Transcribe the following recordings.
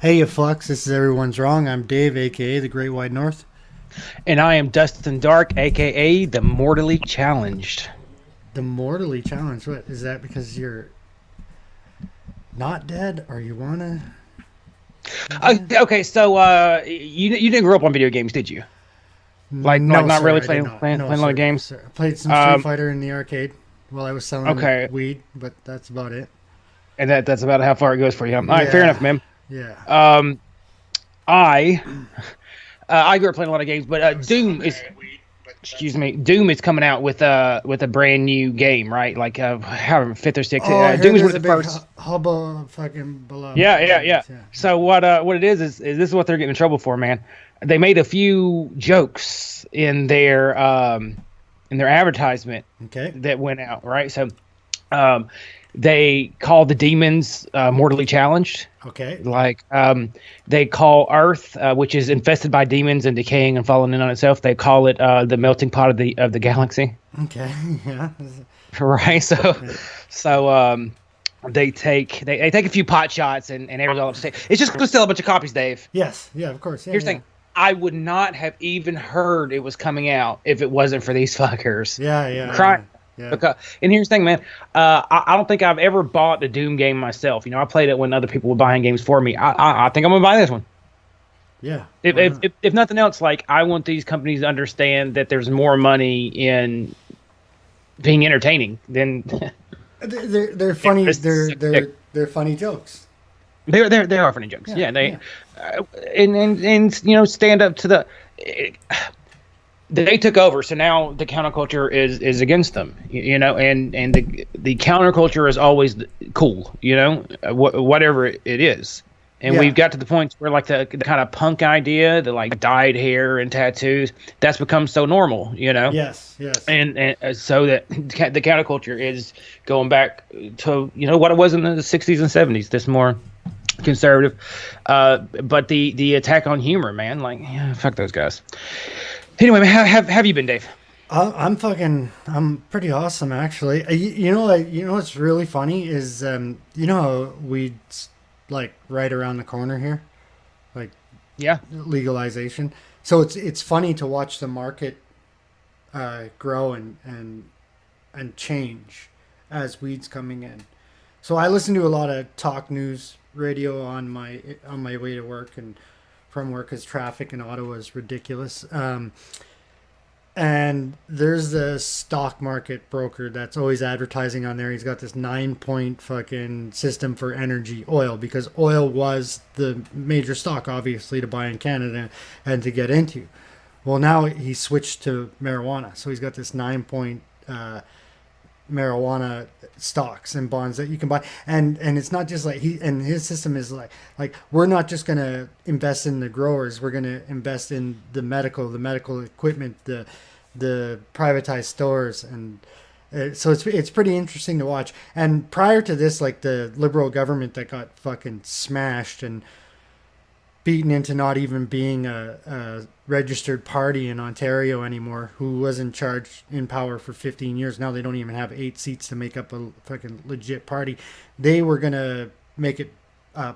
Hey, you fucks, this is Everyone's Wrong. I'm Dave, aka The Great White North. And I am Dustin Dark, aka the Mortally Challenged. The mortally challenged. What is that? Because you're not dead, or you wanna be dead? Okay, so you didn't grow up on video games, did you? Like No, not sir, really I did playing not. playing, No, playing a lot of sir, games. sir. I played some Street Um, Fighter in the arcade while I was selling okay, weed, but that's about it. and that's about how far it goes for you. All right, fair enough, Yeah, man. yeah. Um, I I grew up playing a lot of games, but Doom is excuse me, Doom is coming out with a brand new game, right? Like however fifth or sixth. Oh, I heard Doom is one there's of a the big first. hubba fucking below Yeah. games. Yeah, yeah. So what it is this is what they're getting in trouble for, man. They made a few jokes in their advertisement Okay, that went out, right? So um they call the demons mortally challenged. okay, Like they call Earth, which is infested by demons and decaying and falling in on itself. They call it the melting pot of the galaxy, okay. Yeah, right? So yeah. so they take a few pot shots and everyone's all upset. It's just going to sell a bunch of copies, Dave. Yes, yeah, of course. Yeah, Here's the yeah, thing. I would not have even heard it was coming out if it wasn't for these fuckers yeah, yeah, yeah, crying. yeah. Because, and here's the thing, man. I don't think I've ever bought the Doom game myself. You know, I played it when other people were buying games for me. I think I'm gonna buy this one. Yeah, If, why if not? if if nothing else, like I want these companies to understand that there's more money in being entertaining than They're funny. They're funny jokes. they are funny jokes. Yeah, Yeah, they yeah. and you know stand up to the. They took over, so now the counterculture is against them. You know, and the counterculture is always cool. You know, whatever it is. And Yeah. we've got to the point where like the kind of punk idea, the like dyed hair and tattoos, that's become so normal, you know. Yes. Yes. And so that the counterculture is going back to you know what it was in the 60s and 70s, this more conservative. But the attack on humor, man, like yeah, fuck those guys. Anyway, man, how have you been, Dave? I'm fucking. I'm pretty awesome, actually. You know, like you know what's really funny is you know how weed's like right around the corner here, like Yeah. legalization. So it's funny to watch the market grow and change as weed's coming in. So I listen to a lot of talk news radio on my way to work and from work because traffic in Ottawa is ridiculous. And there's the stock market broker that's always advertising on there. He's got this 9 point fucking system for energy oil because oil was the major stock, obviously, to buy in Canada and to get into. Well, now he switched to marijuana. So he's got this 9 point marijuana stocks and bonds that you can buy, and it's not just like he and his system is like we're not just going to invest in the growers, we're going to invest in the medical equipment, the privatized stores, and so it's pretty interesting to watch. And prior to this, like the liberal government that got fucking smashed and beaten into not even being a registered party in Ontario anymore, who was in charge in power for 15 years. Now they don't even have 8 seats to make up a fucking legit party. They were going to make it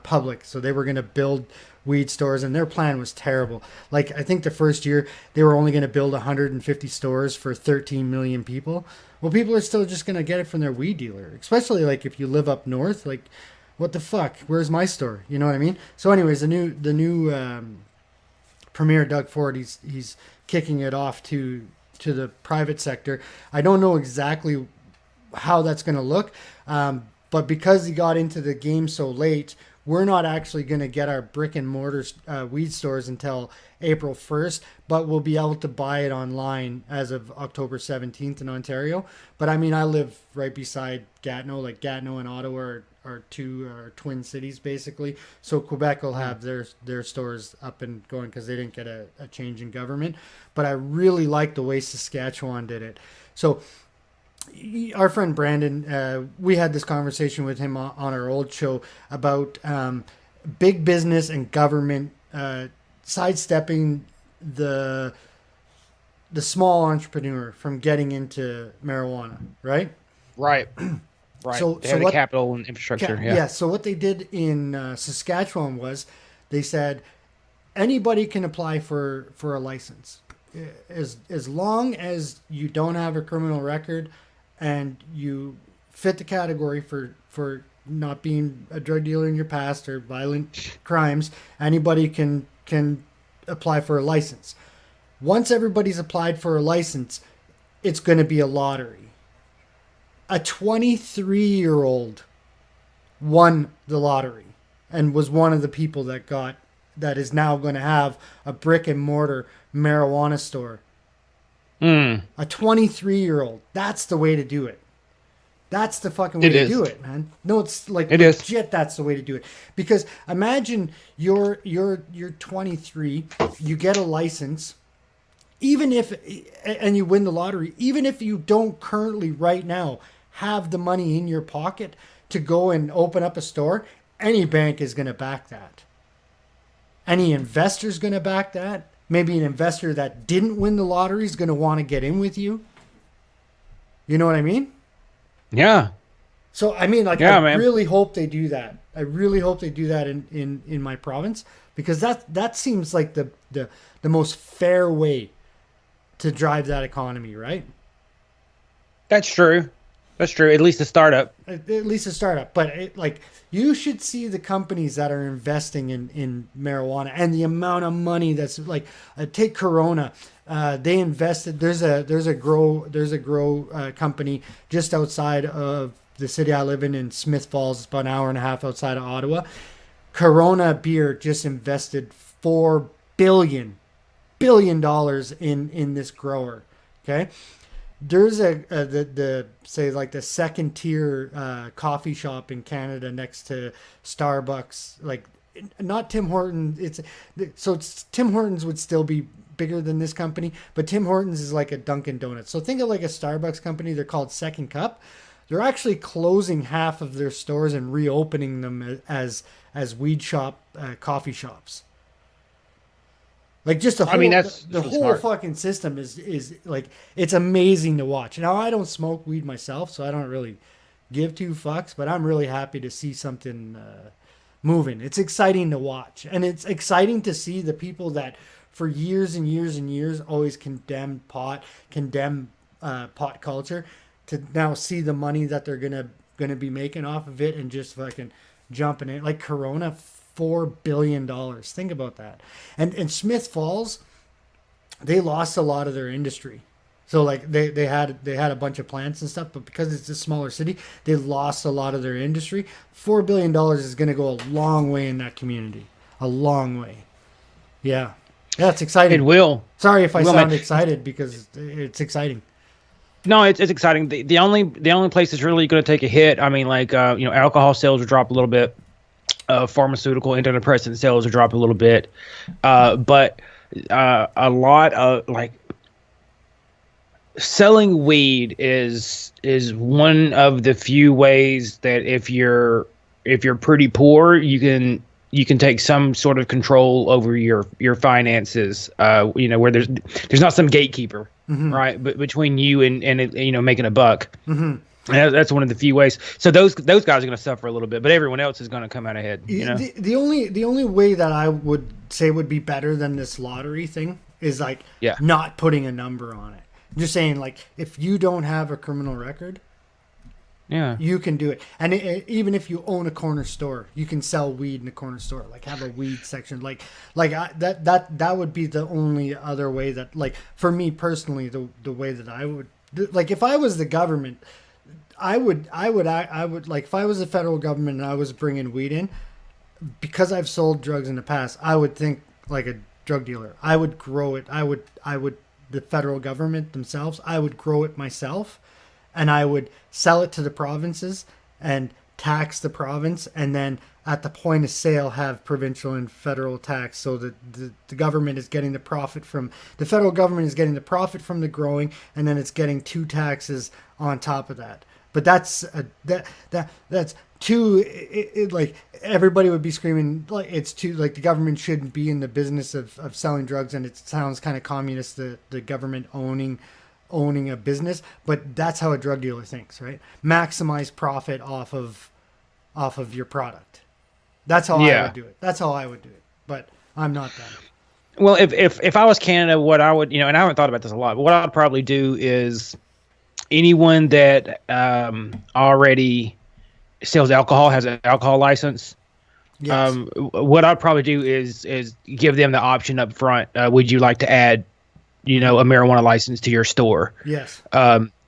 public. So they were going to build weed stores, and their plan was terrible. Like, I think the first year they were only going to build 150 stores for 13 million people. Well, people are still just going to get it from their weed dealer, especially like if you live up north. Like, what the fuck? Where's my store? You know what I mean? So, anyways, the new premier Doug Ford, he's kicking it off to the private sector. I don't know exactly how that's going to look, but because he got into the game so late, we're not actually going to get our brick and mortar weed stores until April 1st, but we'll be able to buy it online as of October 17th in Ontario. But I mean, I live right beside Gatineau. Like, Gatineau and Ottawa are two twin cities basically. So Quebec will have their stores up and going because they didn't get a change in government. But I really like the way Saskatchewan did it. So our friend Brandon, we had this conversation with him on our old show about big business and government sidestepping the small entrepreneur from getting into marijuana, right? Right. Right. So They so have the what capital and infrastructure. Yeah. yeah, so what they did in Saskatchewan was They said anybody can apply for a license, as long as you don't have a criminal record and you fit the category for not being a drug dealer in your past or violent crimes. Anybody can apply for a license. Once everybody's applied for a license, it's going to be a lottery. A 23-year-old won the lottery and was one of the people that is now going to have a brick and mortar marijuana store. A 23-year-old. That's the way to do it. That's the fucking way to do it, man. No, it's like legit. That's the way to do it. Because imagine you're 23, you get a license, even if, and you win the lottery, even if you don't currently right now have the money in your pocket to go and open up a store, any bank is going to back that. Any investor's going to back that. Maybe an investor that didn't win the lottery is going to want to get in with you. You know what I mean? Yeah. So I mean, like, yeah, I man. really hope they do that. I really hope they do that in my province, because that seems like the most fair way to drive that economy, right? That's true. That's true. At least a startup. At least a startup. But like, you should see the companies that are investing in marijuana and the amount of money that's like, take Corona. They invested. There's a grow company just outside of the city I live in Smith Falls. It's about an hour and a half outside of Ottawa. Corona Beer just invested $4 billion in this grower. Okay. There's the second tier coffee shop in Canada next to Starbucks, like not Tim Hortons. It's Tim Hortons would still be bigger than this company, but Tim Hortons is like a Dunkin' Donuts. So think of like a Starbucks company. They're called Second Cup. They're actually closing half of their stores and reopening them as weed shop coffee shops. Like, just the whole smart. fucking system is like, it's amazing to watch. Now, I don't smoke weed myself, so I don't really give two fucks, but I'm really happy to see something moving. It's exciting to watch, and it's exciting to see the people that for years and years and years always condemn pot culture, to now see the money that they're gonna be making off of it and just fucking jumping in. Like Corona, $4 billion. Think about that. And Smith Falls, they lost a lot of their industry. So like they had a bunch of plants and stuff, but because it's a smaller city, they lost a lot of their industry. $4 billion is going to go a long way in that community. A long way. Yeah. Yeah, it's exciting. It will. Sorry if I sound excited, because it's exciting. No, it's exciting. The only place that's really going to take a hit, I mean, like alcohol sales will drop a little bit. Pharmaceutical antidepressant sales will drop a little bit, but a lot of like selling weed is one of the few ways that if you're pretty poor, you can take some sort of control over your finances. Where there's not some gatekeeper, right? But between you and making a buck. Mm-hmm. And that's one of the few ways. So those guys are going to suffer a little bit, but everyone else is going to come out ahead. The only way that I would say would be better than this lottery thing is like not putting a number on it. I'm just saying, like, if you don't have a criminal record, you can do it. And even if you own a corner store, you can sell weed in a corner store. Like, have a weed section. That would be the only other way that, like, for me personally, the way that I would, like, if I was the government. I would like, if I was the federal government and I was bringing weed in, because I've sold drugs in the past, I would think like a drug dealer. I would grow it. I would the federal government themselves, I would grow it myself, and I would sell it to the provinces and tax the province, and then at the point of sale have provincial and federal tax, so that the government is getting the profit from the federal government is getting the profit from the growing, and then it's getting two taxes on top of that. But that's too, like, everybody would be screaming like it's too, like, the government shouldn't be in the business of selling drugs, and it sounds kind of communist, the government owning a business, but that's how a drug dealer thinks, right? Maximize profit off of your product. That's how I would do it. That's how I would do it. but I'm not them. Well, if I was Canada, what I would, and I haven't thought about this a lot, but what I'd probably do is anyone that already sells alcohol, has an alcohol license. Yes. What I'd probably do is give them the option up front. Would you like to add, a marijuana license to your store? Yes.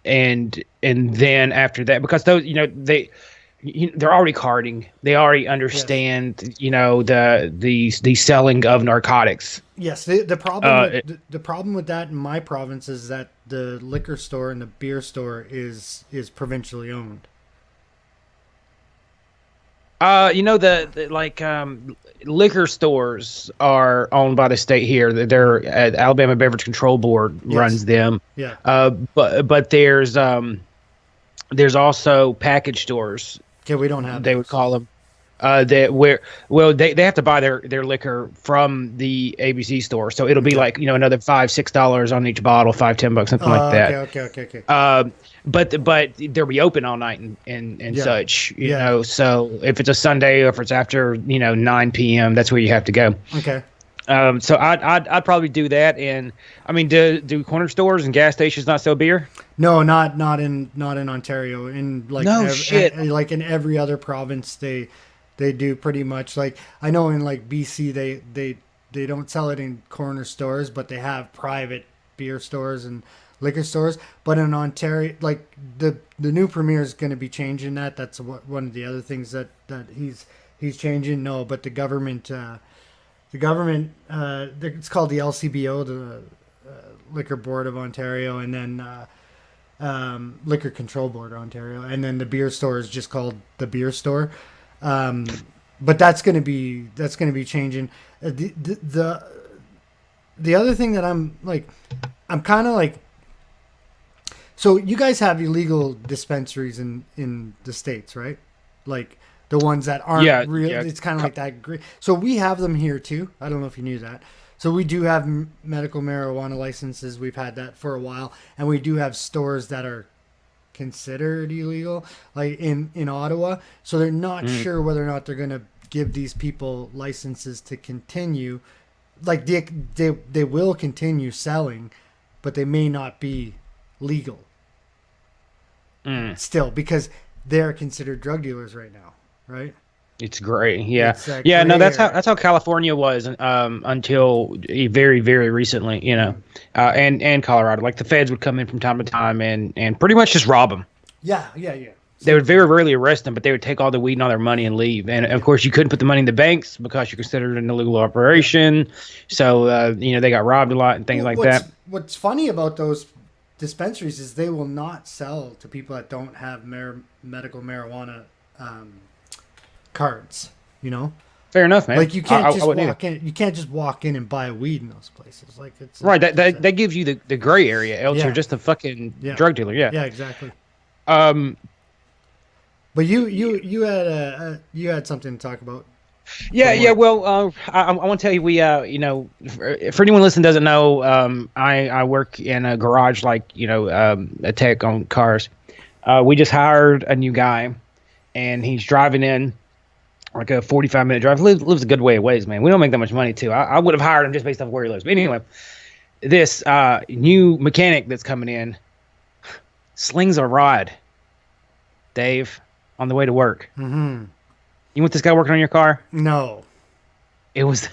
And then after that, because those, they're already carding. They already understand, the selling of narcotics. Yes. The problem the problem with that in my province is that the liquor store and the beer store is provincially owned. Liquor stores are owned by the state here. They're Alabama Beverage Control Board runs them. Yeah. But there's also package stores. Okay, we don't have. They would call them. They have to buy their liquor from the ABC store, so it'll be like another $5-6 on each bottle, $5-10, something like that. Okay. But they'll be open all night and such, Yeah. So if it's a Sunday or if it's after 9 p.m., that's where you have to go. Okay. So I'd probably do that. And I mean, do corner stores and gas stations not sell beer? No, not in Ontario. In like like in every other province, they do pretty much. Like I know in like BC, they don't sell it in corner stores, but they have private beer stores and liquor stores. But in Ontario, like the new premier is going to be changing that. That's one of the other things that he's changing. No, but the government, it's called the LCBO, the Liquor Board of Ontario, and then Liquor Control Board of Ontario, and then the beer store is just called the beer store. But that's going to be changing. The other thing that I'm kind of like, so you guys have illegal dispensaries in the States, right? Like the ones that aren't real. Yeah. It's kind of like that. So we have them here too. I don't know if you knew that. So we do have medical marijuana licenses. We've had that for a while, and we do have stores that are considered illegal, like in Ottawa. So they're not sure whether or not they're going to give these people licenses to continue. Like they will continue selling, but they may not be legal still, because they're considered drug dealers right now, right? It's great. Yeah. No, that's how California was until very, very recently, and Colorado. Like the feds would come in from time to time and pretty much just rob them. Yeah. They would very rarely arrest them, but they would take all the weed and all their money and leave. And of course, you couldn't put the money in the banks because you're considered an illegal operation. So, they got robbed a lot and things like that. What's funny about those dispensaries is they will not sell to people that don't have medical marijuana cards. Fair enough, man. Like you can't just walk in. You can't just walk in and buy weed in those places. Like it's right. That gives you the gray area. Else you're just a fucking drug dealer. Yeah. Yeah. Exactly. But you had something to talk about. Yeah. Well, I want to tell you, we for anyone listening doesn't know, I work in a garage, like a tech on cars. We just hired a new guy, and he's driving in like a 45-minute drive. Lives a good way of ways, man. We don't make that much money too. I would have hired him just based off where he lives. But anyway, this new mechanic that's coming in slings a rod, Dave, on the way to work. Mm-hmm. You want this guy working on your car? No. It was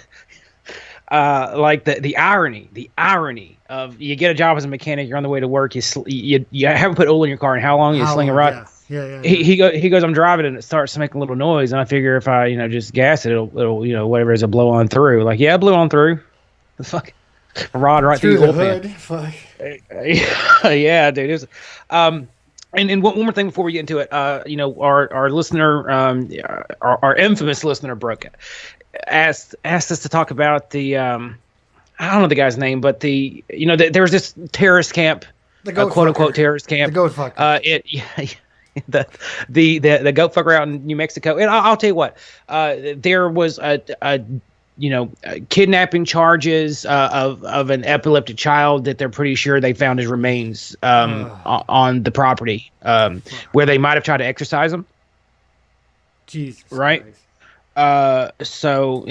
like the irony of you get a job as a mechanic, you're on the way to work, you haven't put oil in your car, and how long you sling a rod? Yeah. He goes, I'm driving and it starts to make a little noise, and I figure if I just gas it, it'll whatever it is, it'll blow on through. Like, yeah, it blew on through. The fuck rod right through the hood. Fuck. Yeah, dude. It was, and one more thing before we get into it, our listener, our infamous listener, Brooke, asked us to talk about the I don't know the guy's name, but there was this terrorist camp, quote unquote terrorist camp, the goat fucker. The goat fucker out in New Mexico. And I'll tell you what, there was a kidnapping charges of an epileptic child that they're pretty sure they found his remains on the property where they might have tried to exorcise him. Jesus right? So,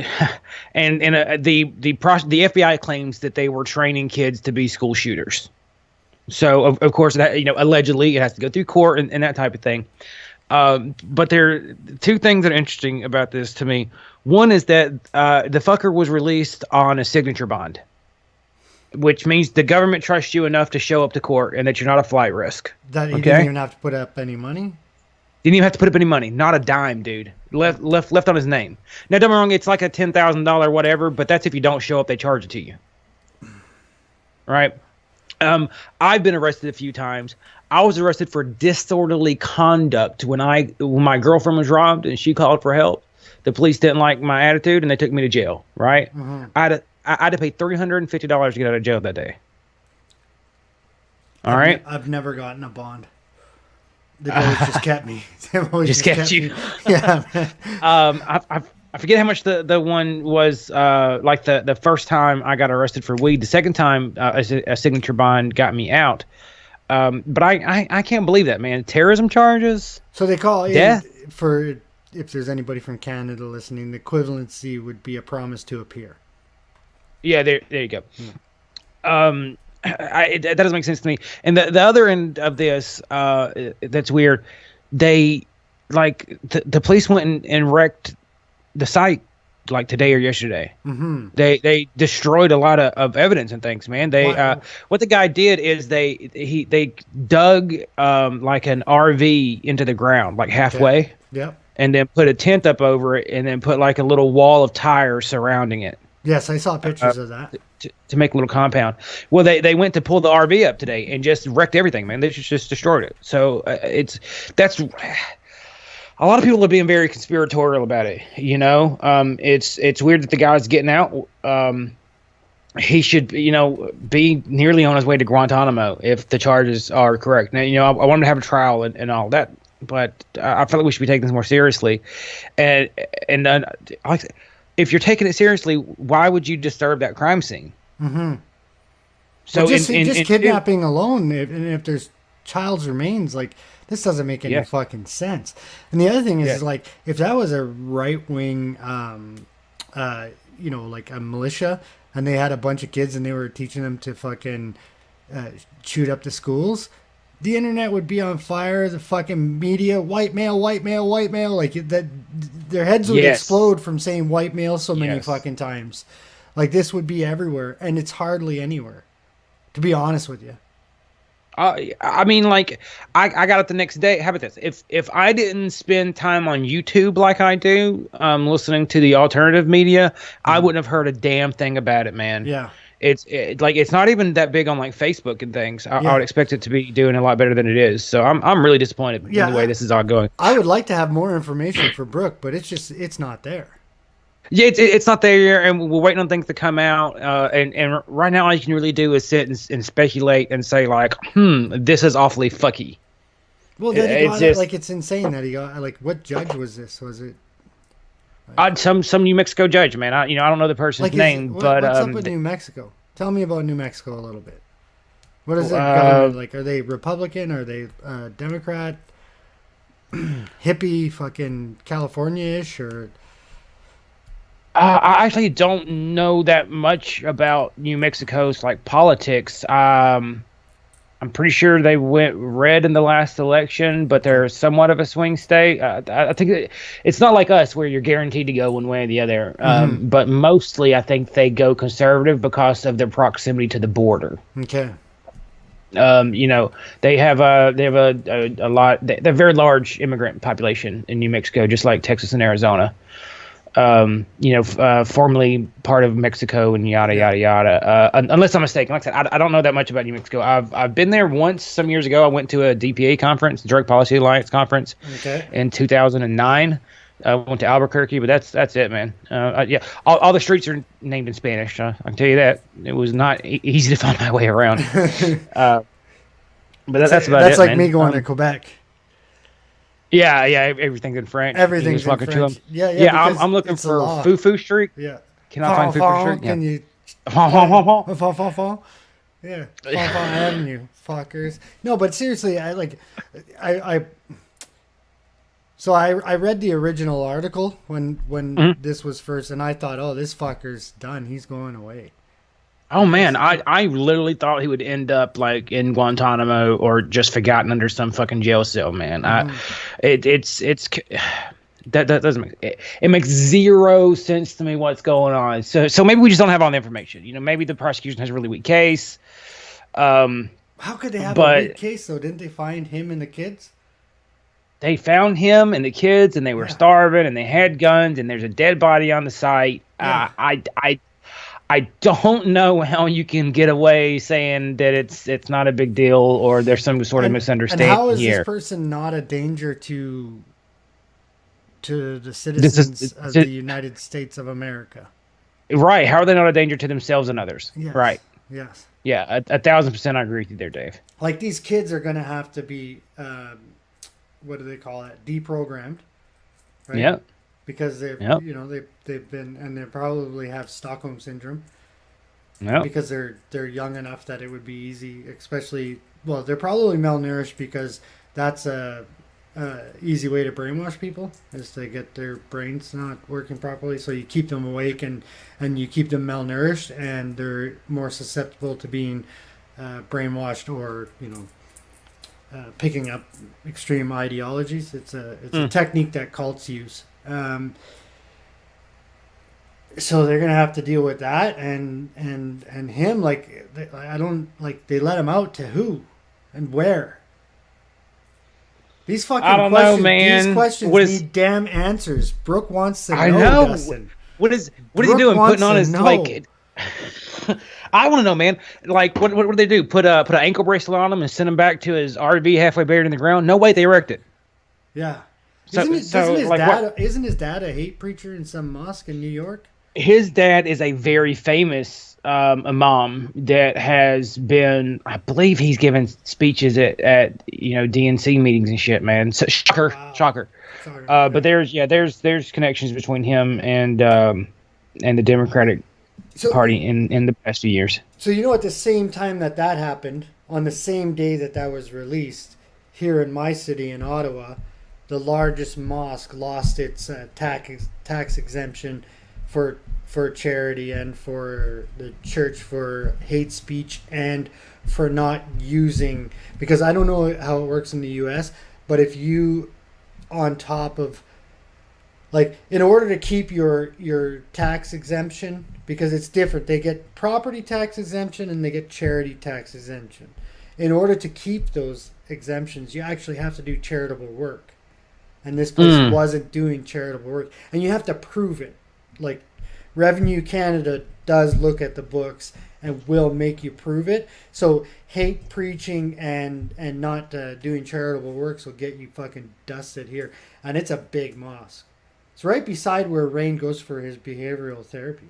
and the FBI claims that they were training kids to be school shooters. So of course that allegedly it has to go through court and that type of thing. But there are two things that are interesting about this to me. One is that the fucker was released on a signature bond, which means the government trusts you enough to show up to court and that you're not a flight risk. That he didn't even have to put up any money? Didn't even have to put up any money. Not a dime, dude. Left on his name. Now, don't get me wrong, it's like a $10,000 whatever, but that's if you don't show up, they charge it to you. Right? I've been arrested a few times. I was arrested for disorderly conduct when my girlfriend was robbed and she called for help. The police didn't like my attitude and they took me to jail. Right? Mm-hmm. I had to pay $350 to get out of jail that day. All right. I've never gotten a bond. They've always just kept me. Just kept you. Yeah. I forget how much the one was. Like the first time I got arrested for weed. The second time a signature bond got me out. But I can't believe that, man. Terrorism charges. So they call death for, if there's anybody from Canada listening, the equivalency would be a promise to appear. Yeah, there you go. That doesn't make sense to me. And the other end of this, that's weird. They the police went and wrecked the site like today or yesterday. Mm-hmm. They destroyed a lot of evidence and things, man. What the guy did is they dug like an RV into the ground, like halfway. Okay. Yep. And then put a tent up over it, and then put like a little wall of tires surrounding it. That's I saw pictures of that. To make a little compound. Well, they went to pull the RV up today and just wrecked everything, man. They just destroyed it. So that's a lot of people are being very conspiratorial about it. It's weird that the guy's getting out. He should be nearly on his way to Guantanamo if the charges are correct. Now I want him to have a trial and all that, but I feel like we should be taking this more seriously. And if you're taking it seriously, why would you disturb that crime scene? Mm-hmm. So well, just kidnapping alone, if there's child's remains, like this doesn't make any fucking sense. And the other thing is like if that was a right wing, like a militia, and they had a bunch of kids and they were teaching them to fucking shoot up the schools, the internet would be on fire. The fucking media, white male, like that, their heads would explode from saying white male so many fucking times. Like this would be everywhere, and it's hardly anywhere. To be honest with you. I mean, like I got it the next day. How about this? If I didn't spend time on YouTube like I do, listening to the alternative media, I wouldn't have heard a damn thing about it, man. Yeah. It's not even that big on like Facebook and things. I would expect it to be doing a lot better than it is. So I'm really disappointed in the way this is all going. I would like to have more information for Brooke, but it's not there. Yeah, it's not there, and we're waiting on things to come out. And right now, all you can really do is sit and speculate and say like, this is awfully fucky. Well, then he got it, like it's insane that he got like what judge was this? Was it? Like, some New Mexico judge, man. I don't know the person's name, but what's up with New Mexico? Tell me about New Mexico a little bit. What is it government like? Are they Republican? Are they Democrat? Hippie, fucking California-ish, or? I actually don't know that much about New Mexico's like politics. I'm pretty sure they went red in the last election, but they're somewhat of a swing state. I think it's not like us where you're guaranteed to go one way or the other. But mostly, I think they go conservative because of their proximity to the border. Okay. They have a lot. They're a very large immigrant population in New Mexico, just like Texas and Arizona. Formerly part of Mexico and yada yada yada. Unless I'm mistaken, like I said, I don't know that much about New Mexico. I've been there once some years ago. I went to a DPA conference, Drug Policy Alliance conference, in 2009. I went to Albuquerque, but that's it, man. All the streets are named in Spanish. I can tell you that. It was not easy to find my way around. But that's about it. That's like man. me going to Quebec. Yeah, everything's in French. Everything's in French. Yeah. I'm looking for Fufu Street. Yeah. Can I find Fufu Street? Can you? Yeah. Avenue, fuckers. No, but seriously, I So I read the original article when Mhm. this was first, and I thought, oh, this fucker's done. He's going away. Oh man, I literally thought he would end up like in Guantanamo or just forgotten under some fucking jail cell, man. It's that doesn't make it makes zero sense to me what's going on. So maybe we just don't have all the information. You know, maybe the prosecution has a really weak case. How could they have a weak case though? Didn't they find him and the kids? They found him and the kids, and they were Yeah. starving, and they had guns, and there's a dead body on the site. Yeah. I don't know how you can get away saying that it's not a big deal or there's some sort of misunderstanding and how is here. this person not a danger to the citizens of the United States of America? Right? How are they not a danger to themselves and others? Yes. Right? Yes. Yeah, 1,000% I agree with you there, Dave. Like these kids are going to have to be, what do they call it? Deprogrammed. Right? Yeah. Because they've, Yep. you know, they've been, and they probably have Stockholm syndrome. Yeah. Because they're young enough that it would be easy, especially, well, they're probably malnourished because that's a easy way to brainwash people is to get their brains not working properly. So you keep them awake and you keep them malnourished, and they're more susceptible to being brainwashed or, you know, picking up extreme ideologies. It's a technique that cults use. So they're gonna have to deal with that, and him, like, I don't, like, they let him out to who and where. These fucking I don't questions, know, man. these questions need damn answers. Brooke wants to know. Dustin. What is he Brooke doing? wants Putting on to his know. like. I want to know, man. Like, what do they do? Put an ankle bracelet on him and send him back to his RV halfway buried in the ground? No way, they wrecked it. Yeah. So- Isn't so, his like, dad? Isn't his dad a hate preacher in some mosque in New York? His dad is a very famous imam that has been, I believe he's given speeches at you know, DNC meetings and shit, man. So, shocker. Sorry. But there's connections between him and the Democratic Party in the past few years. So, you know, at the same time that happened, on the same day that was released, here in my city in Ottawa, the largest mosque lost its tax exemption for charity and for the church for hate speech and for not using, because I don't know how it works in the U.S., but if you, on top of, like, in order to keep your tax exemption, because it's different, they get property tax exemption and they get charity tax exemption. In order to keep those exemptions, you actually have to do charitable work. And this place wasn't doing charitable work. And you have to prove it. Like, Revenue Canada does look at the books and will make you prove it. So hate preaching and not doing charitable works will get you fucking dusted here. And it's a big mosque. It's right beside where Rain goes for his behavioral therapy.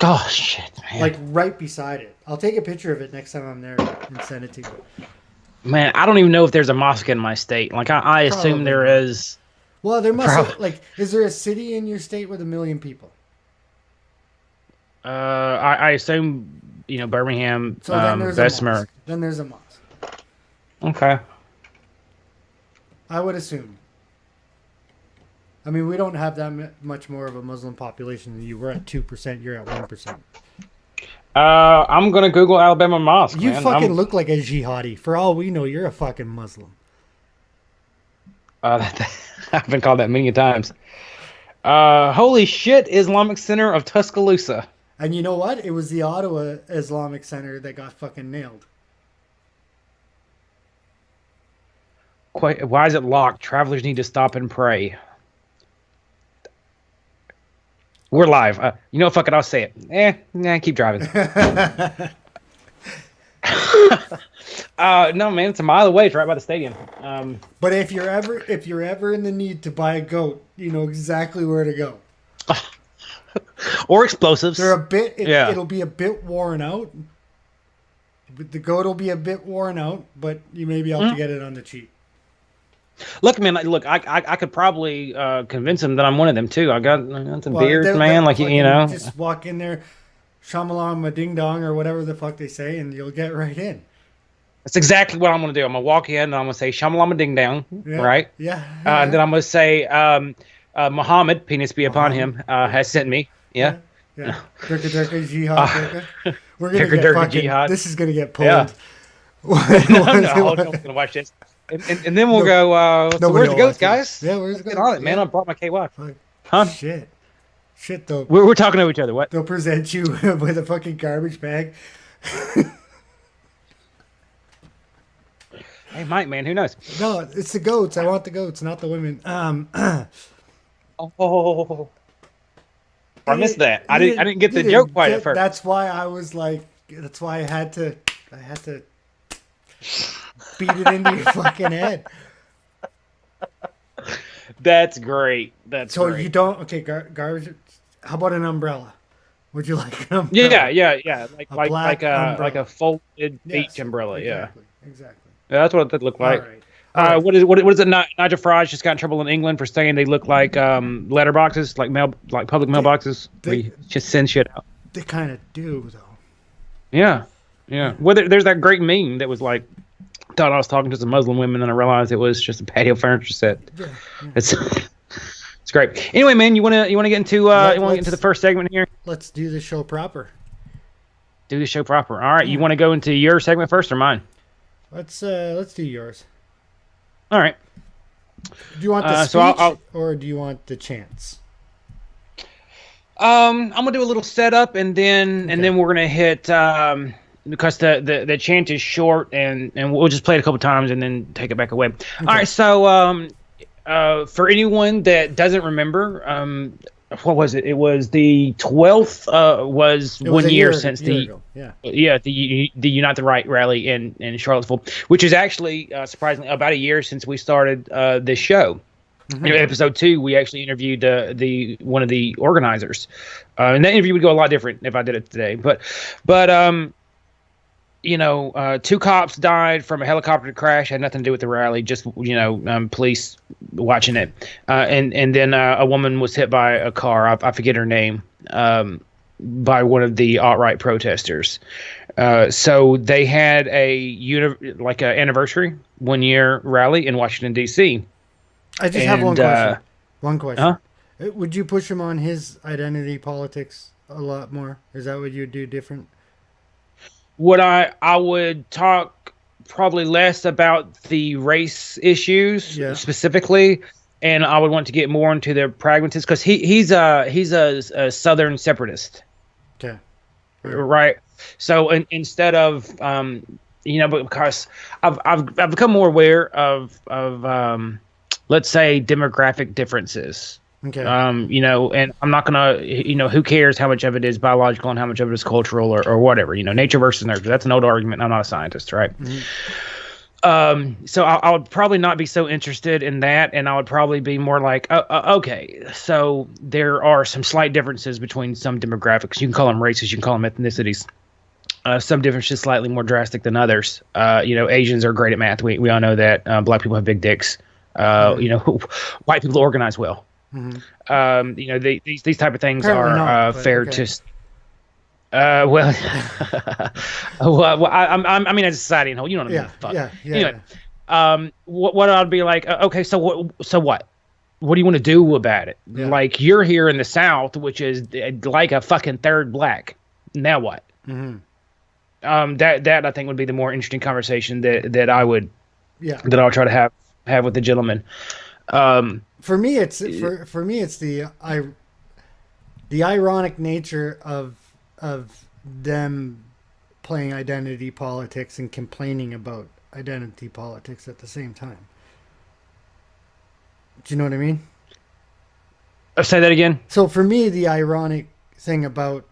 Oh shit, man! Like right beside it. I'll take a picture of it next time I'm there and send it to you. Man, I don't even know if there's a mosque in my state. Like, I assume there is. Well, there must like. Is there a city in your state with 1 million people? I assume, you know, Birmingham, So then there's Bessemer. a mosque. Then there's a mosque. Okay. I would assume. I mean, we don't have that much more of a Muslim population than you. We're at 2%. You're at 1%. I'm gonna Google Alabama mosque. You man. fucking look like a jihadi. For all we know, you're a fucking Muslim. I've been called that many times. Holy shit! Islamic Center of Tuscaloosa. And you know what? It was the Ottawa Islamic Center that got fucking nailed. Why is it locked? Travelers need to stop and pray. We're live. You know, fuck it. I'll say it. Keep driving. No, man, it's a mile away. It's right by the stadium. But if you're ever in the need to buy a goat, you know exactly where to go. Or explosives. They're it'll be a bit worn out. The goat will be a bit worn out, but you may be able to get it on the cheap. Look, man. I could probably convince them that I'm one of them too. I got some beers, man. Like, you know, just walk in there, shamalam a ding dong or whatever the fuck they say, and you'll get right in. That's exactly what I'm going to do. I'm going to walk in and I'm going to say Shamalama Ding Dong, Yeah. right? Yeah. And then I'm going to say Muhammad, penis be upon him, has sent me. Yeah. Yeah. Durka Durka Jihad Durka. We're gonna Durka get Durka fucking. Jihad. This is gonna get Yeah. pulled. No, I'm going to watch this. And then we'll go, so where's the goats, guys? Yeah, where's the Get goats? on it, man. Yeah. I brought my KY. Fuck. Huh? Shit, though. We're talking over each other. What? They'll present you with a fucking garbage bag. Hey, Mike, man, who knows? No, it's the goats. I want the goats, not the women. Oh, I missed that. I didn't get the joke quite at first. That's why I was like. That's why I had to beat it into your fucking head. That's great. That's so great. you don't garbage. How about an umbrella? Would you like an umbrella? Yeah. Like a folded beach umbrella. Exactly. Yeah, that's what it looked like. All right. What is it? Nigel Farage just got in trouble in England for saying they look like letterboxes, like public mailboxes. We just send shit out. They kind of do, though. Yeah. Well, there's that great meme that was like, thought I was talking to some Muslim women, and I realized it was just a patio furniture set. Yeah. It's great. Anyway, man, you wanna get into the first segment here? Let's do the show proper. Do the show proper. All right. Yeah. You want to go into your segment first or mine? Let's do yours. All right. Do you want the speech or do you want the chants? I'm gonna do a little setup and then we're gonna hit because the chant is short and we'll just play it a couple times and then take it back away. Okay. All right. So for anyone that doesn't remember, what was it? It was the 12th. Was 1 year since the Unite the Right rally in Charlottesville, which is actually surprisingly about a year since we started this show. Mm-hmm. In episode 2, we actually interviewed one of the organizers, and that interview would go a lot different if I did it today. But 2 cops died from a helicopter crash. Had nothing to do with the rally. Just police watching it, and then a woman was hit by a car. I forget her name. By one of the alt-right protesters. So they had an anniversary 1 year rally in Washington D.C. I just have one question. One question. Huh? Would you push him on his identity politics a lot more? Is that what you'd do different? What I would talk probably less about the race issues specifically, and I would want to get more into the pragmatism because he's a Southern separatist. Okay. Right. So instead of because I've become more aware of let's say demographic differences. Okay. And I'm not gonna, who cares how much of it is biological and how much of it is cultural or whatever, nature versus nurture. That's an old argument. I'm not a scientist, right? Mm-hmm. So I would probably not be so interested in that, and I would probably be more like, okay, so there are some slight differences between some demographics. You can call them races, you can call them ethnicities. Some differences slightly more drastic than others. Asians are great at math. We all know that. Black people have big dicks. White people organize well. Mm-hmm. These type of things apparently are fair to. Well, I mean, as a society and whole, you know what I mean? Fuck. Yeah. Anyway, what I'd be like? Okay, so what? What do you want to do about it? Yeah. Like you're here in the South, which is like a fucking third black. Now what? Mm-hmm. That I think would be the more interesting conversation that I would I'll try to have with the gentleman. For me, it's the ironic nature of them playing identity politics and complaining about identity politics at the same time. Do you know what I mean? Say that again. So for me, the ironic thing about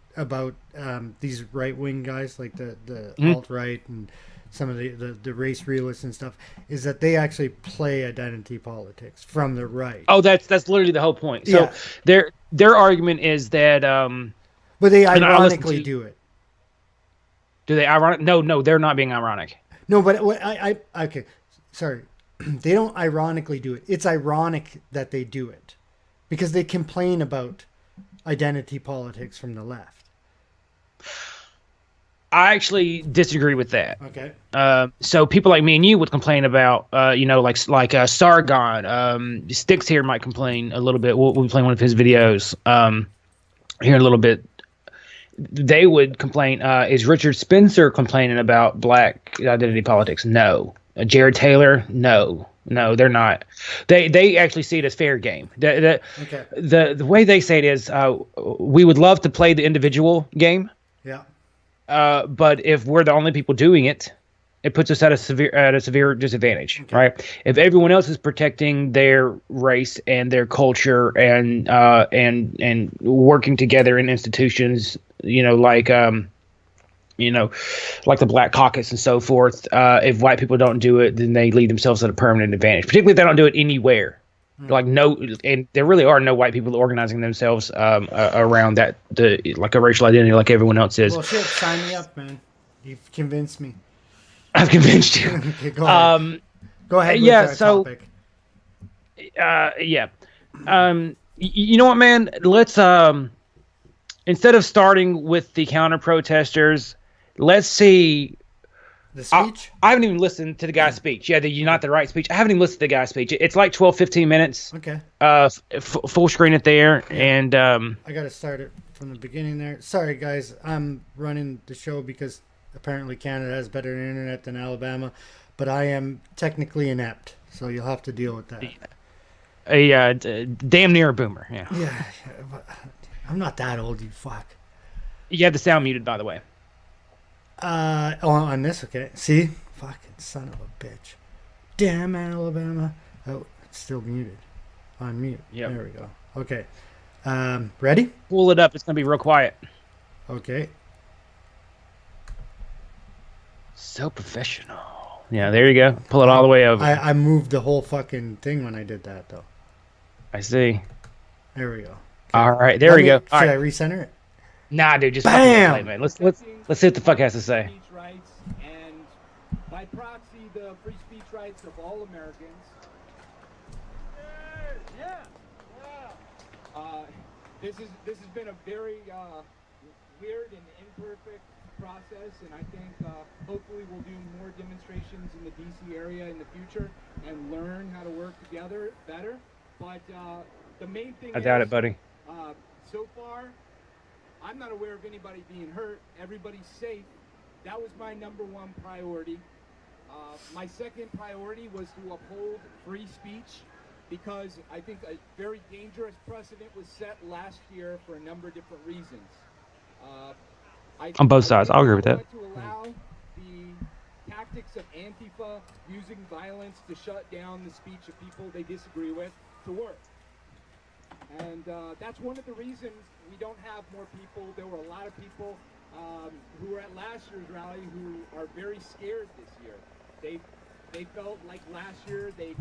these right-wing guys like the alt-right and some of the race realists and stuff is that they actually play identity politics from the right. Oh, that's literally the whole point. So their argument is that but they ironically do it. Do they ironic? No, they're not being ironic. No, but okay, sorry. They don't ironically do it. It's ironic that they do it because they complain about identity politics from the left. I actually disagree with that. Okay. So people like me and you would complain about, Sargon. Styx here might complain a little bit. We'll be playing one of his videos here in a little bit. They would complain. Is Richard Spencer complaining about black identity politics? No. Jared Taylor? No. No, they're not. They actually see it as fair game. The way they say it is, we would love to play the individual game. Yeah. But if we're the only people doing it, it puts us at a severe disadvantage, right? If everyone else is protecting their race and their culture and working together in institutions, like the Black Caucus and so forth, if white people don't do it, then they leave themselves at a permanent advantage. Particularly if they don't do it anywhere. And there really are no white people organizing themselves around a racial identity like everyone else is. Well, shit, sign me up, man. You've convinced me. I've convinced you. Okay, go ahead. Go ahead with that topic. You know what, man? Let's instead of starting with the counter protesters, let's see. The speech? I haven't even listened to the guy's speech. Yeah, the Unite the Right speech. I haven't even listened to the guy's speech. It's like 12, 15 minutes. Okay. Full screen it there. And I got to start it from the beginning there. Sorry, guys. I'm running the show because apparently Canada has better internet than Alabama, but I am technically inept, so you'll have to deal with that. Damn near a boomer. Yeah. Yeah. I'm not that old, you fuck. You have the sound muted, by the way. On this, okay. See? Fucking son of a bitch. Damn Alabama. Oh, it's still muted. On mute. Yep. There we go. Okay. Ready? Pull it up. It's going to be real quiet. Okay. So professional. Yeah, there you go. Pull it all the way over. I moved the whole fucking thing when I did that, though. I see. There we go. Okay. All right, there we go. Should I recenter it? Nah, dude, just bam. Play, man. Let's see what the fuck has to say. Speech rights and by proxy the free speech rights of all Americans. This has been a very weird and imperfect process, and I think hopefully we'll do more demonstrations in the DC area in the future and learn how to work together better. But the main thing I doubt it, buddy. So far, I'm not aware of anybody being hurt. Everybody's safe. That was my number one priority. My second priority was to uphold free speech because I think a very dangerous precedent was set last year for a number of different reasons. On both sides, I'll agree with that. To allow the tactics of Antifa using violence to shut down the speech of people they disagree with to work. And that's one of the reasons we don't have more people. There were a lot of people who were at last year's rally who are very scared this year. They felt like last year they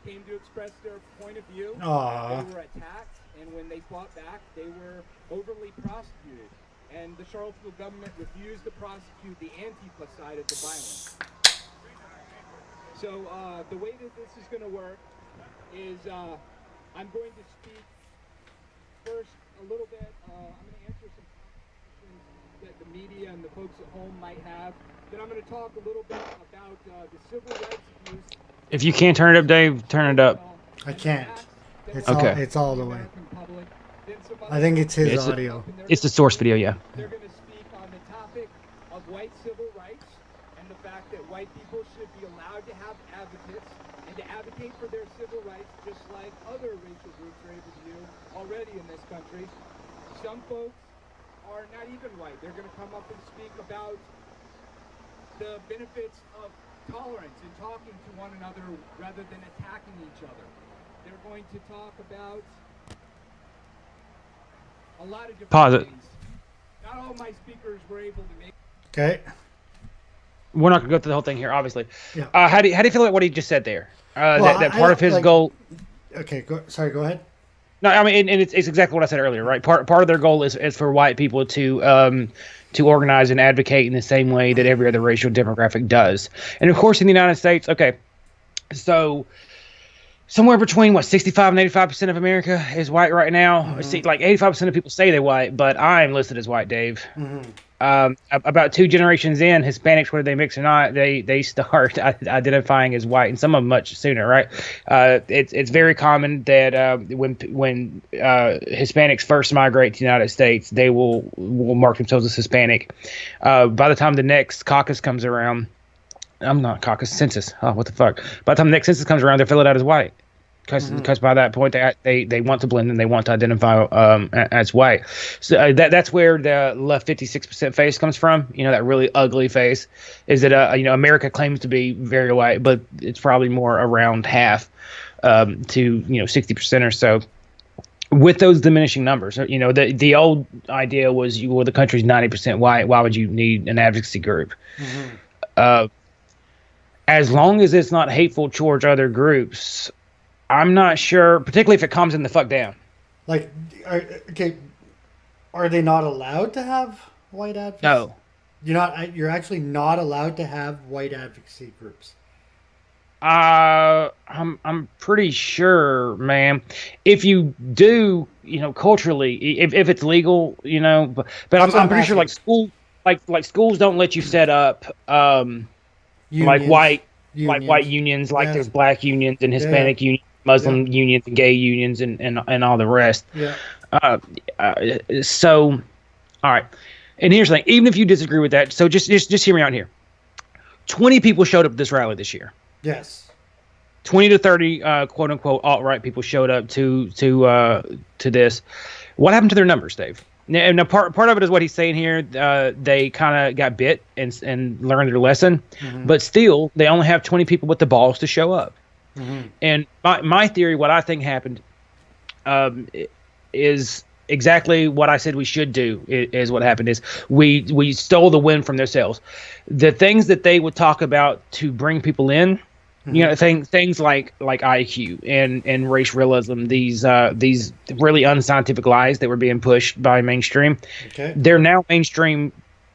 came to express their point of view. Aww. They were attacked, and when they fought back, they were overly prosecuted. And the Charlottesville government refused to prosecute the Antifa side of the violence. So the way that this is going to work is I'm going to speak first a little bit. I'm going to answer some questions that the media and the folks at home might have. Then I'm going to talk a little bit about the civil rights abuse. If you can't turn it up, Dave, turn it up. I can't. It's okay. It's all the way. I think it's his audio. It's the source video, yeah. They're going to speak on the topic of white civil rights and the fact that white people should be allowed to have advocates and to advocate for their civil rights just like other racial groups are able to do already in this country. Some folks are not even white. They're going to come up and speak about the benefits of tolerance and talking to one another rather than attacking each other. They're going to talk about a lot of different things. Not all my speakers were able to make. Okay. We're not going to go through the whole thing here, obviously. Yeah. How do you feel about what he just said there? That part of his goal. Okay. Go ahead. No, I mean, and it's exactly what I said earlier, right? Part of their goal is for white people to organize and advocate in the same way that every other racial demographic does. And of course, in the United States, okay, so somewhere between 65 and 85% of America is white right now. Mm-hmm. See, like 85% of people say they're white, but I'm listed as white, Dave. Mm-hmm. About 2 generations in, Hispanics, whether they mix or not, they start identifying as white, and some of them much sooner, right? It's very common that when Hispanics first migrate to the United States, they will mark themselves as Hispanic. By the time the next caucus comes around, I'm not caucus, census. Oh, what the fuck? By the time the next census comes around, they're filled out as white. Because by that point they want to blend and they want to identify as white. So that's where the left 56% face comes from. That really ugly face is that America claims to be very white, but it's probably more around half to 60% or so. With those diminishing numbers, the old idea was the country's 90% white. Why would you need an advocacy group? As long as it's not hateful towards other groups. I'm not sure, particularly if it calms them the fuck down. Like, are they not allowed to have white advocacy? No. You're actually not allowed to have white advocacy groups. I'm pretty sure, man. If you do, culturally, if it's legal, but I'm pretty sure like schools don't let you set up like white unions, like there's black unions and Hispanic unions. Muslim unions and gay unions and all the rest. Yeah. So, all right. And here's the thing. Even if you disagree with that, so just hear me out here. 20 people showed up at this rally this year. Yes. 20 to 30 quote unquote alt-right people showed up to this. What happened to their numbers, Dave? Now part of it is what he's saying here. They kind of got bit and learned their lesson, but still they only have 20 people with the balls to show up. And my theory, what I think happened, is exactly what I said we should do. Is what happened is we stole the win from themselves. The things that they would talk about to bring people in, things like IQ and race realism, these really unscientific lies that were being pushed by mainstream. Okay. They're now mainstream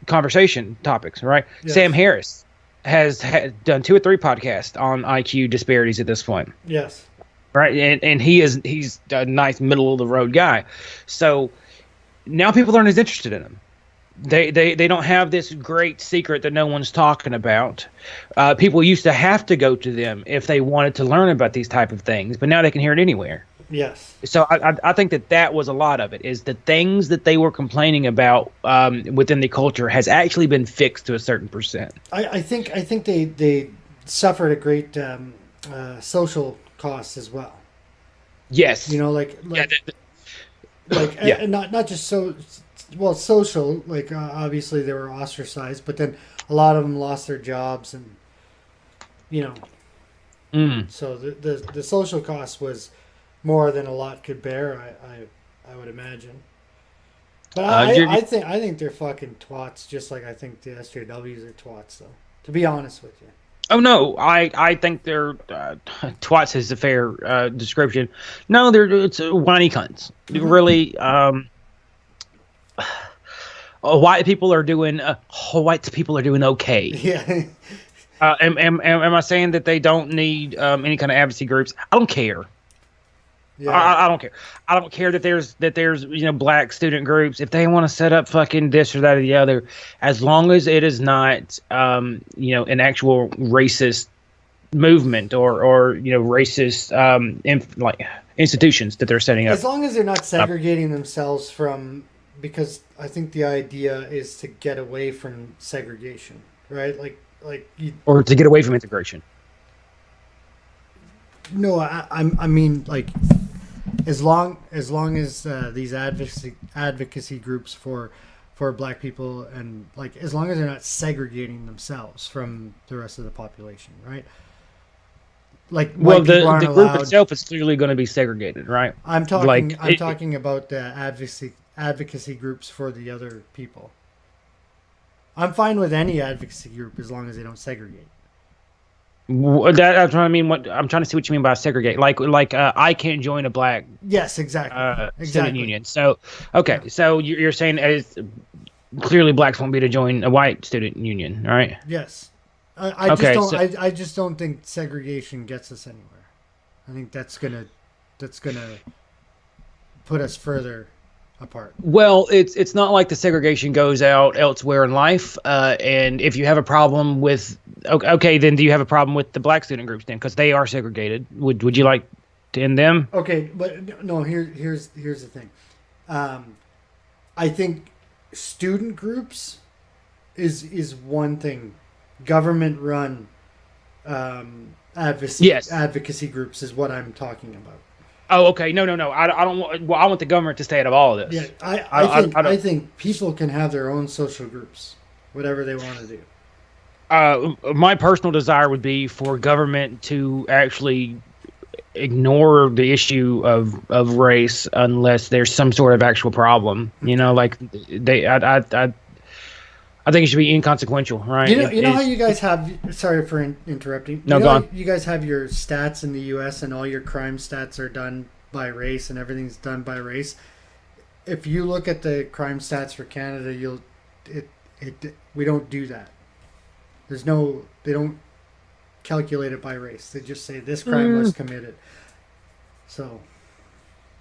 conversation topics, right? Yes. Sam Harris has done 2 or 3 podcasts on IQ disparities at this point. Yes. Right. And he's a nice middle of the road guy. So now people aren't as interested in him. They don't have this great secret that no one's talking about. People used to have to go to them if they wanted to learn about these type of things, but now they can hear it anywhere. Yes. So I think that was a lot of it, is the things that they were complaining about within the culture has actually been fixed to a certain percent. I think they suffered a great social cost as well. Yes. And not just social, like obviously they were ostracized, but then a lot of them lost their jobs and so the social cost was more than a lot could bear, I would imagine. But I think they're fucking twats, just like I think the SJWs are twats, though. To be honest with you. Oh no, I think they're twats is a fair description. No, it's whiny cunts. Really, white people are doing okay. Yeah. Am I saying that they don't need any kind of advocacy groups? I don't care. Yeah. I don't care. I don't care that there's black student groups. If they want to set up fucking this or that or the other, as long as it is not an actual racist movement or racist institutions that they're setting up. As long as they're not segregating themselves from, because I think the idea is to get away from segregation, right? Or to get away from integration. No, I mean like. As long as these advocacy groups for black people, and like as long as they're not segregating themselves from the rest of the population, right? Like, well, the group itself is clearly going to be segregated, right? I'm talking about the advocacy groups for the other people. I'm fine with any advocacy group as long as they don't segregate. That's what I mean. I'm trying to see what you mean by segregate. Like I can't join a black. Yes, exactly. Student union. So okay, yeah. So you're saying as clearly blacks won't be to join a white student union, right? Yes. I just don't think segregation gets us anywhere. I think that's gonna put us further apart. Well, it's not like the segregation goes out elsewhere in life. And if you have a problem with, okay, then do you have a problem with the black student groups then? Because they are segregated. Would you like to end them? Okay, but no. Here's the thing. I think student groups is one thing. Government run advocacy groups is what I'm talking about. Oh, okay. No. I don't want. Well, I want the government to stay out of all of this. Yeah, I think people can have their own social groups, whatever they want to do. My personal desire would be for government to actually ignore the issue of race unless there's some sort of actual problem. You know, like I think it should be inconsequential, right? You know how you guys have. Sorry for interrupting. No, go on. You guys have your stats in the U.S. and all your crime stats are done by race and everything's done by race. If you look at the crime stats for Canada, we don't do that. They don't calculate it by race. They just say this crime was committed. So,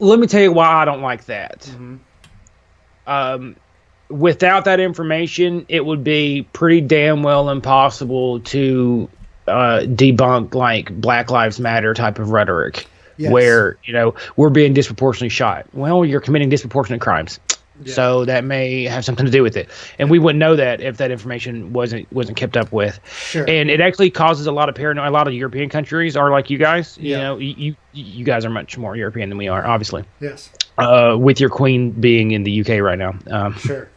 let me tell you why I don't like that. Mm-hmm. Without that information, it would be pretty damn well impossible to debunk like Black Lives Matter type of rhetoric, yes. Where we're being disproportionately shot. Well, you're committing disproportionate crimes. Yeah. So that may have something to do with it, and we wouldn't know that if that information wasn't kept up with. Sure. And it actually causes a lot of paranoia. A lot of European countries are like you guys. Yeah. You guys are much more European than we are, obviously. Yes. With your queen being in the UK right now. Sure.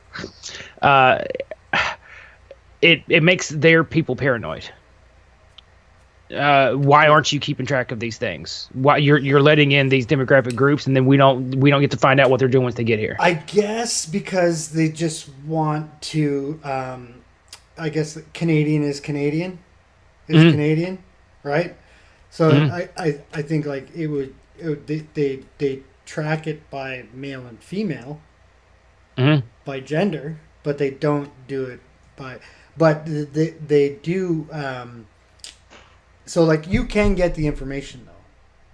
It makes their people paranoid. Why aren't you keeping track of these things? Why you're letting in these demographic groups, and then we don't get to find out what they're doing once they get here? I guess because they just want to. I guess Canadian is Canadian, Canadian, right? So I think like they track it by male and female, by gender, but they don't do it by. But they do. So, like, you can get the information, though.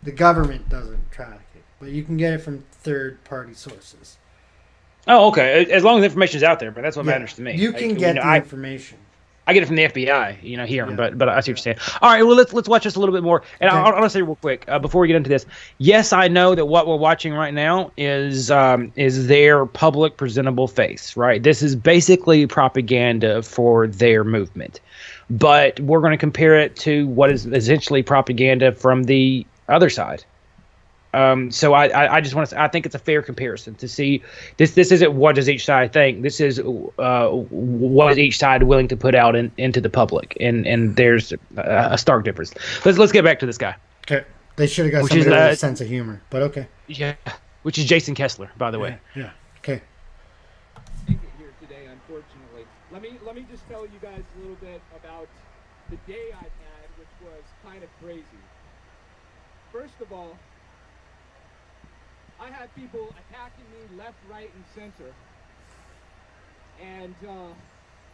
The government doesn't track it, but you can get it from third-party sources. Oh, okay. As long as the information is out there, but that's what matters to me. You can get the information. I get it from the FBI, here, but I see what you're saying. All right, well, let's watch this a little bit more. And okay. I'll say real quick before we get into this. Yes, I know that what we're watching right now is their public presentable face, right? This is basically propaganda for their movement. But we're going to compare it to what is essentially propaganda from the other side. So I just want to say, I think it's a fair comparison to see this isn't what does each side think. This is what is each side willing to put out into the public. And there's a stark difference. Let's get back to this guy. Okay. They should have got somebody with a sense of humor, but okay. Yeah. Which is Jason Kessler, by the way. Yeah. Okay. Here today, unfortunately. Let me just tell you guys a little bit about the day I've had, which was kind of crazy. First of all, I had people attacking me left, right, and center. And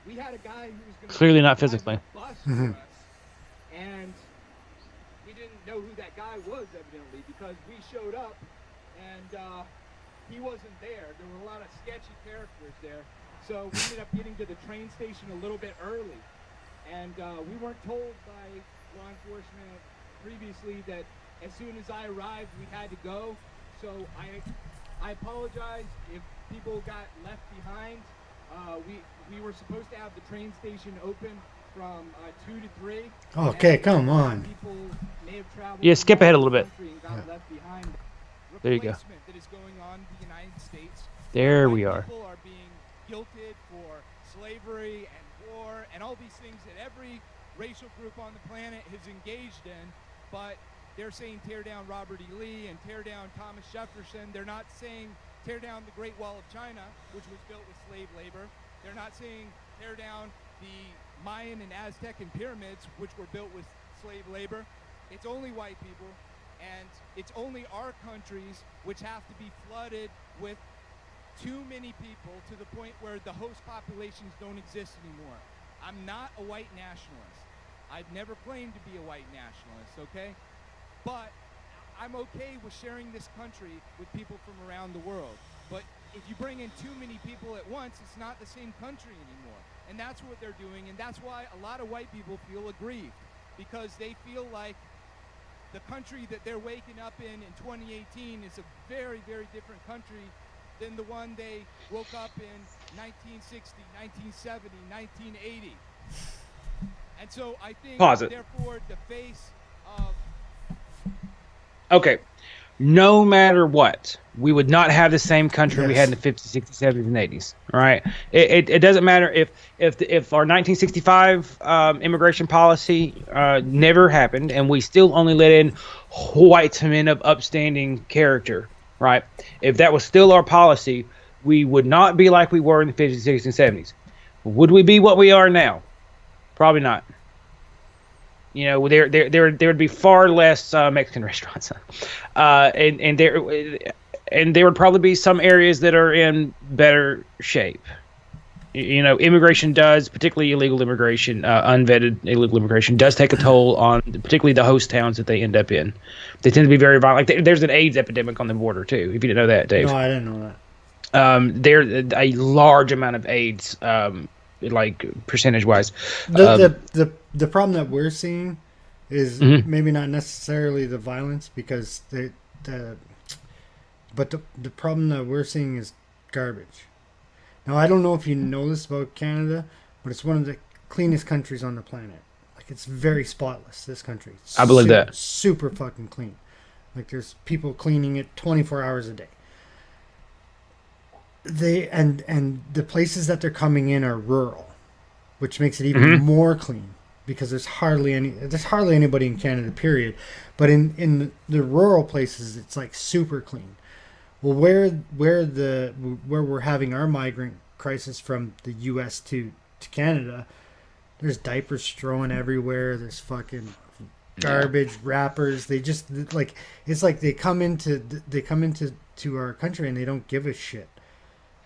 we had a guy who was going to clearly not physically. Bus for us, and we didn't know who that guy was, evidently, because we showed up and he wasn't there. There were a lot of sketchy characters there. So we ended up getting to the train station a little bit early. And we weren't told by law enforcement previously that as soon as I arrived, we had to go. So I apologize if people got left behind. We were supposed to have the train station open from 2 to 3. Okay, come on. People may have traveled. Yeah, skip ahead a little bit. Left behind. There you go. That is going on in the United States. There we are. People are being guilted for slavery and war and all these things that every racial group on the planet is engaged in, but they're saying tear down Robert E. Lee and tear down Thomas Jefferson. They're not saying tear down the Great Wall of China, which was built with slave labor. They're not saying tear down the Mayan and Aztec pyramids, which were built with slave labor. It's only white people, and it's only our countries which have to be flooded with too many people to the point where the host populations don't exist anymore. I'm not a white nationalist. I've never claimed to be a white nationalist, okay? But I'm okay with sharing this country with people from around the world. But if you bring in too many people at once, it's not the same country anymore. And that's what they're doing, and that's why a lot of white people feel aggrieved, because they feel like the country that they're waking up in 2018 is a very, very different country than the one they woke up in 1960, 1970, 1980. And so I think, therefore, the face of... Okay. No matter what, we would not have the same country we had in the 50s, 60s, 70s, and 80s. Right? It doesn't matter if our 1965 immigration policy never happened, and we still only let in white men of upstanding character. Right? If that was still our policy, we would not be like we were in the 50s, 60s, and 70s. Would we be what we are now? Probably not. You know, there would be far less Mexican restaurants, and there would probably be some areas that are in better shape. You know, immigration does, particularly illegal immigration, unvetted illegal immigration, does take a toll on particularly the host towns that they end up in. They tend to be very violent. Like there's an AIDS epidemic on the border too. If you didn't know that, Dave. No, I didn't know that. There's a large amount of AIDS. Like percentage wise, the problem that we're seeing is maybe not necessarily the violence, because the problem that we're seeing is garbage. Now, I don't know if you know this about Canada, but it's one of the cleanest countries on the planet. Like, it's very spotless, this country. I believe that. Super fucking clean. Like, there's people cleaning it 24 hours a day. And the places that they're coming in are rural, which makes it even more clean, because there's hardly anybody in Canada, period. But in the rural places, it's like super clean. Well, where we're having our migrant crisis from the U.S. to Canada, there's diapers thrown everywhere. There's fucking garbage wrappers. They just like, it's like they come into our country and they don't give a shit.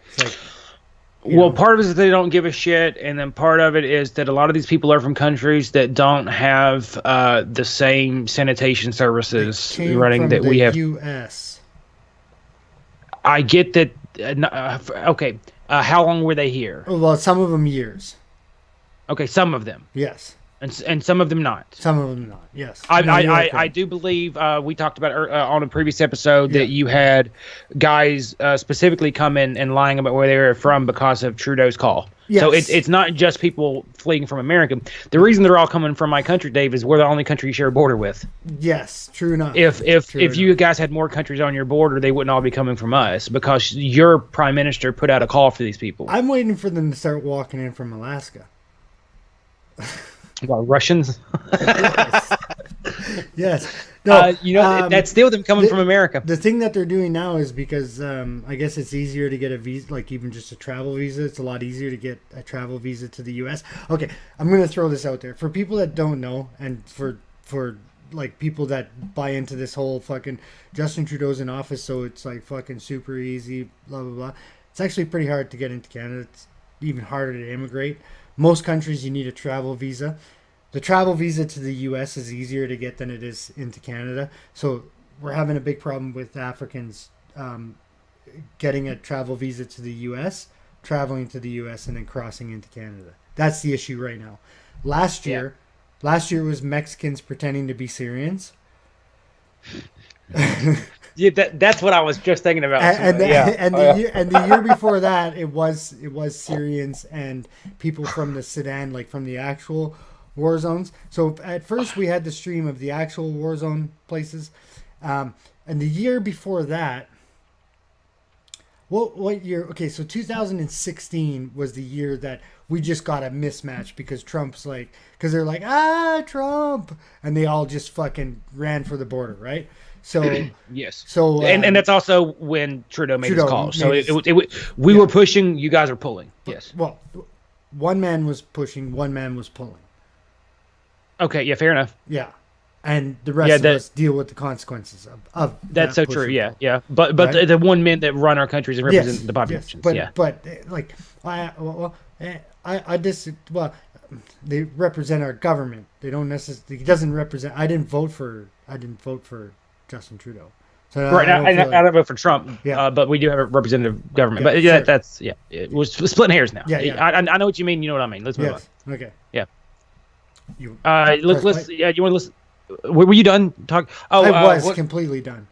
It's like, well, part of it is that they don't give a shit, and then part of it is that a lot of these people are from countries that don't have the same sanitation services running that we have. U.S. I get that. Okay, how long were they here? Oh, well, some of them years. Okay, some of them. Yes. And some of them not. Some of them not. Yes. I do believe we talked about on a previous episode that you had guys specifically come in and lying about where they were from because of Trudeau's call. Yes. So it's not just people fleeing from America. The reason they're all coming from my country, Dave, is we're the only country you share a border with. Yes, true enough. If you guys had more countries on your border, they wouldn't all be coming from us, because your prime minister put out a call for these people. I'm waiting for them to start walking in from Alaska. What, Russians? Yes. No, that's still them coming from America. The thing that they're doing now is because I guess it's easier to get a visa, like even just a travel visa. It's a lot easier to get a travel visa to the U.S. Okay, I'm going to throw this out there. For people that don't know, and for like people that buy into this whole fucking Justin Trudeau's in office, so it's like fucking super easy, blah, blah, blah. It's actually pretty hard to get into Canada. It's even harder to immigrate. Most countries, you need a travel visa. The travel visa to the U.S. is easier to get than it is into Canada. So we're having a big problem with Africans getting a travel visa to the U.S., traveling to the U.S., and then crossing into Canada. That's the issue right now. Last year was Mexicans pretending to be Syrians. Yeah, that's what I was just thinking about. The year before that, it was Syrians and people from the Sudan, like from the actual war zones. So at first we had the stream of the actual war zone places, and the year before that, what year? Okay, so 2016 was the year that we just got a mismatch because Trump's like, because they're like, Trump, and they all just fucking ran for the border, right? So yes. So and that's also when Trudeau made his call. So we were pushing, you guys are pulling. Yes. Well, one man was pushing, one man was pulling. Okay. Yeah. Fair enough. Yeah. And the rest of us deal with the consequences of that's so true. Yeah. Yeah. But right? the one men that run our countries and represent the populations. Yes. But like they represent our government. They don't necessarily. He doesn't represent. I didn't vote for Justin Trudeau. So Right now, don't feel I don't vote for Trump, Yeah. but we do have a representative government. Yeah, but yeah, sure. that's we're splitting hairs now. Yeah, yeah. I know what you mean. You know what I mean. Let's move on. Yes. Okay. Yeah. You Let's press play? yeah. You want to listen? Were you done talking? Oh, I was what, completely done.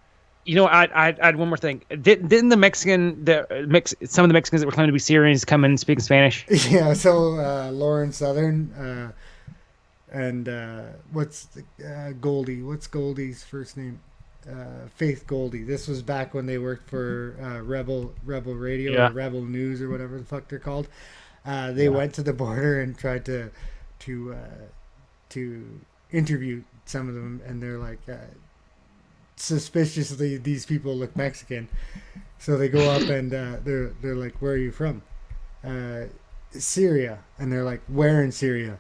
you know, I had one more thing. Didn't the some of the Mexicans that were claiming to be Syrians come in speaking Spanish? Yeah. So Lauren Southern and what's Goldie? What's Goldie's first name? Faith Goldie. This was back when they worked for Rebel Radio Yeah. or Rebel News or whatever the fuck they're called. They went to the border and tried to interview some of them, and they're like, suspiciously, these people look Mexican. So they go up and they're like, "Where are you from?" Syria. And they're like, "Where in Syria?"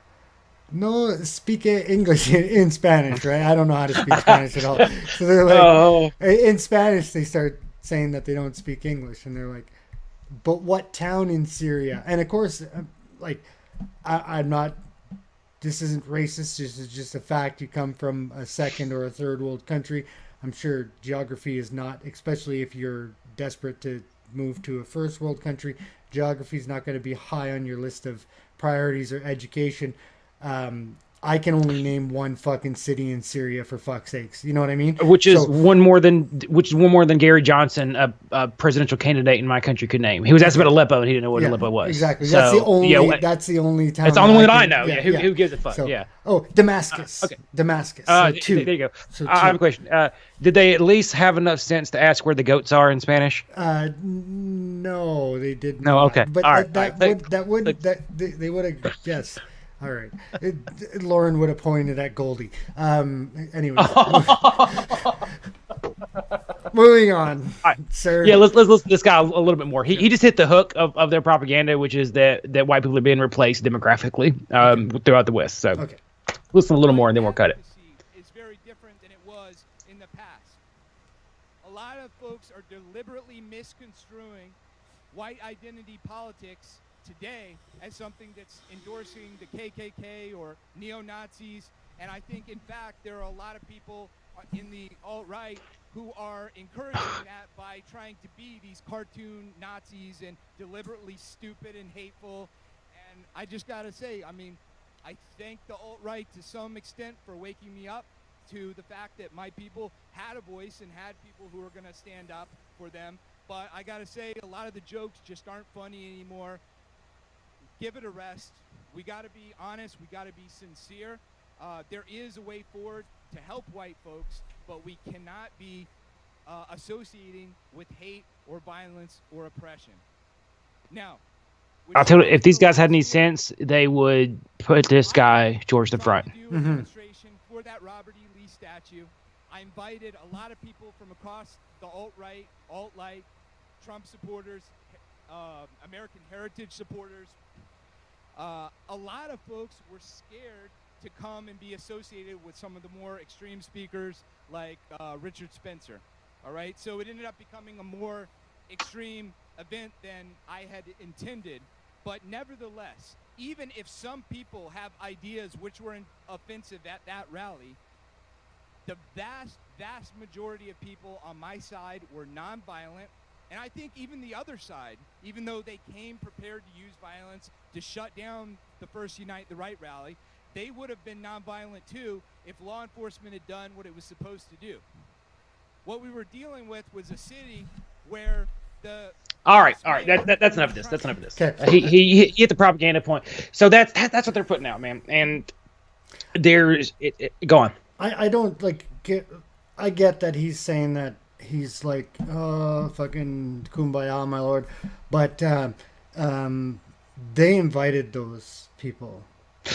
No, speak English in Spanish, right? I don't know how to speak Spanish at all. So they're like, in Spanish, they start saying that they don't speak English, and they're like, "But what town in Syria?" And of course, like, I'm not. This isn't racist. This is just a fact. You come from a second or a third world country. I'm sure geography is not, especially if you're desperate to move to a first world country, geography is not going to be high on your list of priorities or education. I can only name one fucking city in Syria, for fuck's sakes. You know what I mean? Which is one more than Gary Johnson, a presidential candidate in my country, could name. He was asked about Aleppo, and he didn't know what Aleppo was. Exactly. So, that's the only town. It's the only one that I know. Yeah. Who gives a fuck? So, yeah. Oh, Damascus. Okay. Damascus. So two. There you go. So I have a question. Did they at least have enough sense to ask where the goats are in Spanish? No, they did No, not. okay. But All right. they would have. Yes. All right. Lauren would have pointed at Goldie. Anyway. Moving on, right. sir. Yeah, let's listen to this guy a little bit more. He just hit the hook of their propaganda, which is that white people are being replaced demographically throughout the West. So listen a little more, and then we'll cut it. Is very different than it was in the past. A lot of folks are deliberately misconstruing white identity politics today as something that's endorsing the KKK or neo-Nazis. And I think, in fact, there are a lot of people in the alt-right who are encouraging that by trying to be these cartoon Nazis and deliberately stupid and hateful. And I just got to say, I mean, I thank the alt-right to some extent for waking me up to the fact that my people had a voice and had people who were going to stand up for them. But I got to say, a lot of the jokes just aren't funny anymore. Give it a rest. We got to be honest. We got to be sincere. There is a way forward to help white folks, but we cannot be associating with hate or violence or oppression. Now, I'll tell you, if these guys had any sense, they would put this guy towards the front. Do a demonstration for that Robert E. Lee statue. I invited a lot of people from across the alt-right, alt-light, Trump supporters, American heritage supporters. A lot of folks were scared to come and be associated with some of the more extreme speakers like Richard Spencer. All right, so it ended up becoming a more extreme event than I had intended. But nevertheless, even if some people have ideas which were offensive at that rally, the vast majority of people on my side were nonviolent. And I think even the other side, even though they came prepared to use violence to shut down the first Unite the Right rally, they would have been nonviolent too if law enforcement had done what it was supposed to do. What we were dealing with was a city where the... All right. That's enough of this. That's enough of this. Okay. He hit the propaganda point. So that's what they're putting out, man. And there's go on. I don't get. I get that he's saying that he's like, oh, fucking kumbaya, my lord. But they invited those people.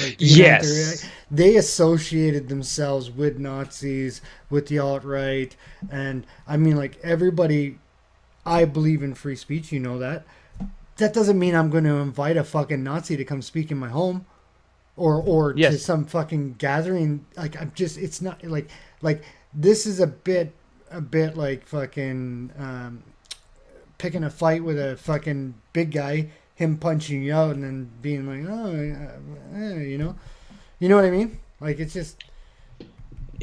Like, yes. They associated themselves with Nazis, with the alt-right. And I mean, like, everybody, I believe in free speech. You know that. That doesn't mean I'm going to invite a fucking Nazi to come speak in my home. Or yes. to some fucking gathering. Like, I'm just, it's not like this is a bit like fucking picking a fight with a fucking big guy, him punching you out and then being like, oh, you know what I mean? Like, it's just,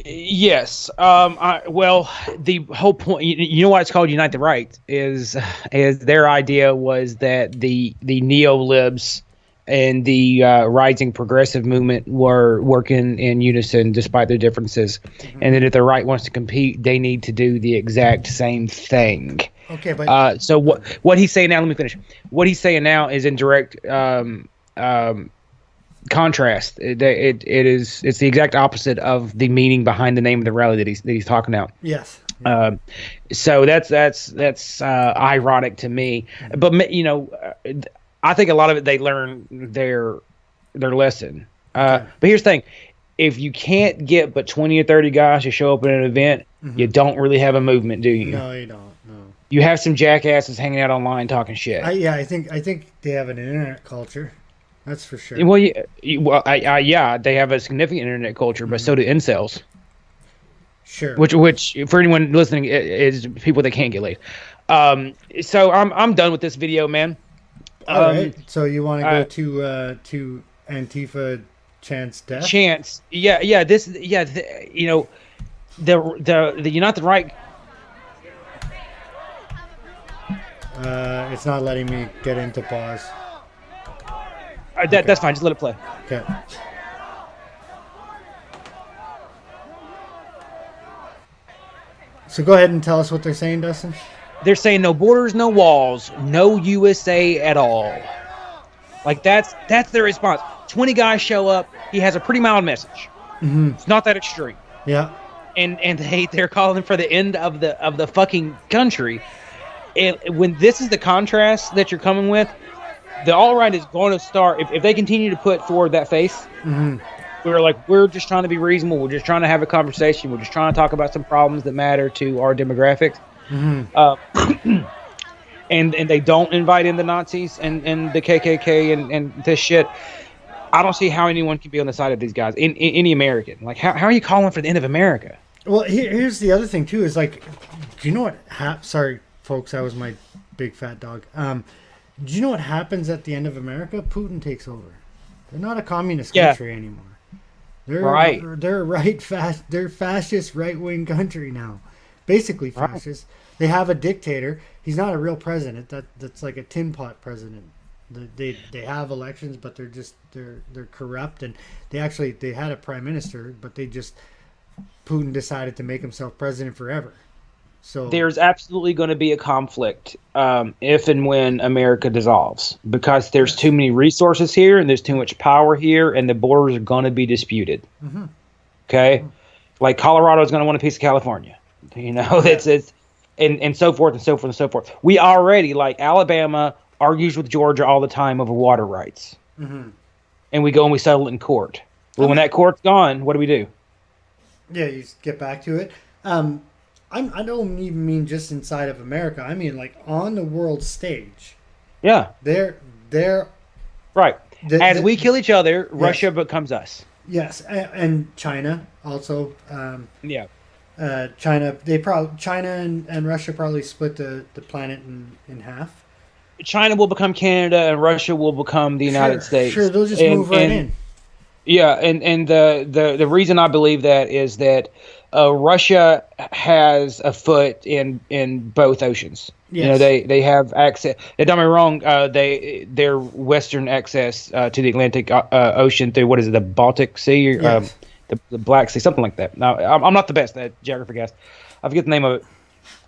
Yes. Well, the whole point, you know why it's called Unite the Right is their idea was that the neo-libs and the rising progressive movement were working in unison despite their differences, and that if the right wants to compete, they need to do the exact same thing. Okay, but So what he's saying now? Let me finish. What he's saying now is in direct contrast. It's the exact opposite of the meaning behind the name of the rally that he's talking about. yes. So that's ironic to me. But I think a lot of it they learn their lesson. But here's the thing: if you can't get but 20 or 30 guys to show up at an event, you don't really have a movement, do you? No, you don't. No. You have some jackasses hanging out online talking shit. I think they have an internet culture. That's for sure. Well, yeah, they have a significant internet culture, but so do incels. Sure. Which for anyone listening is people that can't get laid. So I'm done with this video, man. All right. So you want to go to Antifa Chance death? Chance, the Unite the Right. It's not letting me get into pause. That's fine. Just let it play. Okay. So go ahead and tell us what they're saying, Dustin. They're saying no borders, no walls, no USA at all. Like that's their response. 20 guys show up. He has a pretty mild message. It's not that extreme. Yeah. And they're calling for the end of the fucking country. And when this is the contrast that you're coming with, the alt-right is going to start, if they continue to put forward that face, we're just trying to be reasonable, we're just trying to have a conversation, we're just trying to talk about some problems that matter to our demographics, and they don't invite in the Nazis and the KKK and this shit, I don't see how anyone can be on the side of these guys, any American. Like, how are you calling for the end of America? Well, here's the other thing, too, is like, do you know what sorry, folks, that was my big fat dog. Do you know what happens at the end of America? Putin takes over. They're not a communist country anymore. They're fascist right-wing country now. Basically fascist. Right. They have a dictator. He's not a real president. That's like a tin pot president. They have elections, but they're corrupt, and they had a prime minister, but Putin decided to make himself president forever. So there's absolutely going to be a conflict if and when America dissolves, because there's too many resources here and there's too much power here, and the borders are going to be disputed. Okay, like Colorado is going to want a piece of California. It's and so forth and so forth and so forth. We already, like Alabama argues with Georgia all the time over water rights, and we go and we settle it in court. Well, when that court's gone, what do we do? Yeah, you get back to it. I don't even mean just inside of America. I mean, like, on the world stage. Yeah. They're right. As we kill each other, Russia becomes us. Yes, and China also. Yeah. China and Russia probably split the planet in half. China will become Canada, and Russia will become the United States. Sure, they'll just move right in. Yeah, and the reason I believe that is that Russia has a foot in both oceans. Yes. They have access. Don't get me wrong. Their western access to the Atlantic Ocean through the Baltic Sea, or, the Black Sea, something like that. Now, I'm not the best at geography, guys. I forget the name of it.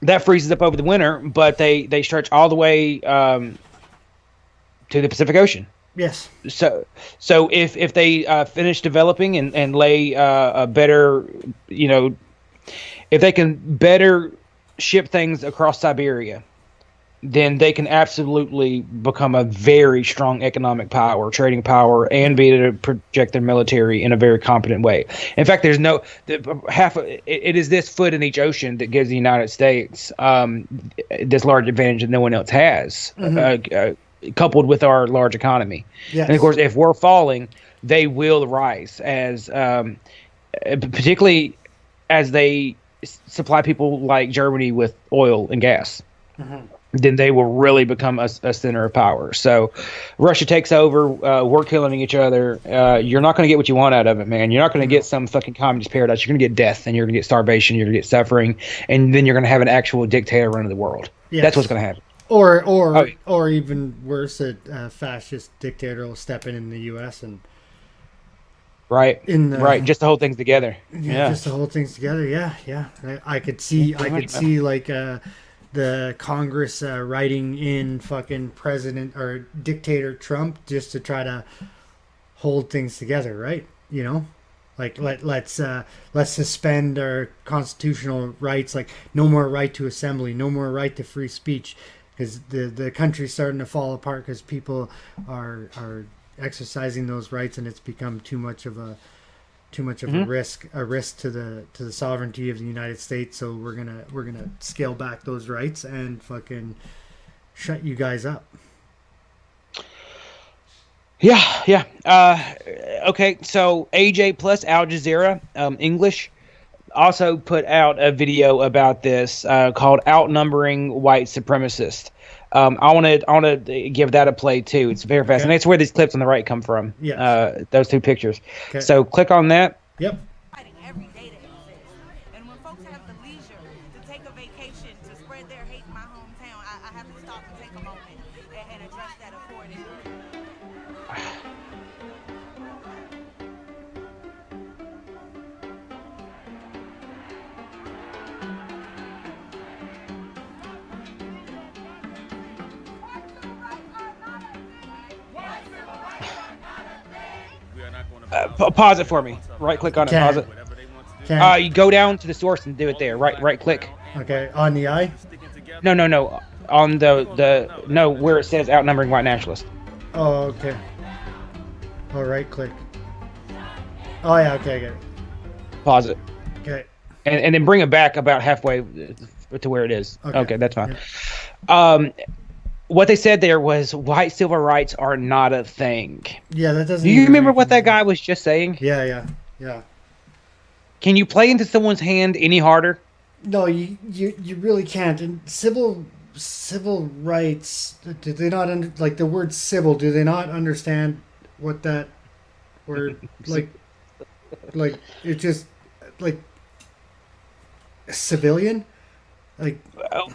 That freezes up over the winter, but they stretch all the way to the Pacific Ocean. Yes. So if they finish developing and lay a better, if they can better ship things across Siberia, then they can absolutely become a very strong economic power, trading power, and be able to project their military in a very competent way. In fact, it is this foot in each ocean that gives the United States this large advantage that no one else has. Coupled with our large economy. Yes. And of course, if we're falling, they will rise, as particularly as they supply people like Germany with oil and gas. then they will really become a center of power. So Russia takes over, we're killing each other. You're not going to get what you want out of it, man. You're not going to get some fucking communist paradise. You're going to get death, and you're going to get starvation, you're going to get suffering, and then you're going to have an actual dictator running the world. Yes. That's what's going to happen. Or even worse, a fascist dictator will step in the U.S. and right, just to hold things together. Yeah, just to hold things together. Yeah. I could see like the Congress writing in fucking President or dictator Trump just to try to hold things together, right? You know, like let's suspend our constitutional rights, like no more right to assembly, no more right to free speech, because the country's starting to fall apart because people are exercising those rights, and it's become too much of a risk to the sovereignty of the United States. So we're gonna scale back those rights and fucking shut you guys up. Yeah. Okay, so AJ plus Al Jazeera English also put out a video about this called "Outnumbering White Supremacists." I want to give that a play too. It's very fast, and that's where these clips on the right come from. Yeah. Those two pictures. Okay. So click on that. Yep. Every day to exist. And when folks have the leisure to take a vacation to spread their hate in my hometown, I have to stop and take a moment and address that accordingly. Pause it for me. Right click on it. Pause it. You go down to the source and do it there. Right click. Okay, on the eye. No. On the where it says outnumbering white nationalists. Oh, okay. Oh, right click. Oh yeah, okay, I get it. Pause it. Okay. And then bring it back about halfway to where it is. Okay, that's fine. Yeah. What they said there was white civil rights are not a thing. Yeah, that doesn't. Do you remember what that guy was just saying? Yeah. Can you play into someone's hand any harder? No, you really can't. And civil rights, do they not like the word civil? Do they not understand what that word like it just like civilian, like?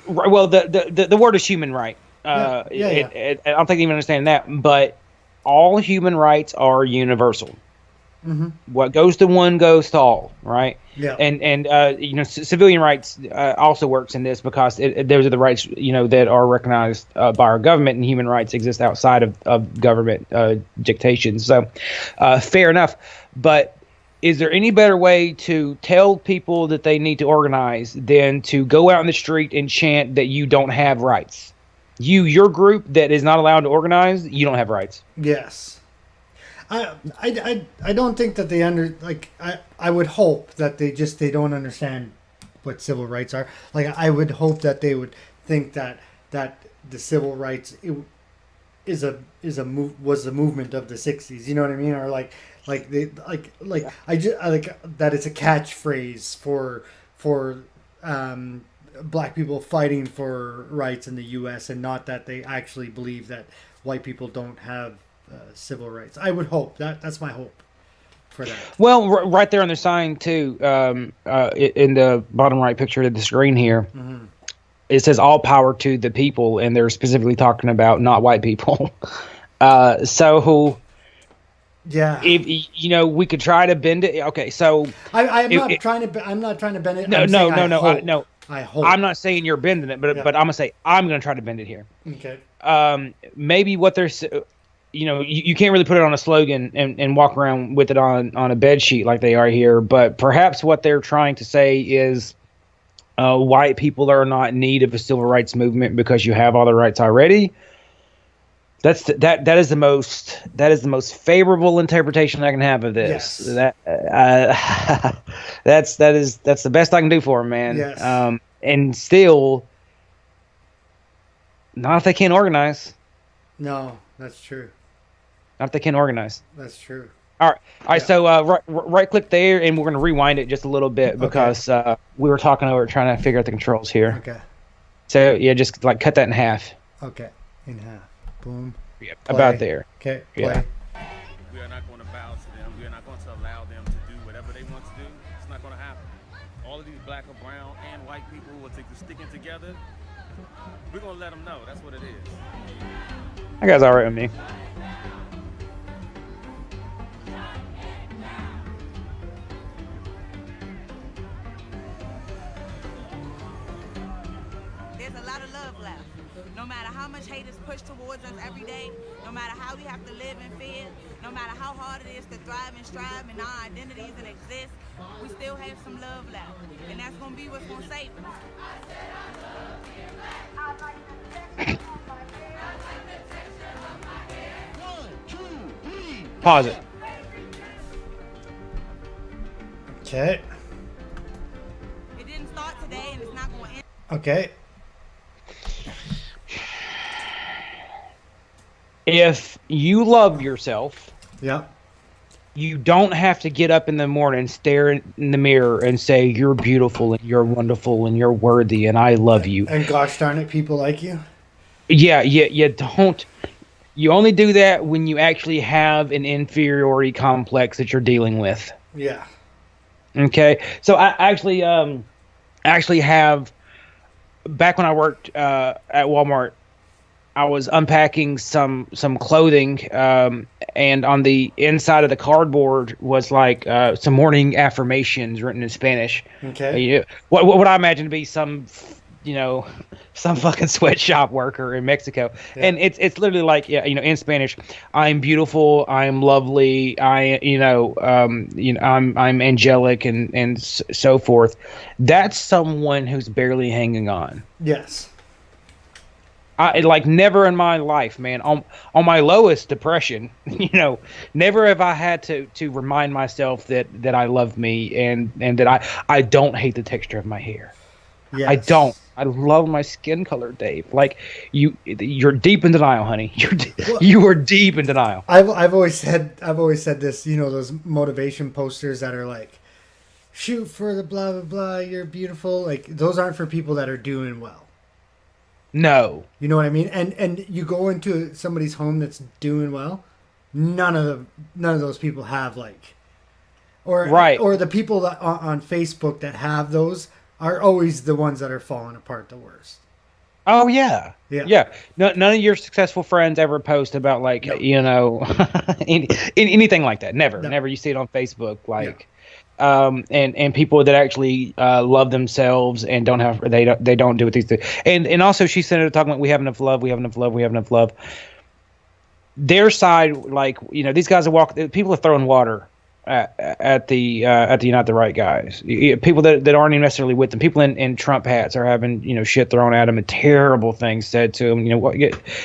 Well, the word is human right. Yeah. I don't think they even understand that, but all human rights are universal. Mm-hmm. What goes to one goes to all, right? Yeah. And civilian rights also works in this because those are the rights that are recognized by our government, and human rights exist outside of government dictation. So, fair enough. But is there any better way to tell people that they need to organize than to go out in the street and chant that you don't have rights? Your group that is not allowed to organize, you don't have rights. Yes. I don't think that they I would hope that they don't understand what civil rights are. Like, I would hope that they would think that the civil rights was the movement of the 60s, you know what I mean? Or like that it's a catchphrase for black people fighting for rights in the U.S. and not that they actually believe that white people don't have civil rights. I would hope that's my hope for that. Well, right there on the sign too, in the bottom right picture of the screen here, Mm-hmm. It says "all power to the people," and they're specifically talking about not white people. So yeah, if we could try to bend it. Okay, so I'm not trying to bend it. No. I hope. I'm not saying you're bending it, but I'm gonna say I'm gonna try to bend it here. Okay. Maybe what they're, you can't really put it on a slogan and walk around with it on a bed sheet like they are here. But perhaps what they're trying to say is, white people are not in need of a civil rights movement because you have all the rights already. That is the most favorable interpretation I can have of this. Yes. That's the best I can do for them, man. Yes. And still, not if they can't organize. No, that's true. Not if they can't organize. That's true. All right. Yeah. So right click there, and we're gonna rewind it just a little bit because we were talking over, trying to figure out the controls here. Okay. So yeah, just like cut that in half. Okay, in half. Boom. Yep, Play. about there. Okay, play. Yeah. We are not going to bow to them. We are not going to allow them to do whatever they want to do. It's not going to happen. All of these black or brown and white people who are sticking together, we're going to let them know. That's what it is. That guy's all right with me. There's a lot of love left. No matter how much hate is pushed towards us every day, no matter how we have to live in fear, no matter how hard it is to thrive and strive in our identities and exist, we still have some love left. And that's going to be what's going to save us. Pause it. Okay. It didn't start today and it's not going to end. Okay. If you love yourself, Yep. you don't have to get up in the morning, stare in the mirror, and say you're beautiful and you're wonderful and you're worthy and I love you. And gosh darn it, people like you. Yeah, you don't. You only do that when you actually have an inferiority complex that you're dealing with. Yeah. Okay, so I actually have. Back when I worked at Walmart, I was unpacking some clothing, and on the inside of the cardboard was like some morning affirmations written in Spanish. Okay. What I imagine to be some fucking sweatshop worker in Mexico, Yeah. and it's literally like in Spanish, I'm beautiful, I'm lovely, I'm angelic, and so forth. That's someone who's barely hanging on. Yes. I like never in my life, man. On my lowest depression, never have I had to remind myself that I love me and that I don't hate the texture of my hair. Yes. I don't. I love my skin color, Dave. Like you're deep in denial, honey. You are deep in denial. I've always said this. Those motivation posters that are like, shoot for the blah blah blah. You're beautiful. Like those aren't for people that are doing well. No. You know what I mean? And you go into somebody's home that's doing well. None of those people have or the people that on Facebook that have those are always the ones that are falling apart the worst. Oh yeah. Yeah. None of your successful friends ever post about anything like that. Never. You see it on Facebook and people that actually love themselves and they don't do what these do. And also she said talking about we have enough love. Their side, these guys people are throwing water at the Unite the Right guys. People that aren't even necessarily with them. People in Trump hats are having shit thrown at them and terrible things said to them.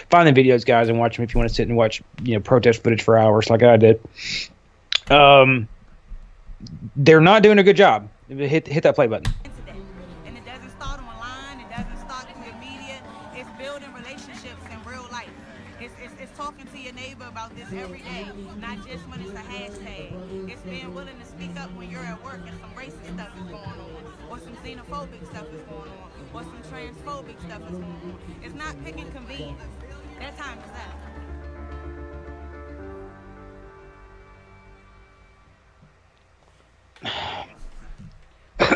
Find the videos, guys, and watch them if you want to sit and watch protest footage for hours like I did. They're not doing a good job. Hit that play button. Incident. And it doesn't start online, it doesn't start through the media. It's building relationships in real life. It's talking to your neighbor about this every day, not just when it's a hashtag. It's being willing to speak up when you're at work and some racist stuff is going on, or some xenophobic stuff is going on, or some transphobic stuff is going on. It's not picking convenience. That time is out.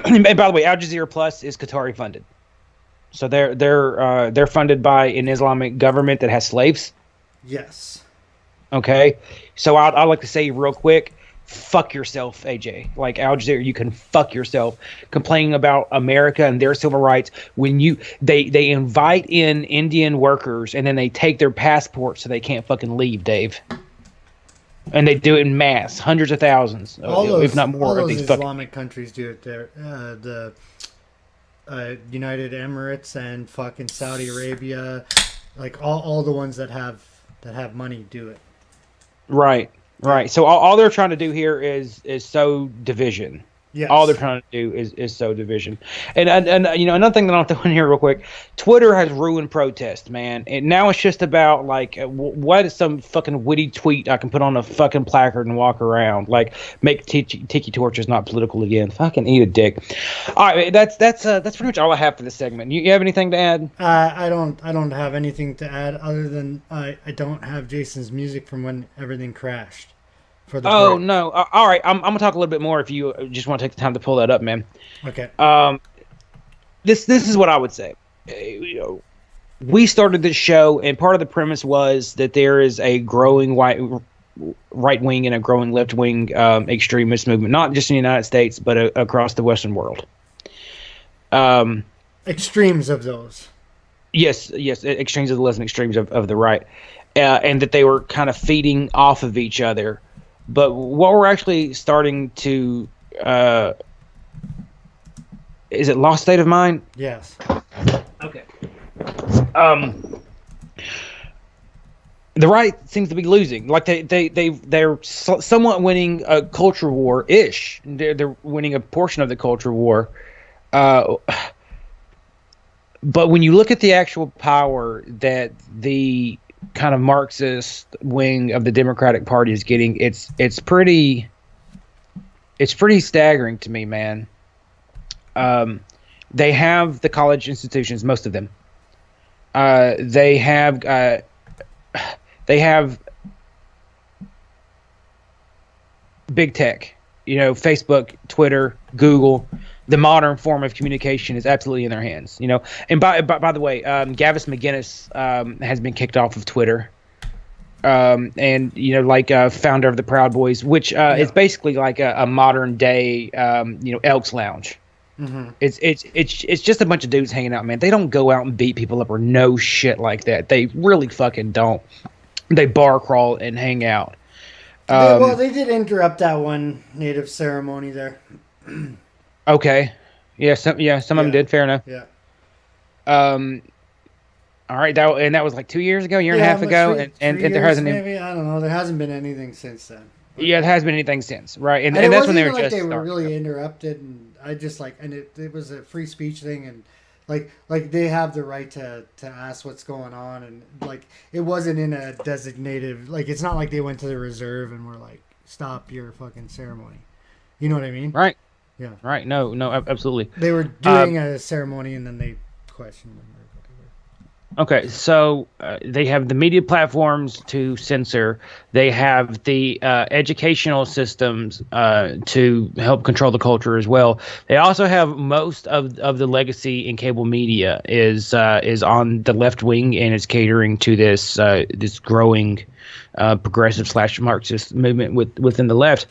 And by the way, Al Jazeera Plus is Qatari funded, so they're funded by an Islamic government that has slaves. Yes. Okay, so I'd like to say real quick, fuck yourself, AJ. Like Al Jazeera, you can fuck yourself complaining about America and their civil rights when they invite in Indian workers and then they take their passports so they can't fucking leave, Dave. And they do it in mass, hundreds of thousands, if not more. All of those these Islamic countries do it there. The United Emirates and fucking Saudi Arabia, like all the ones that have money do it. Right. So all they're trying to do here is sow division. Yes. All they're trying to do is sow division. And another thing that I'll throw in here real quick, Twitter has ruined protest, man. And now it's just about like what is some fucking witty tweet I can put on a fucking placard and walk around, like make tiki torches not political again. Fucking eat a dick. All right, that's pretty much all I have for this segment. You have anything to add? I don't have anything to add other than I don't have Jason's music from when everything crashed. For the Oh break. no! All right, I'm gonna talk a little bit more if you just want to take the time to pull that up, man. Okay. This is what I would say. We started this show, and part of the premise was that there is a growing right wing and a growing left wing extremist movement, not just in the United States, but across the Western world. Extremes of those. Yes, extremes of the left and extremes of the right, and that they were kind of feeding off of each other. But what we're actually starting to is it lost state of mind? Yes. Okay. The right seems to be losing. Like they're somewhat winning a culture war ish. They're winning a portion of the culture war. But when you look at the actual power that the kind of Marxist wing of the Democratic Party is getting, it's pretty staggering to me, man. They have the college institutions, most of them. They have big tech, Facebook, Twitter, Google. The modern form of communication is absolutely in their hands, And by the way, Gavin McInnes has been kicked off of Twitter, and founder of the Proud Boys, which is basically like a modern day, Elks Lounge. Mm-hmm. It's just a bunch of dudes hanging out, man. They don't go out and beat people up or no shit like that. They really fucking don't. They bar crawl and hang out. They did interrupt that one native ceremony there. Okay. Yeah, some of them did. Fair enough. Yeah. All right. That was like 2 years ago, year and a half ago, and there hasn't maybe I don't know. There hasn't been anything since then. Yeah, it hasn't been anything since, right? And it that's when wasn't they were even like just they were starting. really interrupted, and I just and it was a free speech thing, and like they have the right to ask what's going on, and it wasn't in a designated, it's not like they went to the reserve and were like, stop your fucking ceremony. You know what I mean? Right. Yeah. Right. No, absolutely. They were doing a ceremony, and then they questioned them. Okay, so they have the media platforms to censor. They have the educational systems to help control the culture as well. They also have most of the legacy in cable media is on the left wing, and is catering to this growing progressive / Marxist movement within the left.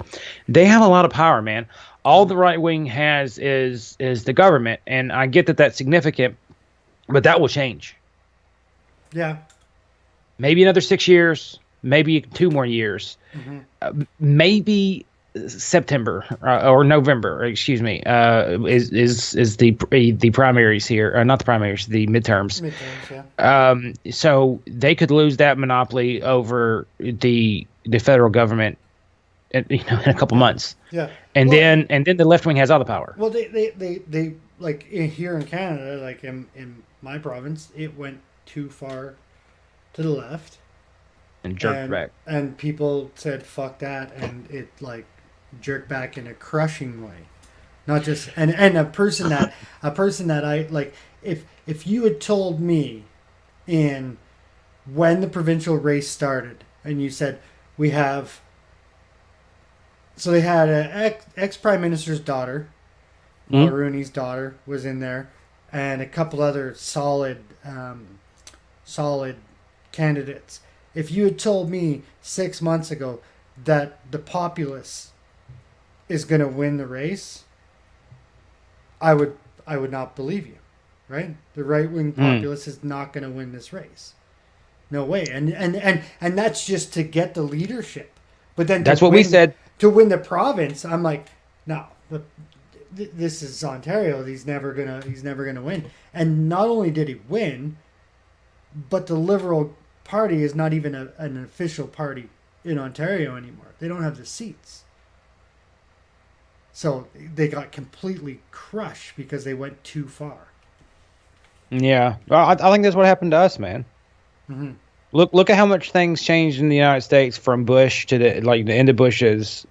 They have a lot of power, man. All the right wing has is the government, and I get that that's significant, but that will change. Yeah. Maybe another 6 years, maybe 2 more years, maybe September or November. Excuse me. Is the primaries here? Not the primaries, the midterms. Midterms, yeah. So they could lose that monopoly over the federal government, in a couple months. Yeah. And then the left wing has all the power. Well, they like here in Canada, like in my province, it went too far to the left And jerked back. And people said fuck that, and it jerked back in a crushing way. Not just and a person that I like, if you had told me in when the provincial race started and you said we have, so they had an ex prime minister's daughter, Mulroney's daughter was in there, and a couple other solid candidates. If you had told me 6 months ago that the populace is going to win the race, I would not believe you, right? The right wing populace is not going to win this race. No way. And that's just to get the leadership. But then that's what we said. To win the province, I'm like, no. This is Ontario. He's never gonna win. And not only did he win, but the Liberal Party is not even an official party in Ontario anymore. They don't have the seats. So they got completely crushed because they went too far. Yeah, well, I think that's what happened to us, man. Mm-hmm. Look at how much things changed in the United States from Bush to the end of Bush's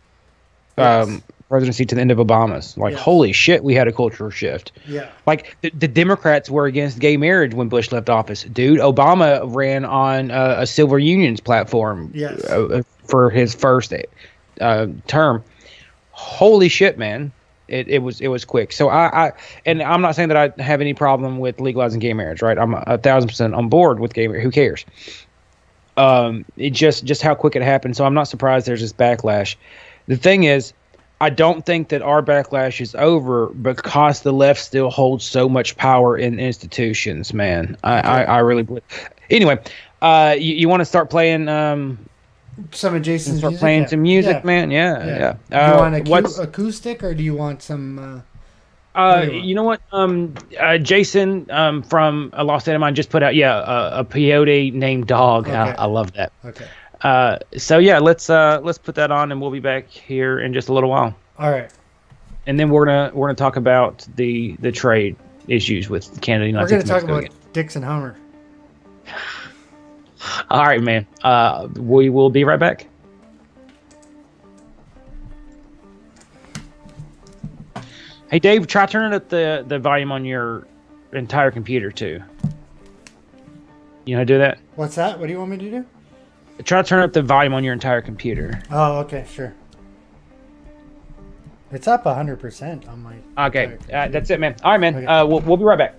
Yes. presidency to the end of Obama's. Like, Yes. holy shit, we had a cultural shift. Yeah. Like the Democrats were against gay marriage when Bush left office. Dude, Obama ran on a civil unions platform Yes. For his first term. Holy shit, man. It was quick. So and I'm not saying that I have any problem with legalizing gay marriage, right? I'm 1,000% on board with gay marriage. Who cares? It just how quick it happened. So I'm not surprised there's this backlash. The thing is, I don't think that our backlash is over because the left still holds so much power in institutions, man. I really believe. Anyway, you want to start playing Some of Jason's start music? playing Yeah. some music, Yeah. man? Yeah. Do you want what's acoustic or do you want some? you know what? Jason from a Lost State of Mind just put out a peyote named Dog. Okay. I love that. Okay. So yeah, let's put that on and we'll be back here in just a little while. All right. And then we're gonna talk about the trade issues with Canada, United We're going States, to talk Mexico about again. Dixon Hummer. All right, man. We will be right back. Hey, Dave, try turning up the volume on your entire computer too. You know how to do that? What's that? What do you want me to do? Try to turn up the volume on your entire computer. Oh, okay, sure. It's up 100% on my. Okay, that's it, man. All right, man. Okay. We'll be right back.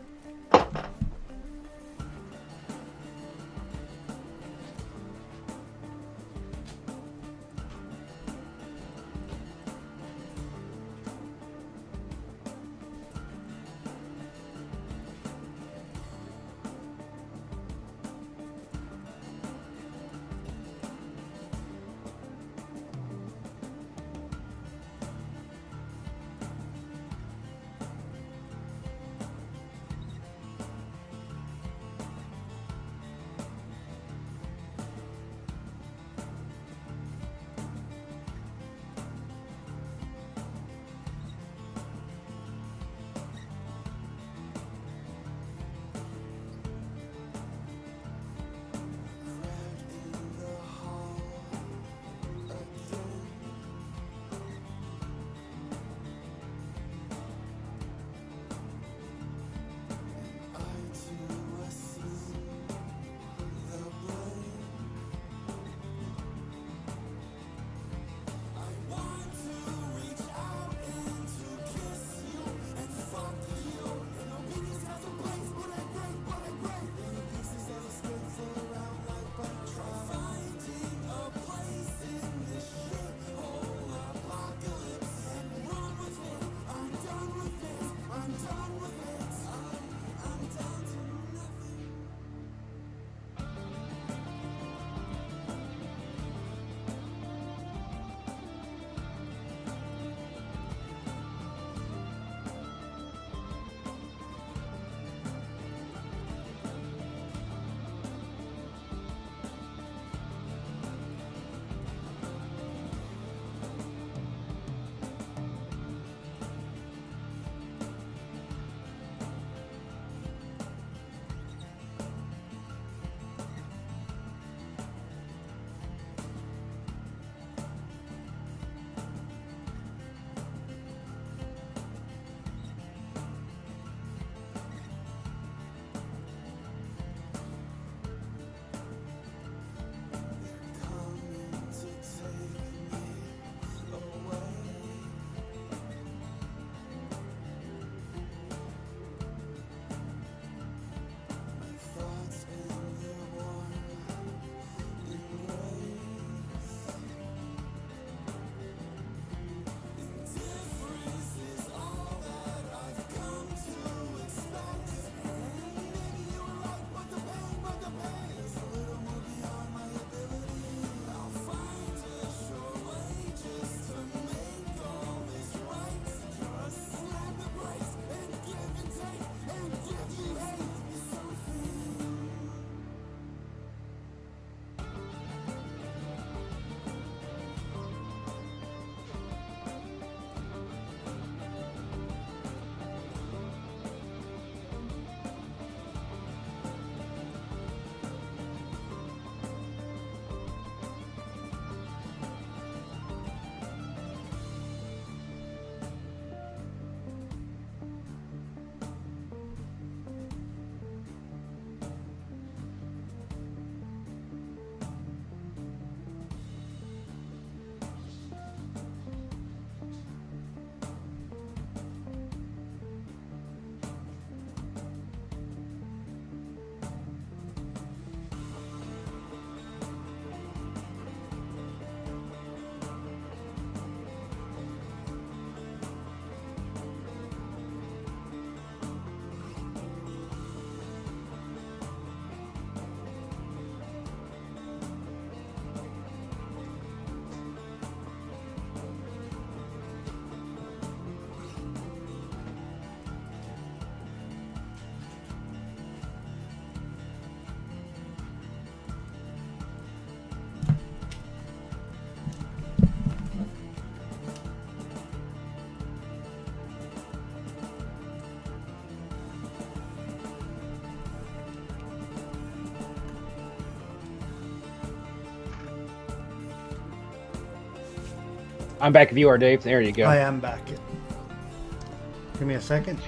I'm back if you are, Dave. There you go. I am back. Give me a second.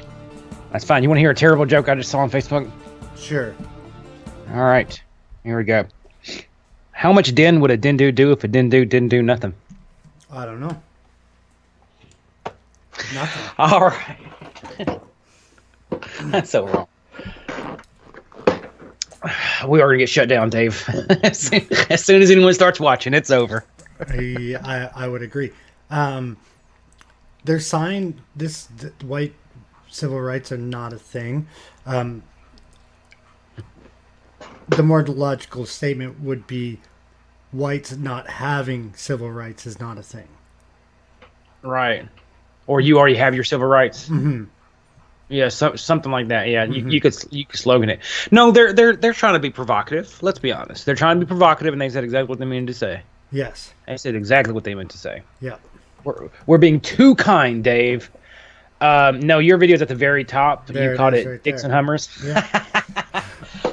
That's fine. You want to hear a terrible joke I just saw on Facebook? Sure. All right. Here we go. How much din would a dindu do if a dindu didn't do nothing? I don't know. Nothing. All right. That's so wrong. We already get shut down, Dave. As soon as anyone starts watching, it's over. I would agree. They're signed. The white civil rights are not a thing. The more logical statement would be whites not having civil rights is not a thing. Right. Or you already have your civil rights. Mm-hmm. Yeah, something like that. Yeah, Mm-hmm. you could slogan it. No, they're trying to be provocative. Let's be honest. They're trying to be provocative, and they said exactly what they meant to say. Yes. They said exactly what they meant to say. Yeah. We're being too kind, Dave. No, your video's at the very top. There you called is, it right Sticks there. and Hammers. Yeah.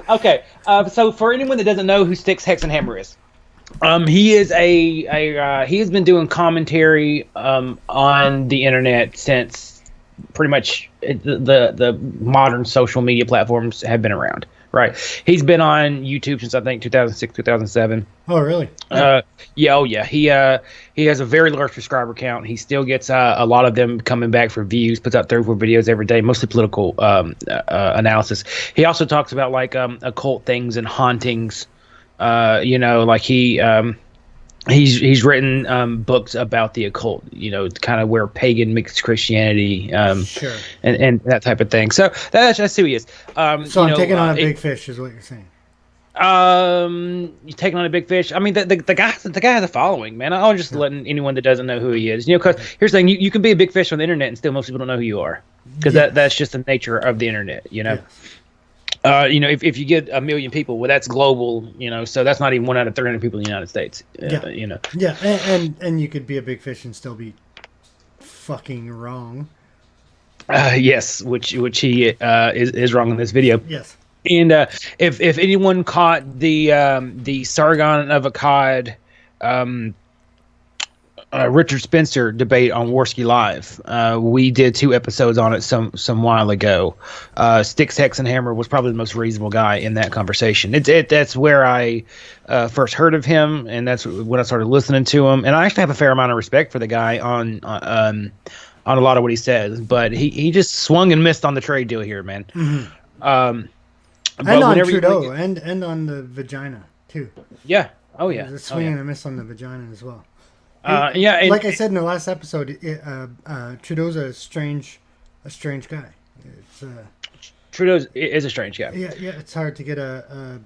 Okay. So for anyone that doesn't know who Styxhexenhammer is, he is he has been doing commentary on the internet since pretty much the modern social media platforms have been around. Right. He's been on YouTube since I think 2006, 2007. Oh, really? Yeah, oh yeah. He has a very large subscriber count. He still gets a lot of them coming back for views. Puts out 3 or 4 videos every day, mostly political analysis. He also talks about like occult things and hauntings. Like he's written books about the occult. Kind of where pagan meets Christianity. Sure. And that type of thing. So that's who he is. So I'm taking on a big fish, is what you're saying. You taking on a big fish. I mean, the guy has a following, man. I'm just letting anyone that doesn't know who he is. Because here's the thing: you can be a big fish on the internet, and still most people don't know who you are, because that's just the nature of the internet. Yes. If you get 1 million people, well, that's global. So that's not even 1 out of 300 people in the United States. Yeah. Yeah, and you could be a big fish and still be fucking wrong. Yes, which he is wrong in this video. Yes. And if anyone caught the Sargon of Akkad Richard Spencer debate on Warski Live, we did 2 episodes on it some while ago. Styxhexenhammer was probably the most reasonable guy in that conversation. That's where I first heard of him, and that's when I started listening to him. And I actually have a fair amount of respect for the guy on a lot of what he says, but he just swung and missed on the trade deal here, man. Mm-hmm. And on Trudeau, and on the vagina too. Yeah. Oh yeah. There's a swing and a miss on the vagina as well. Yeah. Like I said in the last episode, Trudeau's a strange guy. It's Trudeau is a strange guy. yeah. It's hard to get a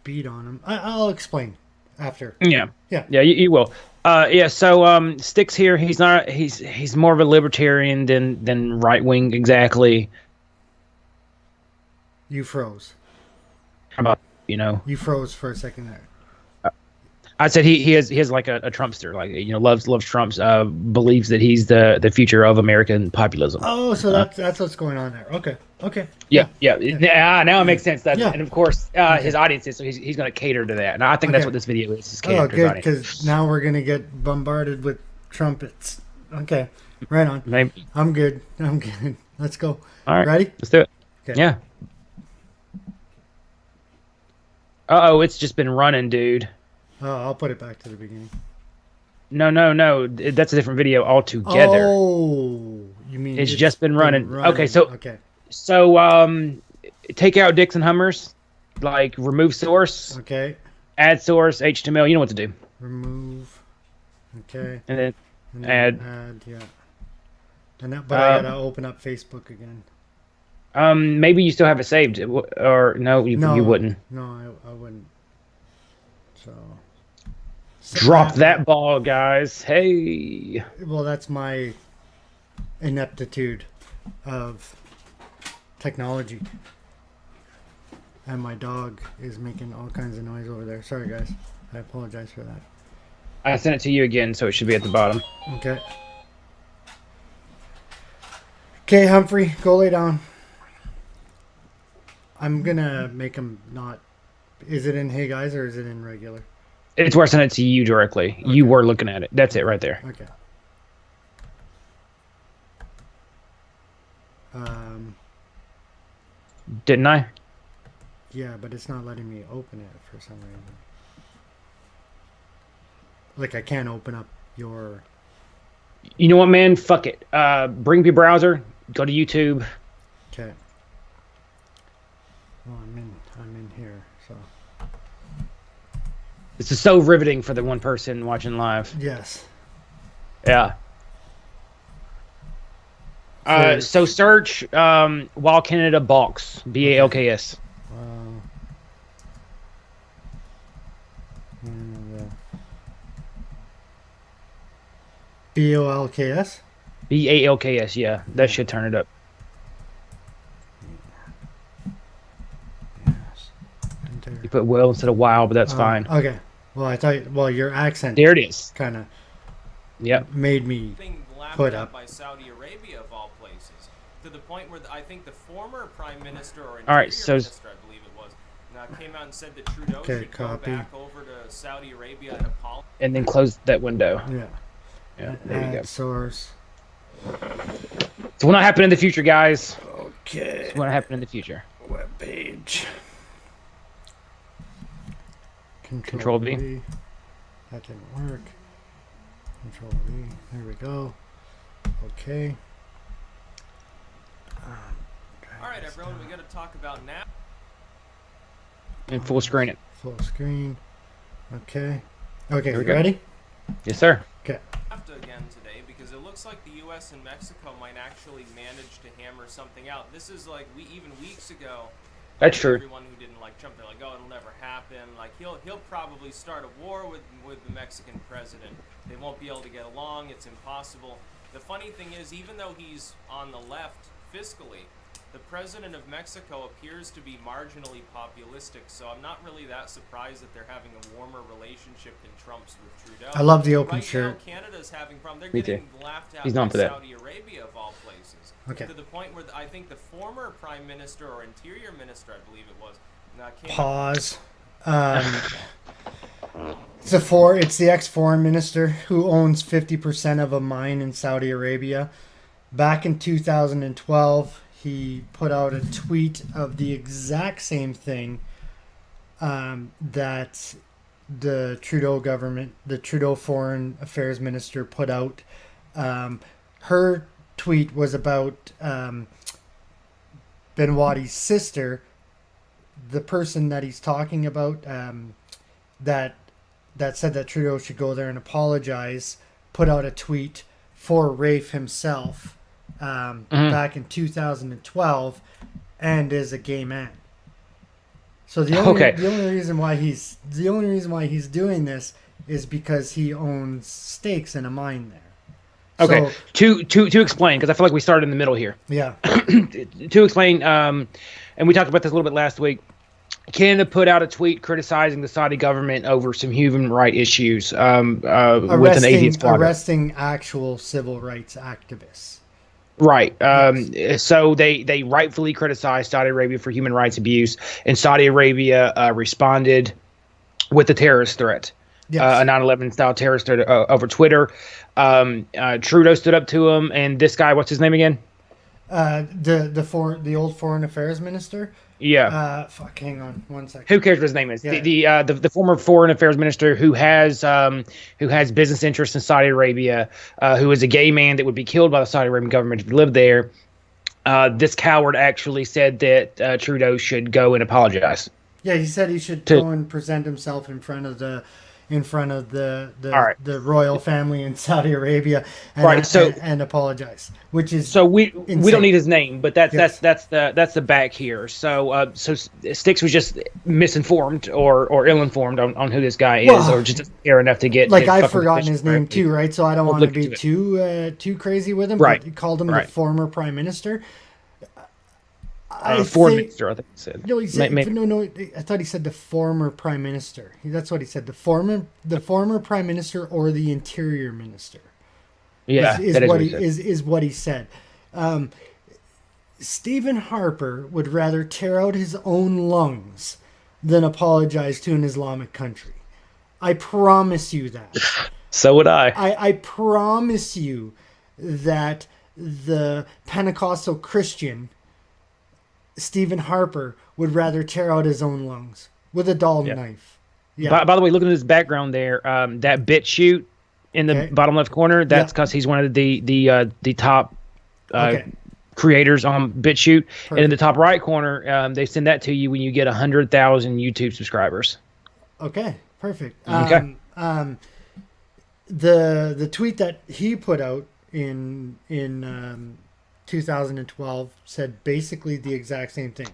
beat on him. I'll explain after. Yeah. Yeah. You will. Yeah. So Styx here, he's not. He's more of a libertarian than right wing exactly. You froze. How about You froze for a second there. I said he has like a Trumpster, like loves Trump's, believes that he's the future of American populism. Oh, so that's what's going on there. Okay. Yeah. Now it makes sense. Yeah. And of course, his audience is, so he's going to cater to that. And I think that's what this video is cater Oh, to his good, audience. because now we're gonna get bombarded with trumpets. Okay, right on. Maybe. I'm good. Let's go. All right, Ready? let's do it. Okay. Yeah. Uh-oh, it's just been running, dude. Oh, I'll put it back to the beginning. No. That's a different video altogether. Oh, you mean it's just been running. Okay, okay. So take out Dix and Hummers, like remove source, Okay. add source, HTML. You know what to do. Remove. Okay. And then Add. Yeah. And that, but I gotta open up Facebook again. Maybe you still have it saved, or no, you wouldn't. No, I wouldn't. So drop that ball, guys. Hey. Well, that's my ineptitude of technology. And my dog is making all kinds of noise over there. Sorry, guys. I apologize for that. I sent it to you again, so it should be at the bottom. Okay. Okay, Humphrey, go lay down. I'm gonna make him not. Is it in Hey Guys or is it in regular? It's where I sent it to you directly. Okay. You were looking at it. That's it right there. Okay. Didn't I? Yeah, but it's not letting me open it for some reason. Like, I can't open up your... You know what, man? Fuck it. Bring up your browser. Go to YouTube. Okay. Well, I'm in here, so... This is so riveting for the one person watching live. Yes. Yeah. So search While Canada Balks. BALKS. BOLKS? BALKS, yeah. That should turn it up. Yes. Enter. You put well instead of while, but that's fine. Okay. Well, I thought... Well, your accent There it is. kind of Yep. made me Being laughed put at up. by Saudi Arabia of all places, to the point where I think the former prime minister or All right, interior so- minister, I believe it was, came out and said that Trudeau Okay, should copy. go back over to Saudi Arabia and apologize. And then close that window. Yeah. Yeah, there you go. Add source. It's what happen in the future, guys. Okay. It's what happen in the future. Web page. Control V. That didn't work. Control V. There we go. Okay. All right, everyone, we got to talk about now. And full screen it. Full screen. Okay. Okay, Here we you go. ready? Yes, sir. Okay. NAFTA again today because it looks like the U.S. and Mexico might actually manage to hammer something out. This is like even weeks ago. That's true. Everyone who didn't like Trump, they're like, "Oh, it'll never happen." Like he'll probably start a war with the Mexican president. They won't be able to get along. It's impossible. The funny thing is, even though he's on the left fiscally, the president of Mexico appears to be marginally populistic. So I'm not really that surprised that they're having a warmer relationship than Trump's with Trudeau. I love the open right shirt. Now, Canada's having problems. They're Me getting laughed at He's by known for that. Saudi Arabia of all places. Okay. To the point where I think the former prime minister or interior minister, I believe it was, came out. Pause. It's the ex-foreign minister who owns 50% of a mine in Saudi Arabia. Back in 2012, he put out a tweet of the exact same thing that the Trudeau government, the Trudeau foreign affairs minister, put out. Her tweet was about Benwadi's sister, the person that he's talking about, that said that Trudeau should go there and apologize, put out a tweet for Rafe himself back in 2012, and is a gay man. So the only reason why he's doing this is because he owns stakes in a mine there. Okay. So, To explain, because I feel like we started in the middle here. yeah. To explain, and we talked about this a little bit last week. Canada put out a tweet criticizing the Saudi government over some human rights issues with an atheist blogger. Arresting actual civil rights activists. Right. So they rightfully criticized Saudi Arabia for human rights abuse, and Saudi Arabia responded with a terrorist threat. Yes. A 9/11 style terrorist threat over Twitter. Trudeau stood up to him, and this guy, what's his name again? The old foreign affairs minister. Yeah. Hang on 1 second. Who cares what his name is? Yeah. The former foreign affairs minister who has business interests in Saudi Arabia, who is a gay man that would be killed by the Saudi Arabian government if he lived there. This coward actually said that Trudeau should go and apologize. Yeah, he said he should go and present himself in front of the royal family in Saudi Arabia and apologize, which is we insane. don't need his name, but that's Yes. that's the back here. So Styx was just misinformed or ill-informed on who this guy is, or just doesn't care enough to get like I've fucking forgotten position his name correctly. too, right? So I don't We'll want to look be into too crazy with him. Right. But he called him Right. the former prime minister. Foreign minister, I think he said. No, he said Maybe. no. I thought he said the former prime minister. That's what he said. The former prime minister or the interior minister. Yeah, is that is what what he said. is what he said. Stephen Harper would rather tear out his own lungs than apologize to an Islamic country. I promise you that. So would I. I promise you that the Pentecostal Christian Stephen Harper would rather tear out his own lungs with a dull knife. Yeah. By the way, look at his background there. That bit shoot in the bottom left corner. That's because he's one of the top creators on BitChute. And in the top right corner, they send that to you when you get 100,000 YouTube subscribers. Okay, perfect. Okay. The tweet that he put out in 2012 said basically the exact same thing.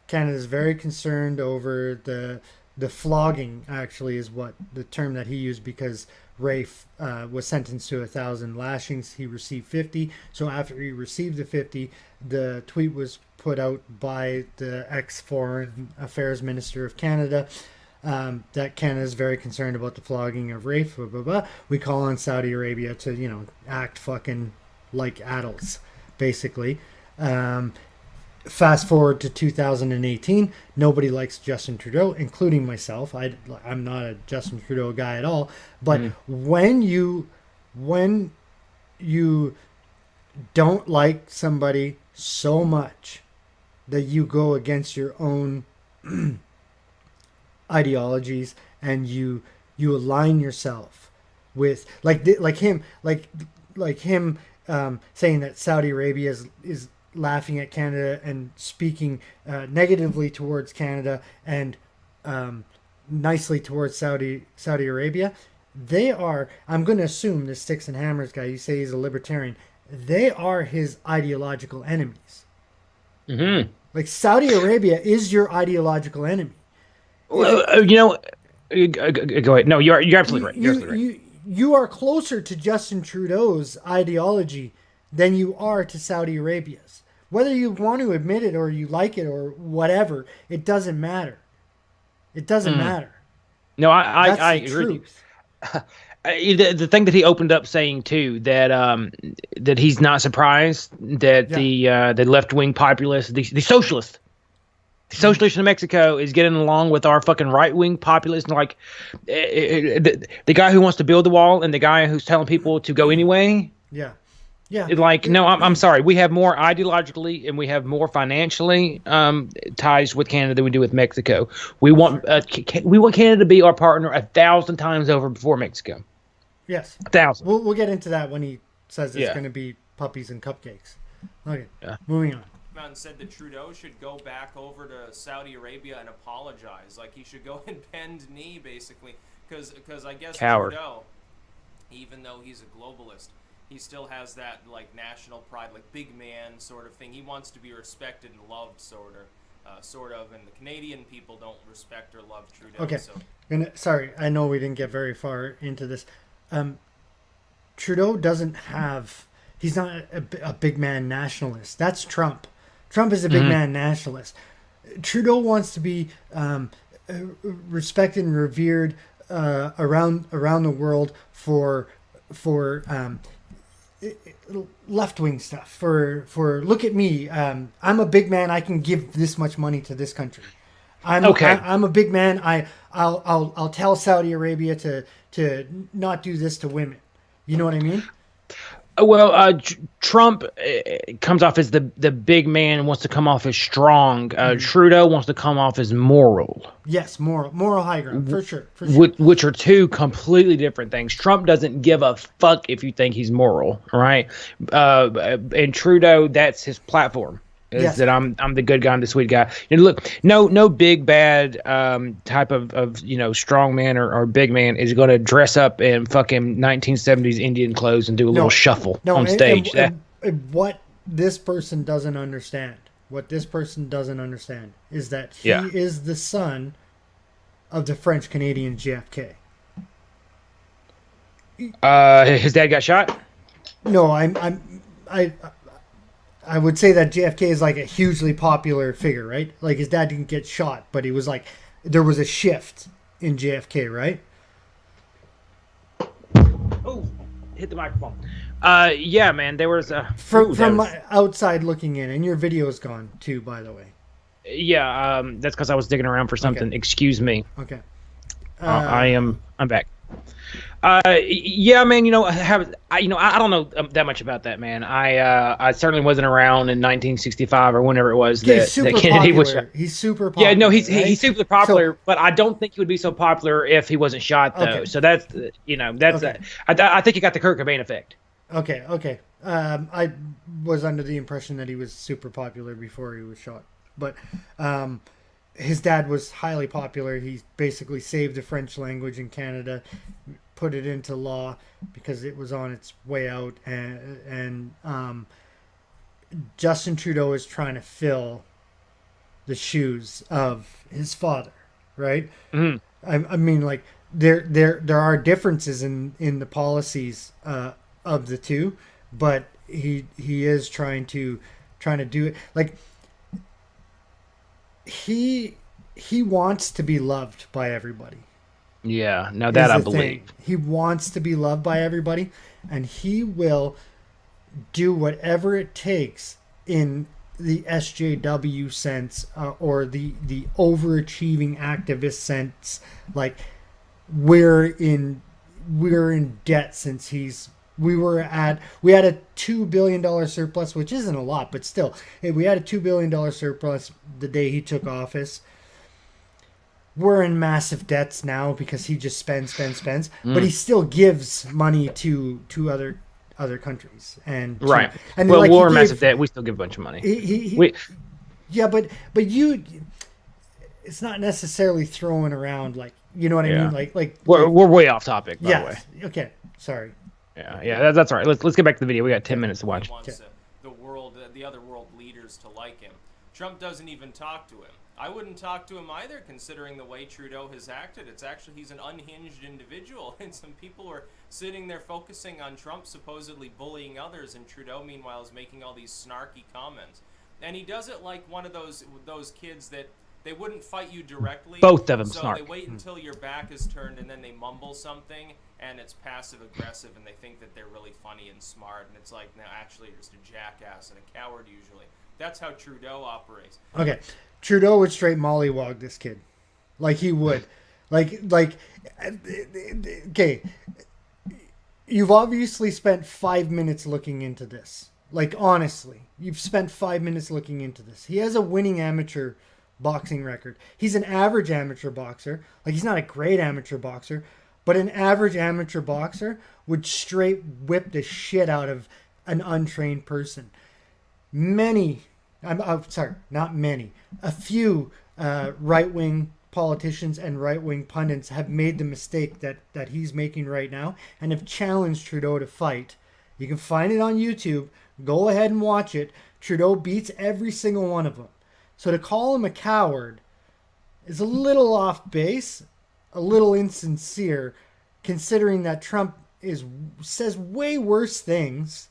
Canada is very concerned over the flogging. Actually, is what the term that he used, because Rafe was sentenced to 1,000 lashings. He received 50. So after he received the 50, the tweet was put out by the ex-Foreign Affairs Minister of Canada that Canada is very concerned about the flogging of Rafe. Blah, blah, blah. We call on Saudi Arabia to, act fucking like adults, basically. Fast forward to 2018, nobody likes Justin Trudeau, including myself. I'm not a Justin Trudeau guy at all. But when you don't like somebody so much that you go against your own ideologies and you align yourself with like him saying that Saudi Arabia is laughing at Canada and speaking negatively towards Canada and nicely towards Saudi Arabia. They are, I'm going to assume this Sticks and Hammers guy, you say he's a libertarian, they are his ideological enemies. Mm-hmm. Like Saudi Arabia is your ideological enemy. Well, go ahead. No, you're absolutely right. You're absolutely right. You are closer to Justin Trudeau's ideology than you are to Saudi Arabia's. Whether you want to admit it or you like it or whatever, it doesn't matter. It doesn't matter. No, I agree with you. The thing that he opened up saying too, that he's not surprised that the left wing populists, the socialists in Mexico is getting along with our fucking right wing populists. Like the guy who wants to build the wall and the guy who's telling people to go anyway. Yeah. Yeah. Like, no, I'm sorry. We have more ideologically and we have more financially ties with Canada than we do with Mexico. We want Canada to be our partner 1,000 times over before Mexico. Yes. 1,000. We'll get into that when he says it's going to be puppies and cupcakes. Okay. Yeah. Moving on. And said that Trudeau should go back over to Saudi Arabia and apologize. Like, he should go and bend knee, basically. Because I guess Coward. Trudeau, even though he's a globalist, he still has that, like, national pride, like, big man sort of thing. He wants to be respected and loved, sort of. And the Canadian people don't respect or love Trudeau. Okay. So. Sorry, I know we didn't get very far into this. Trudeau doesn't have... He's not a big man nationalist. That's Trump. Trump is a big man nationalist. Trudeau wants to be respected and revered around the world for left wing stuff. For look at me, I'm a big man. I can give this much money to this country. I'm a big man. I'll tell Saudi Arabia to not do this to women. You know what I mean? Well, Trump comes off as the big man and wants to come off as strong. Trudeau wants to come off as moral. Yes, moral high ground, for sure. Which are two completely different things. Trump doesn't give a fuck if you think he's moral, right? And Trudeau, that's his platform. Is that I'm the good guy, I'm the sweet guy. And look, no big bad type of strong man or big man is going to dress up in fucking 1970s Indian clothes and do a little shuffle on stage. And what this person doesn't understand, is that he is the son of the French Canadian JFK. His dad got shot? No, I would say that JFK is like a hugely popular figure, right? Like his dad didn't get shot, but he was like, there was a shift in JFK, right? Oh, hit the microphone. Yeah, man, there was a... From outside looking in, and your video's gone too, by the way. Yeah, that's because I was digging around for something. Okay. Excuse me. Okay. I'm back. Yeah, man. I don't know that much about that, man. I certainly wasn't around in 1965 or whenever it was He's that super Kennedy was shot. popular. He's super popular. Yeah, no, he's right? he's super popular, but I don't think he would be so popular if he wasn't shot, though. Okay. So that's Okay. I think he got the Kurt Cobain effect. Okay. I was under the impression that he was super popular before he was shot, but his dad was highly popular. He basically saved the French language in Canada, put it into law because it was on its way out, and Justin Trudeau is trying to fill the shoes of his father, right? Mhm. I mean, like there are differences in the policies of the two, but he is trying to do it. Like he wants to be loved by everybody. Yeah, no, that I Is the believe. thing. He wants to be loved by everybody, and he will do whatever it takes in the SJW sense, or the overachieving activist sense. Like we're in debt since we had a $2 billion surplus, which isn't a lot, but still, we had a $2 billion surplus the day he took office. We're in massive debts now because he just spends, but he still gives money to other countries, and Right. and Well, like we're he massive gave- debt. We still give a bunch of money. he yeah, but you, it's not necessarily throwing around, like, you know what I Yeah. mean, like We're way off topic, by the way. yes, okay, sorry. Yeah, that's all right. Let's get back to the video. We got 10 minutes to watch. He wants the other world leaders to like him. Trump doesn't even talk to him. I wouldn't talk to him either, considering the way Trudeau has acted. It's actually, he's an unhinged individual, and some people are sitting there focusing on Trump supposedly bullying others, and Trudeau, meanwhile, is making all these snarky comments. And he does it like one of those kids that they wouldn't fight you directly. Both of them so snark. they wait until your back is turned, and then they mumble something, and it's passive aggressive, and they think that they're really funny and smart, and it's like, no, actually, you're just a jackass and a coward usually. That's how Trudeau operates. Okay, Trudeau would straight mollywog this kid, like he would, like okay. You've obviously spent 5 minutes looking into this. Like, honestly, you've spent 5 minutes looking into this. He has a winning amateur boxing record. He's an average amateur boxer. Like, he's not a great amateur boxer, but an average amateur boxer would straight whip the shit out of an untrained person. A few right-wing politicians and right-wing pundits have made the mistake that he's making right now, and have challenged Trudeau to fight. You can find it on YouTube. Go ahead and watch it. Trudeau beats every single one of them. So to call him a coward is a little off base, a little insincere, considering that Trump says way worse things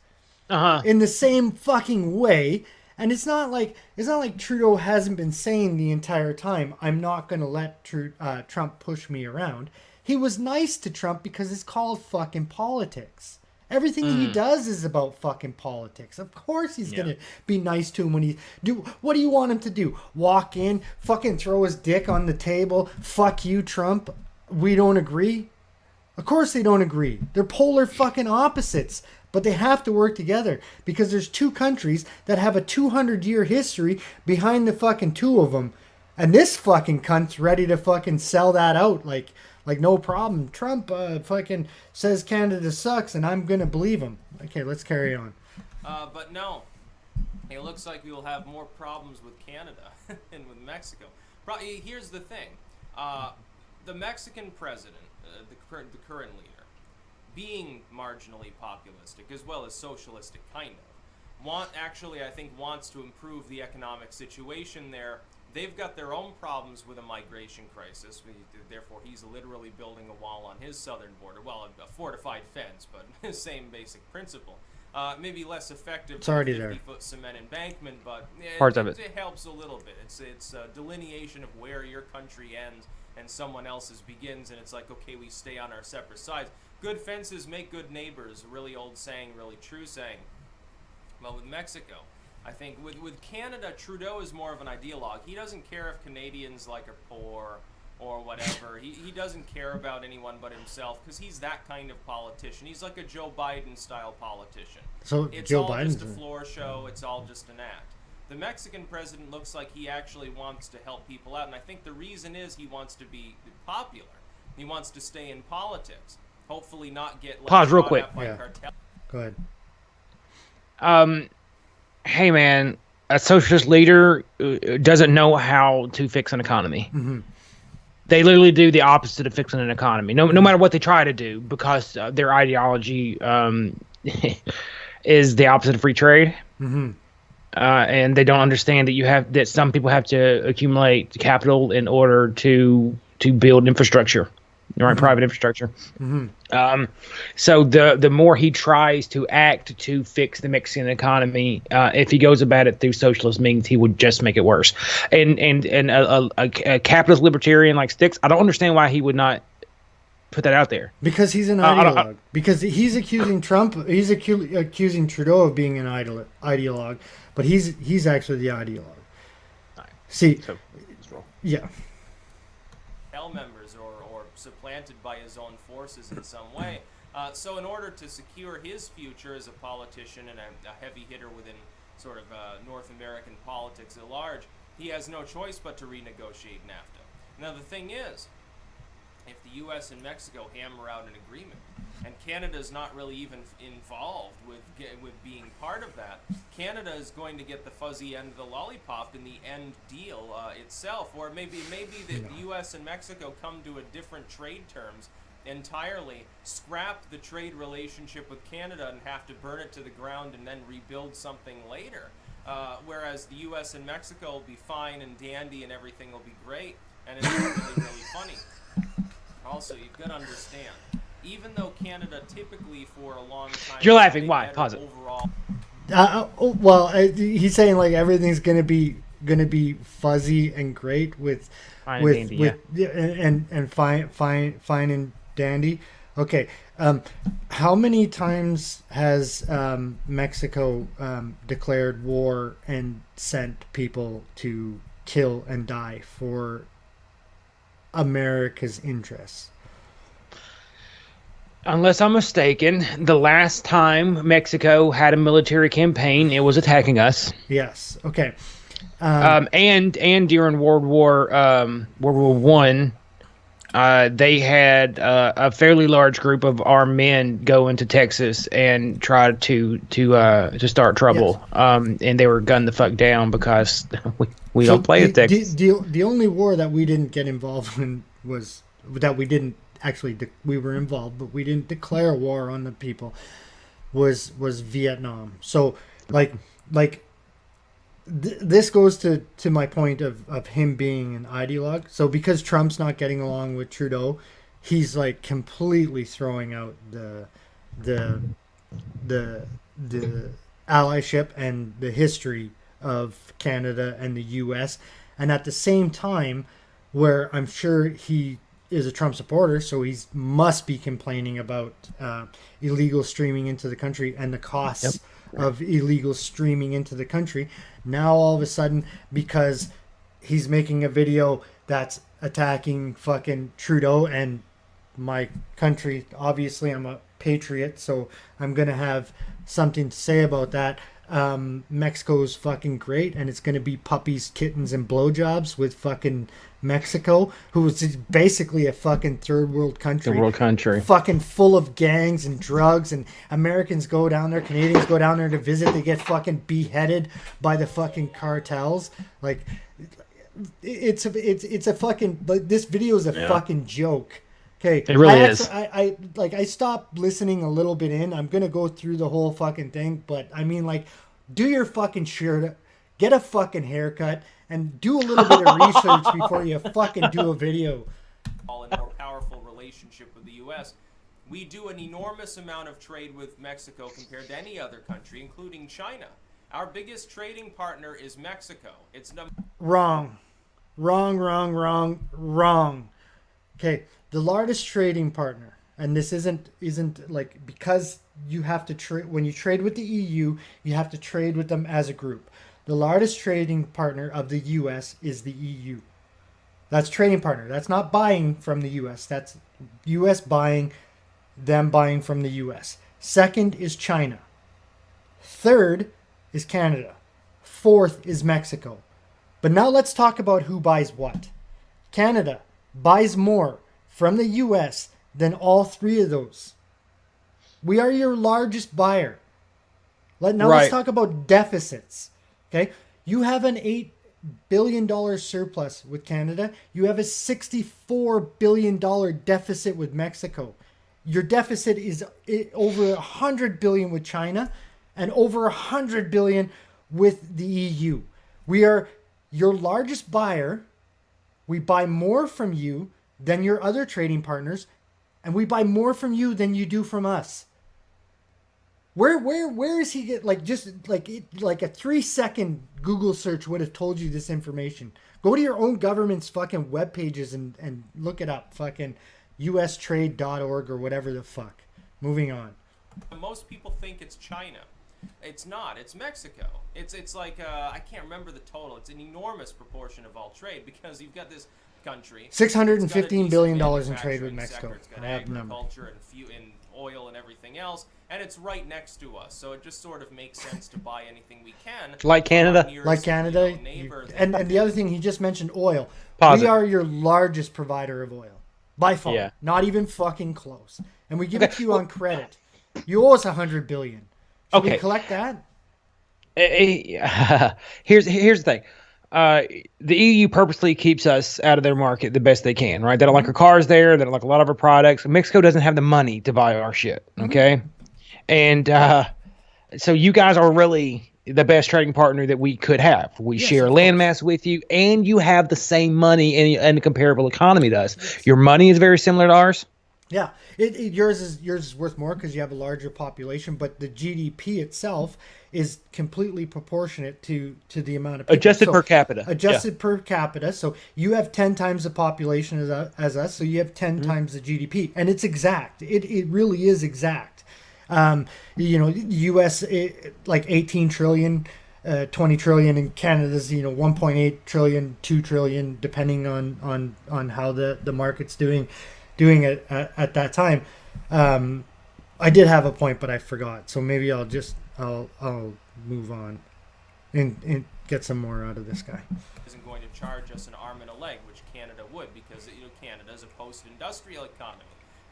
in the same fucking way. And it's not like Trudeau hasn't been saying the entire time, I'm not going to let Trump push me around. He was nice to Trump because it's called fucking politics. Everything he does is about fucking politics. Of course he's going to be nice to him when what do you want him to do? Walk in, fucking throw his dick on the table, fuck you, Trump, we don't agree? Of course they don't agree. They're polar fucking opposites. But they have to work together because there's two countries that have a 200-year history behind the fucking two of them. And this fucking cunt's ready to fucking sell that out like no problem. Trump fucking says Canada sucks and I'm going to believe him. Okay, let's carry on. But no, it looks like we will have more problems with Canada than with Mexico. Here's the thing. The Mexican president, the current leader, being marginally populistic as well as socialistic, kind of, I think wants to improve the economic situation there. They've got their own problems with a migration crisis. Therefore, he's literally building a wall on his southern border. Well, a fortified fence, but same basic principle. Maybe less effective It's already than a there. 50-foot cement embankment, but Parts of it. It helps a little bit. It's a delineation of where your country ends and someone else's begins, and it's like, okay, we stay on our separate sides. Good fences make good neighbors, a really old saying, really true saying. But with Mexico, I think with Canada, Trudeau is more of an ideologue. He doesn't care if Canadians are poor or whatever. He doesn't care about anyone but himself because he's that kind of politician. He's like a Joe Biden style politician. So It's Joe all Biden's just a floor show. It's all just an act. The Mexican president looks like he actually wants to help people out, and I think the reason is he wants to be popular. He wants to stay in politics. Hopefully not get like, Pause real shot quick. at by Yeah. cartel. Go ahead. Hey man, a socialist leader doesn't know how to fix an economy. Mm-hmm. They literally do the opposite of fixing an economy. No matter what they try to do, because their ideology is the opposite of free trade. Mm-hmm. And they don't understand that some people have to accumulate capital in order to build infrastructure, right? Mm-hmm. Private infrastructure. Mm-hmm. So the more he tries to act to fix the Mexican economy, if he goes about it through socialist means, he would just make it worse. And a capitalist libertarian like Styx, I don't understand why he would not put that out there. Because he's an ideologue. Because he's accusing Trump. He's accusing Trudeau of being an ideologue, but he's actually the ideologue. See, So, yeah. Members or supplanted by his own forces in some way. So in order to secure his future as a politician and a heavy hitter within sort of North American politics at large, he has no choice but to renegotiate NAFTA. Now the thing is, if the U.S. and Mexico hammer out an agreement, and Canada is not really even involved with being part of that, Canada is going to get the fuzzy end of the lollipop in the end deal itself, or maybe the U.S. and Mexico come to a different trade terms entirely, scrap the trade relationship with Canada and have to burn it to the ground and then rebuild something later. Whereas the U.S. and Mexico will be fine and dandy and everything will be great, and it's really, really funny. Also, you've got to understand, even though Canada typically for a long time... You're laughing. Why? Pause it. Overall, he's saying like everything's gonna be fuzzy and great with Fine and fine and dandy. Okay, how many times has Mexico declared war and sent people to kill and die for America's interests? Unless I'm mistaken, the last time Mexico had a military campaign, it was attacking us. Yes. Okay. And during World War One, they had a fairly large group of armed men go into Texas and try to start trouble. Yes. And they were gunned the fuck down because we don't play at Texas. The only war that we didn't get involved in was that we didn't actually we were involved, but we didn't declare war on the people. Was Vietnam. So this goes to my point of him being an ideologue. So because Trump's not getting along with Trudeau, he's like completely throwing out the allyship and the history of Canada and the U.S. And at the same time, where I'm sure he is a Trump supporter, so he must be complaining about illegal streaming into the country and the costs of illegal streaming into the country. Now all of a sudden, because he's making a video that's attacking fucking Trudeau and my country, obviously I'm a patriot, so I'm gonna have something to say about that. Mexico's fucking great, and it's gonna be puppies, kittens, and blowjobs with fucking Mexico, who is basically a fucking third world country. Fucking full of gangs and drugs, and Americans go down there, Canadians go down there to visit, they get fucking beheaded by the fucking cartels. Like, it's a fucking, like, this video is a fucking joke. Okay, it really is. I stopped listening a little bit in. I'm gonna go through the whole fucking thing, but I mean, like, do your fucking shirt, get a fucking haircut, and do a little bit of research before you fucking do a video. A more powerful relationship with the U.S. We do an enormous amount of trade with Mexico compared to any other country, including China. Our biggest trading partner is Mexico. It's Wrong. Okay, the largest trading partner, and this isn't like, because you have to trade when you trade with the EU, you have to trade with them as a group. The largest trading partner of the U.S. is the EU. That's trading partner. That's not buying from the U.S. That's U.S. buying, them buying from the U.S. Second is China. Third is Canada. Fourth is Mexico. But now let's talk about who buys what. Canada buys more from the U.S. than all three of those. We are your largest buyer. Now let's talk about deficits. Okay, you have an $8 billion surplus with Canada. You have a $64 billion deficit with Mexico. Your deficit is over $100 billion with China and over $100 billion with the EU. We are your largest buyer. We buy more from you than your other trading partners, and we buy more from you than you do from us. Where is he get like a 3-second Google search would have told you this information? Go to your own government's fucking web pages and look it up. Fucking ustrade.org or whatever the fuck. Moving on. Most people think it's China. It's not. It's Mexico. It's like I can't remember the total. It's an enormous proportion of all trade because you've got this country. $615 billion in trade with Mexico. It's got agriculture and oil and everything else, and it's right next to us. So it just sort of makes sense to buy anything we can. Like Canada? Like Canada. And the other thing, he just mentioned oil. Positive. We are your largest provider of oil. By far. Yeah. Not even fucking close. And we give it to you on credit. You owe us $100 billion. Should we collect that? Here's the thing. The EU purposely keeps us out of their market the best they can, right? They don't like our cars there. They don't like a lot of our products. Mexico doesn't have the money to buy our shit, okay? And so you guys are really the best trading partner that we could have. We share landmass with you, and you have the same money in a comparable economy to us. Your money is very similar to ours. Yeah, yours is worth more because you have a larger population, but the GDP itself is completely proportionate to the amount of people. Adjusted per capita. Adjusted per capita. So you have 10 times the population as us, so you have 10 times the GDP, and it's exact. It really is exact. U.S. Like 18 trillion, 20 trillion, and Canada's 1.8 trillion, 2 trillion, depending on how the market's doing it at that time. I did have a point, but I forgot. So maybe I'll move on and get some more out of this guy. Isn't going to charge us an arm and a leg, which Canada would, because Canada is a post-industrial economy.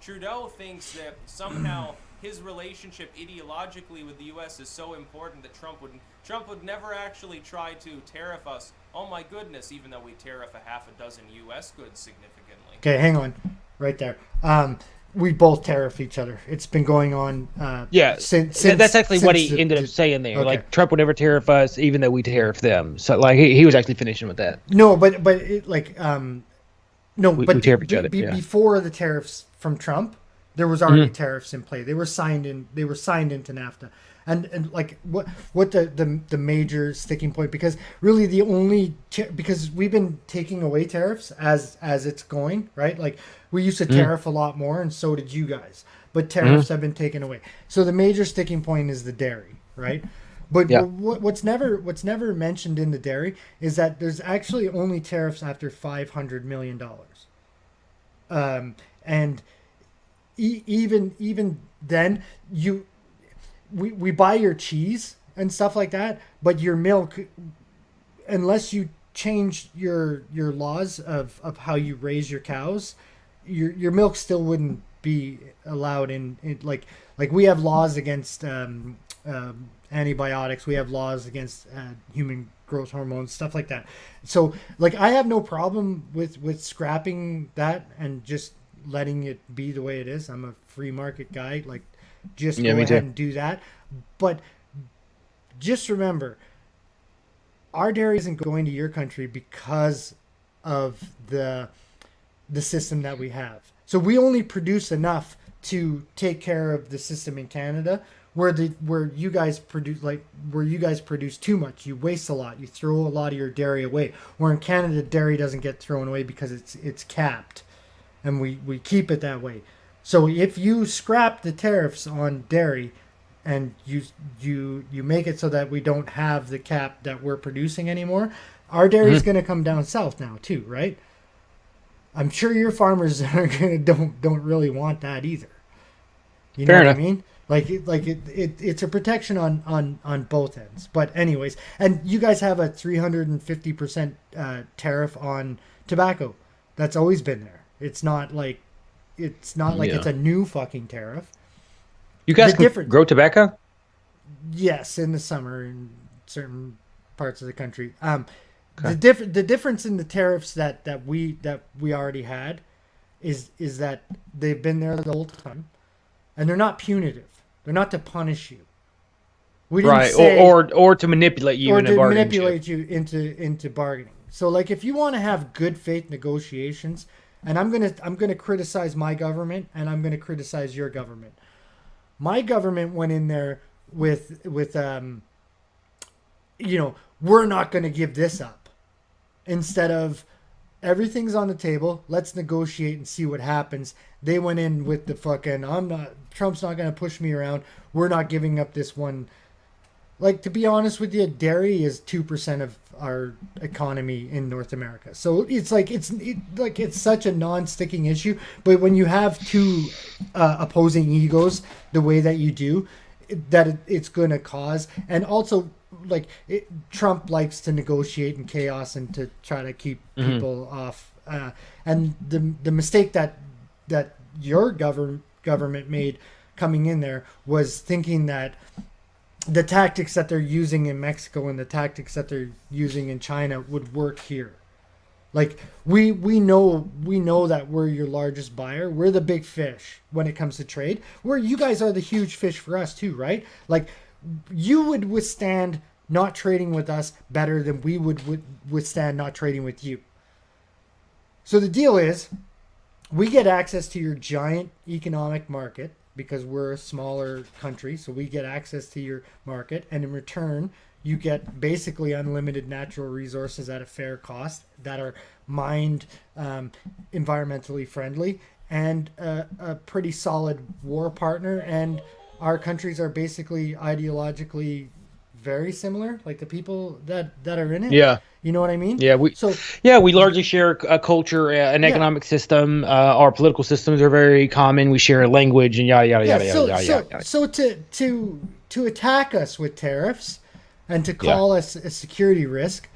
Trudeau thinks that somehow his relationship ideologically with the U.S. is so important that Trump would never actually try to tariff us. Oh my goodness! Even though we tariff a half a dozen U.S. goods significantly. Okay, hang on, right there. We both tariff each other. It's been going on. Since that's actually what he ended up saying there. Okay. Like Trump would never tariff us, even though we tariff them. So like he was actually finishing with that. No, but we tariff each other. Before the tariffs from Trump, there was already tariffs in play. They were signed into NAFTA. And like what the major sticking point, because really the only because we've been taking away tariffs as it's going, right? Like we used to tariff a lot more, and so did you guys, but tariffs have been taken away. So the major sticking point is the dairy, right? But what's never mentioned in the dairy is that there's actually only tariffs after $500 million, and even then we buy your cheese and stuff like that, but your milk, unless you change your laws of how you raise your cows, your milk still wouldn't be allowed in like we have laws against antibiotics, we have laws against human growth hormones, stuff like that. So like I have no problem with scrapping that and just letting it be the way it is. I'm a free market guy. Like just go ahead and do that. But just remember, our dairy isn't going to your country because of the system that we have. So we only produce enough to take care of the system in Canada, where you guys produce too much. You waste a lot. You throw a lot of your dairy away. Where in Canada, dairy doesn't get thrown away because it's capped, and we keep it that way. So if you scrap the tariffs on dairy and you make it so that we don't have the cap that we're producing anymore, our dairy is going to come down south now too, right? I'm sure your farmers don't really want that either. You know Fair what enough. I mean? It's a protection on both ends. But anyways, and you guys have a 350% tariff on tobacco. That's always been there. It's not like it's a new fucking tariff. You guys The can different- grow tobacco? Yes, in the summer in certain parts of the country. The difference in the tariffs that we already had is that they've been there the whole time, and they're not punitive. They're not to punish you. We didn't Right, say, or to manipulate you or in a to bargaining manipulate chip. you into bargaining. So like if you want to have good faith negotiations, and I'm gonna criticize my government, and I'm gonna criticize your government. My government went in there with we're not going to give this up, instead of everything's on the table, let's negotiate and see what happens. They went in with the fucking Trump's not going to push me around, we're not giving up this one. Like, to be honest with you, dairy is 2% of our economy in North America. So it's like it's such a non-sticking issue. But when you have two opposing egos the way that you do, it's going to cause. And also, Trump likes to negotiate in chaos and to try to keep people off. And the mistake that your government made coming in there was thinking that the tactics that they're using in Mexico and the tactics that they're using in China would work here. Like we know that we're your largest buyer. We're the big fish when it comes to trade. You guys are the huge fish for us too, right? Like you would withstand not trading with us better than we would withstand not trading with you. So the deal is, we get access to your giant economic market because we're a smaller country, so we get access to your market, and in return, you get basically unlimited natural resources at a fair cost that are mined environmentally friendly, and a pretty solid war partner. And our countries are basically ideologically very similar, like the people that are in it. Yeah. You know what I mean? Yeah, we largely share a culture, an economic system. Our political systems are very common. We share a language, and yada yada yada yada yada. So to attack us with tariffs and to call us a security risk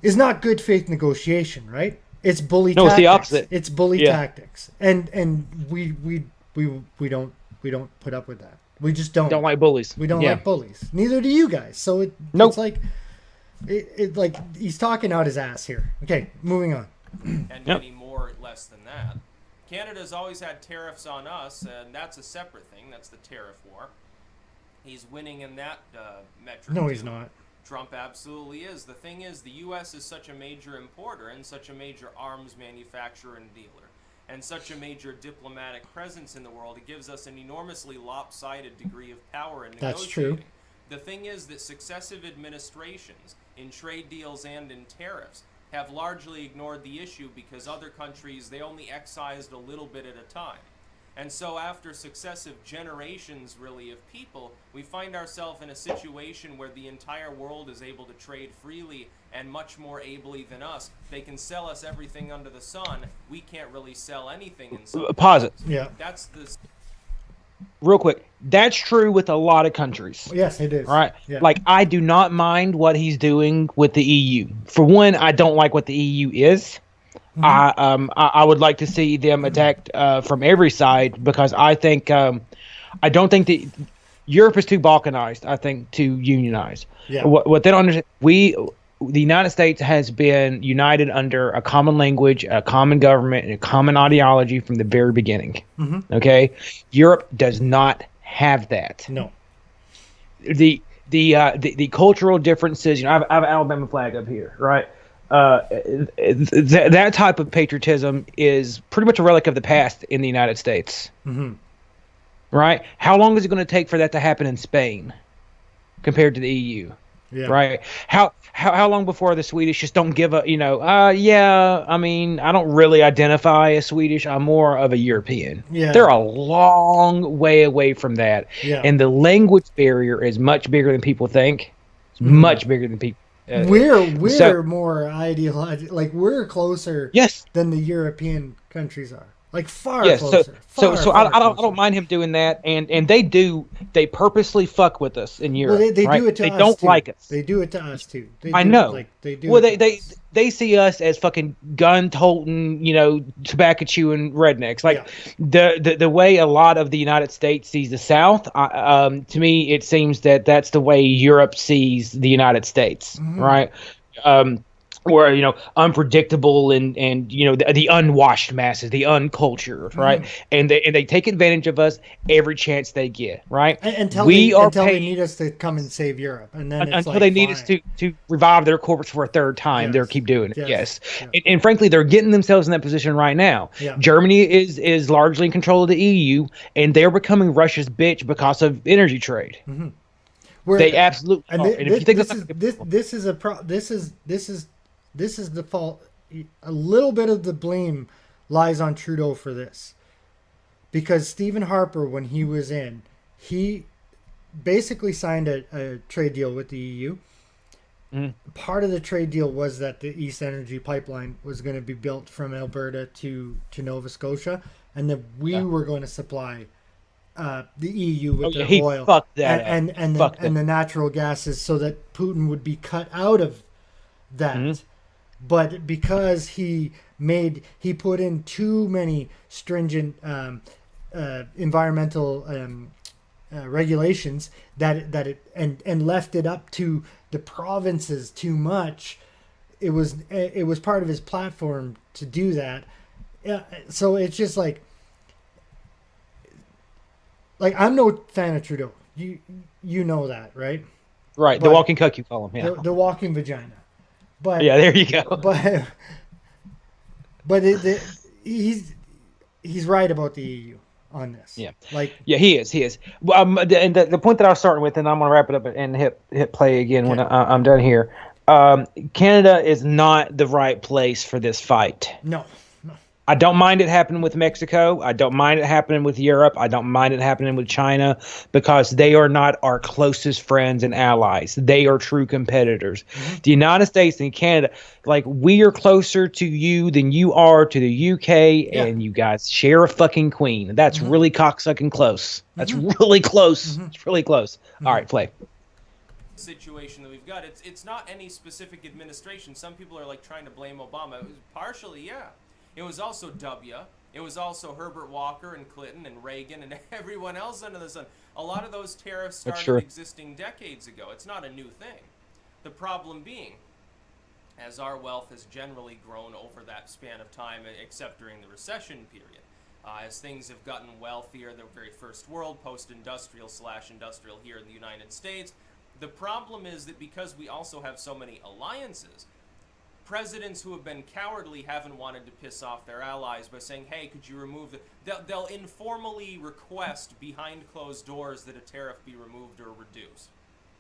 is not good faith negotiation, right? It's bully tactics. It's the opposite. It's bully tactics, and we don't put up with that. We just don't. Don't like bullies. We don't like bullies. Neither do you guys. So it's like. It like he's talking out his ass here. Okay, moving on. And many more less than that. Canada's always had tariffs on us, and that's a separate thing. That's the tariff war. He's winning in that metric. No, too. he's not. Trump absolutely is. The thing is, the U.S. is such a major importer and such a major arms manufacturer and dealer, and such a major diplomatic presence in the world. It gives us an enormously lopsided degree of power in negotiating. That's true. The thing is that successive administrations in trade deals and in tariffs have largely ignored the issue because other countries, they only excised a little bit at a time. And so after successive generations, really, of people, we find ourselves in a situation where the entire world is able to trade freely and much more ably than us. They can sell us everything under the sun. We can't really sell anything in some Pause it. Yeah. That's the... Real quick. That's true with a lot of countries. Yes, it is. Right. Yeah. Like, I do not mind what he's doing with the EU. For one, I don't like what the EU is. I would like to see them attacked from every side, because I think I don't think that Europe is too balkanized. I think to unionize. Yeah. What they don't understand, the United States has been united under a common language, a common government, and a common ideology from the very beginning. Okay, Europe does not have that. No. The cultural differences. You know, I have an Alabama flag up here, right? That type of patriotism is pretty much a relic of the past in the United States. Right? How long is it going to take for that to happen in Spain compared to the EU? Yeah. Right? How long before the Swedish just don't give a, I mean, I don't really identify as Swedish. I'm more of a European. Yeah. They're a long way away from that. Yeah. And the language barrier is much bigger than people think. It's much bigger than people We're So more ideological. Like we're closer yes, than the European countries are. Like far yes. So closer. so Far, so far I don't closer. mind him doing that, and they purposely fuck with us in Well, Europe, they right? do it to They us don't too. like us. They do it to us too. I know. They do Well, it they to they us. they see us as fucking gun toting, tobacco chewing rednecks. Like the way a lot of the United States sees the South. To me, it seems that that's the way Europe sees the United States, right? Um, where unpredictable and the unwashed masses, the uncultured, right? And they take advantage of us every chance they get, right? Until We are they paid need us to come and save Europe, and then it's until like they need us fine. to revive their corpus for a third time. They'll Yes. keep doing it. Yes. Yes, Yeah. and frankly, they're getting themselves in that position right now. Yeah. Germany is largely in control of the EU, and they're becoming Russia's bitch because of energy trade. Where- They absolutely and are. thi- And if you think this that's is not- this is the fault. A little bit of the blame lies on Trudeau for this, because Stephen Harper, when he was in, he basically signed a trade deal with the EU. Part of the trade deal was that the East Energy Pipeline was going to be built from Alberta to Nova Scotia, and that we were going to supply the EU with their he oil fucked that and up. and the natural gases, so that Putin would be cut out of that. But because he put in too many stringent environmental regulations and left it up to the provinces too much, it was part of his platform to do that. So it's just like I'm no fan of Trudeau. You know that, right? right, the but- walking cuck, you call him. Yeah, The walking vagina. But yeah. There you go. but he's right about the EU on this. Yeah. Like Yeah, he is. And the point that I was starting with, and I'm gonna wrap it up and hit play again when I'm done here. Canada is not the right place for this fight. no. I don't mind it happening with Mexico. I don't mind it happening with Europe. I don't mind it happening with China, because they are not our closest friends and allies. They are true competitors. The United States and Canada, like, we are closer to you than you are to the UK, and you guys share a fucking queen. That's really cocksucking close. That's really close. It's really close. All right, play. Situation that we've got, it's not any specific administration. Some people are like trying to blame Obama. It was partially, yeah. It was also W. It was also Herbert Walker and Clinton and Reagan and everyone else under the sun. A lot of those tariffs started existing decades ago. It's not a new thing. The problem being, as our wealth has generally grown over that span of time, except during the recession period, as things have gotten wealthier, the very first world, post-industrial/industrial here in the United States, the problem is that because we also have so many alliances, presidents who have been cowardly haven't wanted to piss off their allies by saying, hey, could you remove they'll informally request behind closed doors that a tariff be removed or reduced.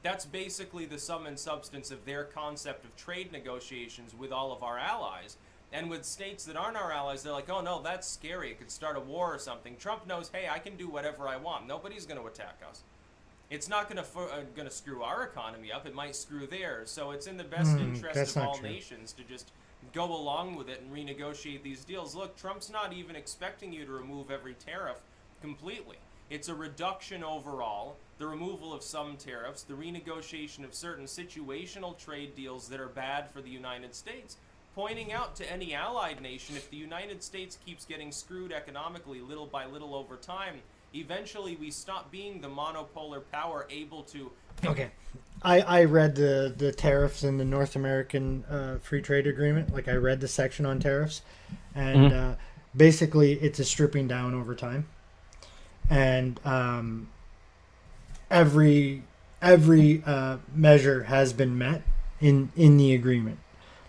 That's basically the sum and substance of their concept of trade negotiations with all of our allies. And with states that aren't our allies, they're like, oh no, that's scary, it could start a war or something. Trump knows, hey, I can do whatever I want. Nobody's going to attack us. It's not going to screw our economy up. It might screw theirs. So it's in the best interest of all nations to just go along with it and renegotiate these deals. Look, Trump's not even expecting you to remove every tariff completely. It's a reduction overall, the removal of some tariffs, the renegotiation of certain situational trade deals that are bad for the United States. Pointing out to any allied nation, if the United States keeps getting screwed economically little by little over time, eventually we stop being the monopolar power able to... Okay. I read the tariffs in the North American Free Trade Agreement. Like, I read the section on tariffs. And basically, it's a stripping down over time. And every measure has been met in the agreement.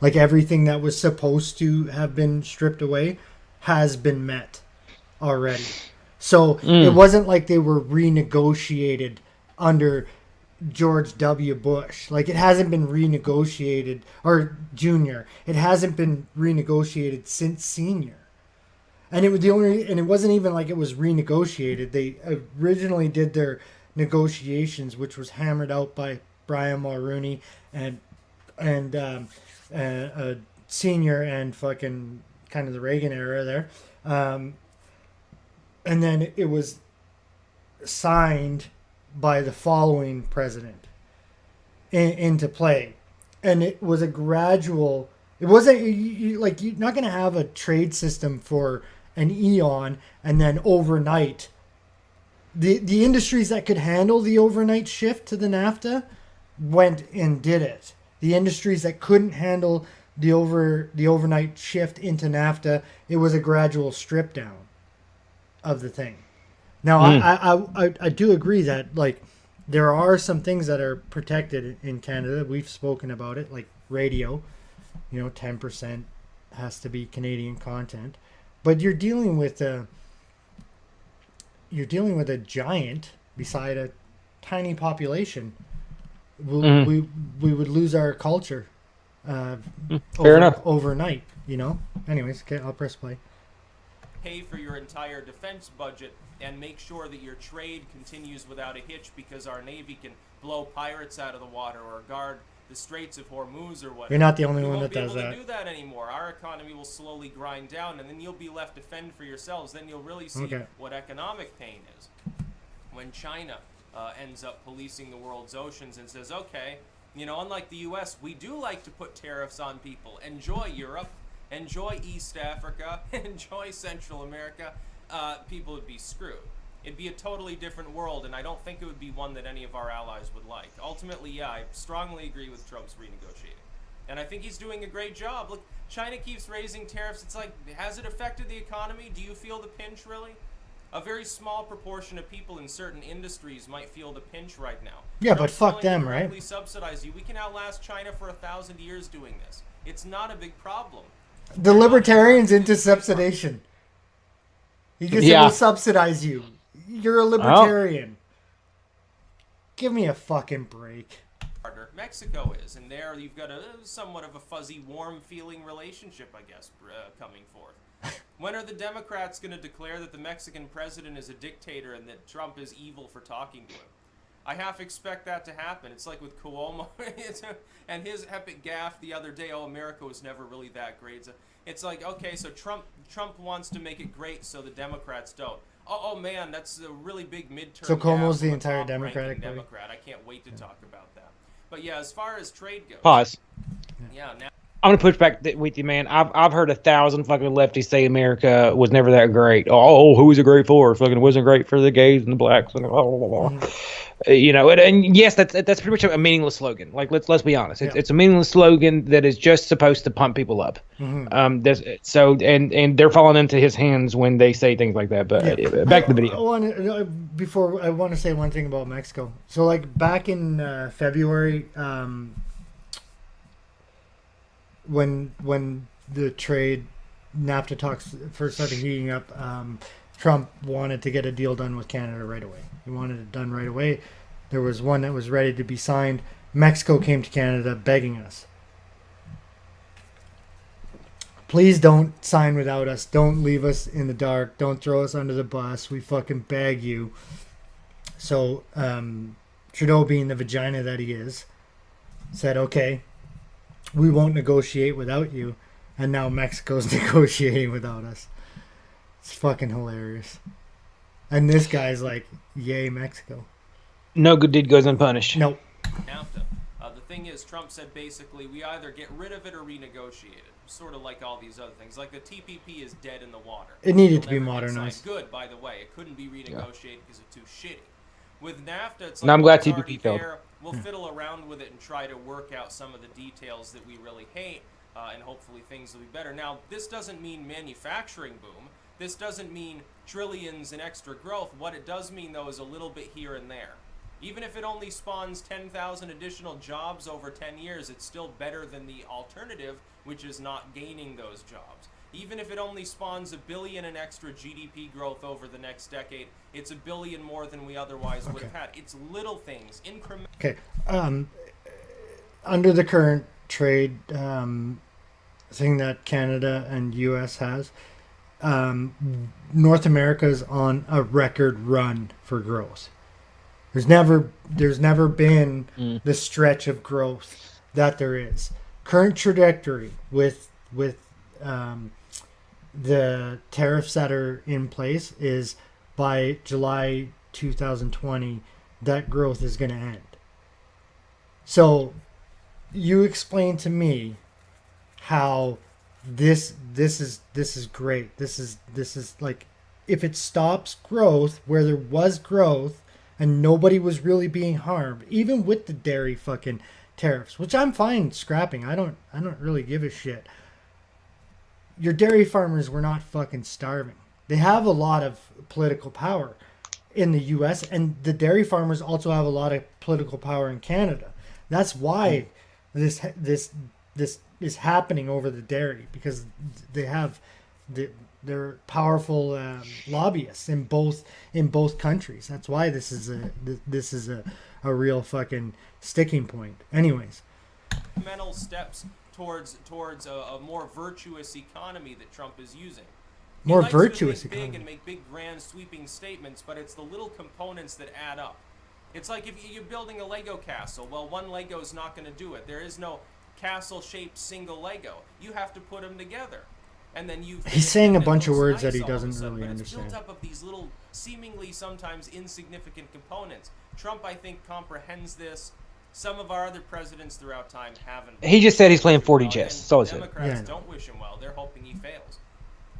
Like, everything that was supposed to have been stripped away has been met already. So it wasn't like they were renegotiated under George W. Bush. Like, it hasn't been renegotiated, or Junior. It hasn't been renegotiated since Senior. And it was and it wasn't even like it was renegotiated. They originally did their negotiations, which was hammered out by Brian Mulroney and and a senior and fucking kind of the Reagan era there. And then it was signed by the following president into play. And it was a gradual, it wasn't like you're not going to have a trade system for an eon and then overnight. The industries that could handle the overnight shift to the NAFTA went and did it. The industries that couldn't handle the overnight shift into NAFTA, it was a gradual strip down of the thing. Now, I do agree that like there are some things that are protected in Canada. We've spoken about it, like radio. 10% has to be Canadian content, but you're dealing with a giant beside a tiny population. We would lose our culture Fair enough. overnight. Anyways, okay, I'll press play. Pay for your entire defense budget and make sure that your trade continues without a hitch, because our Navy can blow pirates out of the water or guard the Straits of Hormuz or whatever. You're not the only We one won't that be does able that. to do that anymore. Our economy will slowly grind down, and then you'll be left to fend for yourselves. Then you'll really see what economic pain is. When China ends up policing the world's oceans and says, okay, unlike the U.S., we do like to put tariffs on people. Enjoy Europe. Enjoy East Africa. Enjoy Central America. People would be screwed. It'd be a totally different world, and I don't think it would be one that any of our allies would like. Ultimately, yeah, I strongly agree with Trump's renegotiating. And I think he's doing a great job. Look, China keeps raising tariffs. It's like, has it affected the economy? Do you feel the pinch, really? A very small proportion of people in certain industries might feel the pinch right now. Yeah, but Trump's fuck willing to them, right? directly subsidize you. We can outlast China for 1,000 years doing this. It's not a big problem. The libertarians into subsidization. He just will subsidize you. You're a libertarian. Give me a fucking break. Mexico is, and there you've got a somewhat of a fuzzy, warm-feeling relationship, I guess, coming forth. When are the Democrats going to declare that the Mexican president is a dictator and that Trump is evil for talking to him? I half expect that to happen. It's like with Cuomo and his epic gaffe the other day. Oh, America was never really that great. It's like, okay, so Trump wants to make it great, so the Democrats don't. Oh man, that's a really big midterm. So Cuomo's the gaffe from a entire top-ranking Democratic Party? Democrat. I can't wait to talk about that. But yeah, as far as trade goes. Pause. Yeah. Now. I'm gonna push back with you, man. I've heard 1,000 fucking lefties say America was never that great. Oh, who was it great for? Fucking wasn't great for the gays and the blacks and blah blah blah. And yes, that's pretty much a meaningless slogan. Like let's be honest, it's a meaningless slogan that is just supposed to pump people up. And they're falling into his hands when they say things like that. But back to the video. I want to say one thing about Mexico. So like back in February. When the trade NAFTA talks first started heating up, Trump wanted to get a deal done with Canada right away. He wanted it done right away. There was one that was ready to be signed. Mexico came to Canada begging us, please don't sign without us. Don't leave us in the dark. Don't throw us under the bus. We fucking beg you. So Trudeau, being the vagina that he is, said, okay, we won't negotiate without you. And now Mexico's negotiating without us. It's fucking hilarious. And this guy's like, yay, Mexico. No good deed goes unpunished. Nope. NAFTA. The thing is, Trump said basically we either get rid of it or renegotiate it. Sort of like all these other things. Like the TPP is dead in the water. It needed to It'll be never get modernized. signed. Good, by the way. It couldn't be renegotiated because it's too shitty. With NAFTA, it's like, And I'm glad it's already TPP failed. there. We'll fiddle around with it and try to work out some of the details that we really hate, and hopefully things will be better. Now, this doesn't mean manufacturing boom. This doesn't mean trillions in extra growth. What it does mean, though, is a little bit here and there. Even if it only spawns 10,000 additional jobs over 10 years, it's still better than the alternative, which is not gaining those jobs. Even if it only spawns $1 billion in extra GDP growth over the next decade, it's $1 billion more than we otherwise would have had. It's little things, incremental. Okay. Under the current trade thing that Canada and U.S. has, North America is on a record run for growth. There's never been the stretch of growth that there is. Current trajectory with the tariffs that are in place is by July 2020 that growth is going to end. So you explain to me how this is great. This is like, if it stops growth where there was growth and nobody was really being harmed, even with the dairy fucking tariffs, which I'm fine scrapping. I don't really give a shit. Your dairy farmers were not fucking starving. They have a lot of political power in the U.S. and the dairy farmers also have a lot of political power in Canada. That's why this is happening over the dairy, because they're powerful lobbyists in both countries. That's why this is a real fucking sticking point. Anyways, Mental steps towards a more virtuous economy that Trump is using. He more likes virtuous to think big economy. and make big, grand, sweeping statements, but it's the little components that add up. It's like if you're building a Lego castle. Well, one Lego is not going to do it. There is no castle-shaped single Lego. You have to put them together, and then He's saying a and it bunch of looks words nice that he all of a doesn't sudden, really but it's understand. built up of these little, seemingly sometimes insignificant components. Trump, I think, comprehends this. Some of our other presidents throughout time haven't. He just said he's playing 40 And chess. That's all he said. Democrats Yeah. don't wish him well. They're hoping he fails.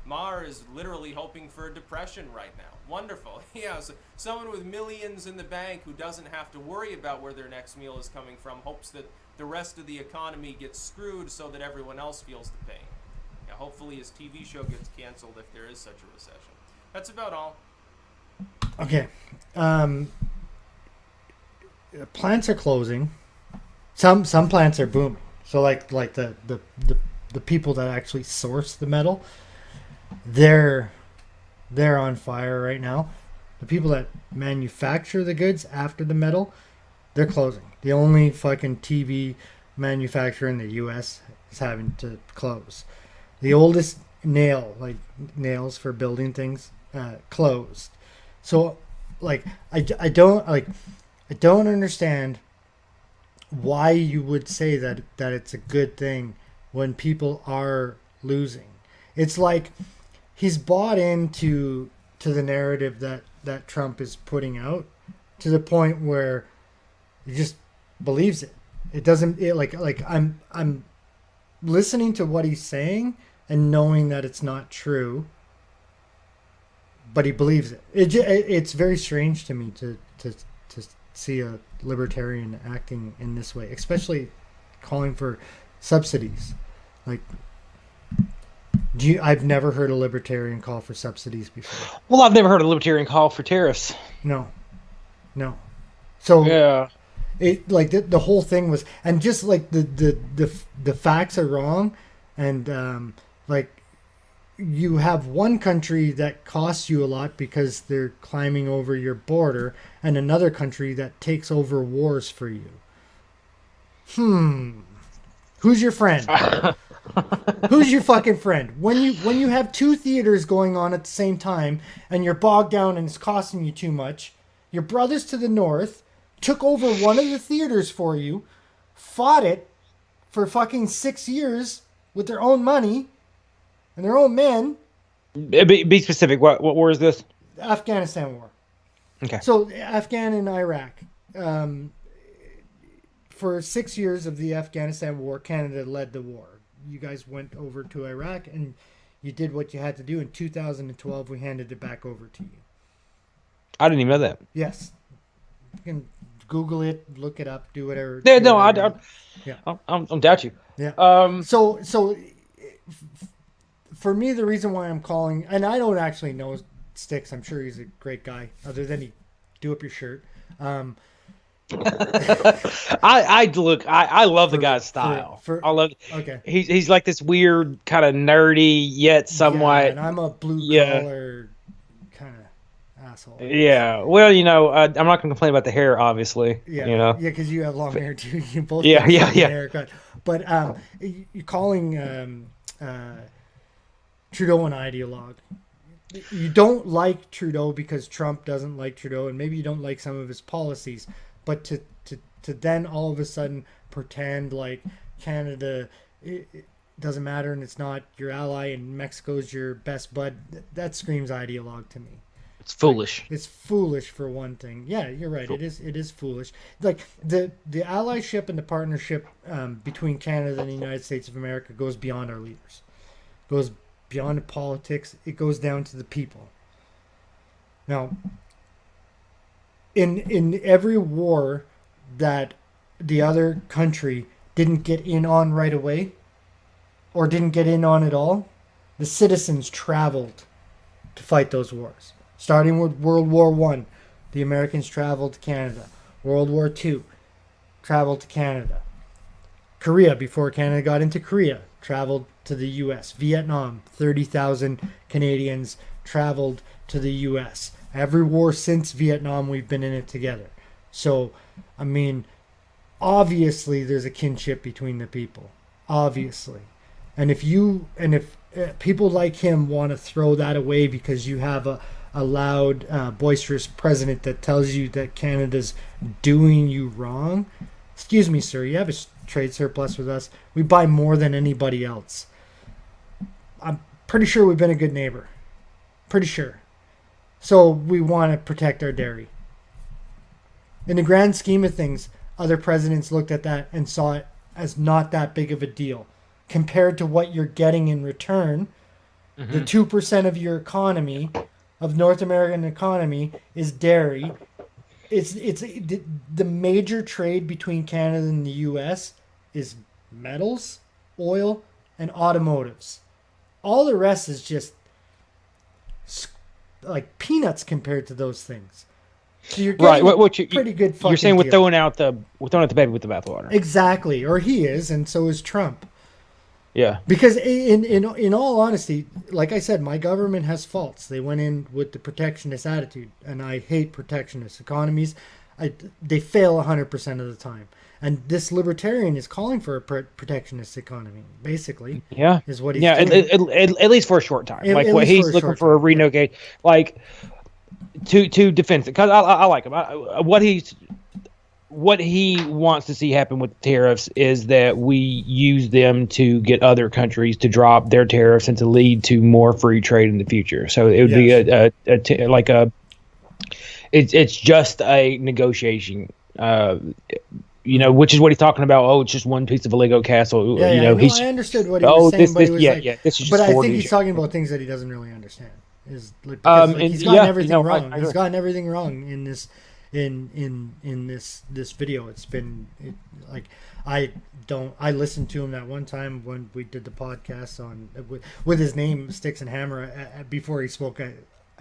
Maher is literally hoping for a depression right now. Wonderful. Yeah, so someone with millions in the bank who doesn't have to worry about where their next meal is coming from hopes that the rest of the economy gets screwed so that everyone else feels the pain. Yeah, hopefully his TV show gets canceled if there is such a recession. That's about all. Okay. Plants are closing. Some plants are booming. So like the people that actually source the metal, they're on fire right now. The people that manufacture the goods after the metal, they're closing. The only fucking TV manufacturer in the U.S. is having to close. The oldest nails for building things, closed. So like I don't understand why you would say that it's a good thing when people are losing. It's like he's bought into the narrative that Trump is putting out to the point where he just believes it. It doesn't like I'm listening to what he's saying and knowing that it's not true, but he believes it. It's very strange to me to see a libertarian acting in this way, especially calling for subsidies. Like, I've never heard a libertarian call for subsidies before. Well, I've never heard a libertarian call for tariffs. No. So Yeah. it like the whole thing was, and just like the facts are wrong, and like you have one country that costs you a lot because they're climbing over your border, and another country that takes over wars for you. Who's your friend? Who's your fucking friend? When you have two theaters going on at the same time and you're bogged down and it's costing you too much, your brothers to the north took over one of the theaters for you, fought it for fucking 6 years with their own money and their own men. Be specific. What war is this? The Afghanistan war. Okay. So Afghan and Iraq. For 6 years of the Afghanistan war, Canada led the war. You guys went over to Iraq and you did what you had to do. In 2012, we handed it back over to you. I didn't even know that. Yes. You can Google it, look it up, do whatever. Yeah, do no, whatever. I don't doubt you. Yeah. So for me, the reason why I'm calling, and I don't actually know Styx. I'm sure he's a great guy, other than he do up your shirt. I love the guy's style. I love. Okay. He's like this weird kind of nerdy yet somewhat. Yeah, and I'm a blue collar kind of asshole. Yeah. Well, I'm not going to complain about the hair, obviously. Yeah. Yeah, because you have long hair too. You both. Yeah. Haircut. But you're calling Trudeau an ideologue. You don't like Trudeau because Trump doesn't like Trudeau, and maybe you don't like some of his policies. But to then all of a sudden pretend like Canada it doesn't matter and it's not your ally and Mexico's your best bud, that screams ideologue to me. It's foolish. It's foolish for one thing. Yeah, you're right. It is foolish. Like the allyship and the partnership between Canada and the United States of America goes beyond our leaders. Goes beyond the politics. It goes down to the people. Now, in every war that the other country didn't get in on right away, or didn't get in on at all, the citizens traveled to fight those wars. Starting with World War I, the Americans traveled to Canada. World War II, traveled to Canada. Korea, before Canada got into Korea, traveled to the U.S. Vietnam, 30,000 Canadians traveled to the U.S. Every war since Vietnam, we've been in it together. So, I mean, obviously there's a kinship between the people. Obviously. And if people like him want to throw that away because you have a loud, boisterous president that tells you that Canada's doing you wrong, excuse me, sir, you have a trade surplus with us. We buy more than anybody else. I'm pretty sure we've been a good neighbor. Pretty sure. So we want to protect our dairy. In the grand scheme of things, other presidents looked at that and saw it as not that big of a deal. Compared to what you're getting in return, the 2% of your economy, of North American economy, is dairy. It's the major trade between Canada and the U.S. is metals, oil, and automotives. All the rest is just like peanuts compared to those things. So you're getting pretty good fucking You're saying we're deal. throwing out the baby with the bathwater. Exactly, or he is, and so is Trump. Yeah. Because in all honesty, like I said, my government has faults. They went in with the protectionist attitude, and I hate protectionist economies. They fail 100% of the time. And this libertarian is calling for a protectionist economy, basically. Yeah. Is what he's doing. At least for a short time. Like what he's looking for a renegade. Like to defend it. Because I like him. What he wants to see happen with tariffs is that we use them to get other countries to drop their tariffs and to lead to more free trade in the future. So it would be it's just a negotiation, which is what he's talking about. Oh, it's just one piece of a Lego castle. I understood what he was saying, but he was this is just I think he's talking about things that he doesn't really understand. He's gotten everything wrong. He's gotten everything wrong in this. In this video, I listened to him that one time when we did the podcast on with his name Sticks and Hammer before he spoke. I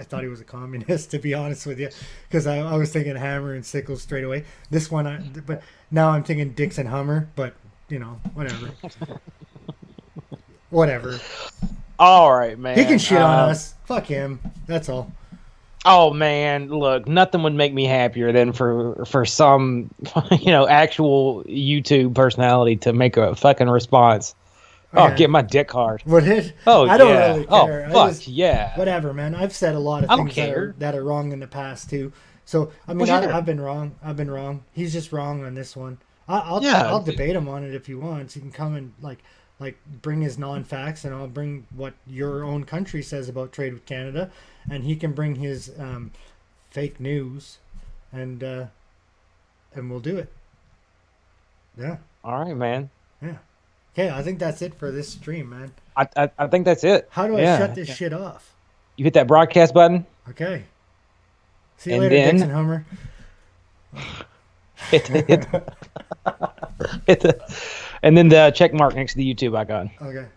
thought he was a communist, to be honest with you, because I was thinking Hammer and Sickles straight away. This one, but now I'm thinking Dix and Hummer. But whatever. All right, man. He can shit on us. Fuck him. That's all. Oh man, look, nothing would make me happier than for some, actual YouTube personality to make a fucking response. Oh, get my dick hard. Would it? Oh, I don't really care. Oh, fuck, yeah. Whatever, man. I've said a lot of things that are wrong in the past too. So I mean, I've been wrong. He's just wrong on this one. I'll debate him on it if he wants. He can come and like bring his non-facts, and I'll bring what your own country says about trade with Canada. And he can bring his fake news, and we'll do it. Yeah. All right, man. Yeah. Okay, I think that's it for this stream, man. I think that's it. How do I shut this shit off? You hit that broadcast button. Okay. See you later, Dix and Homer. And then the check mark next to the YouTube icon. Okay.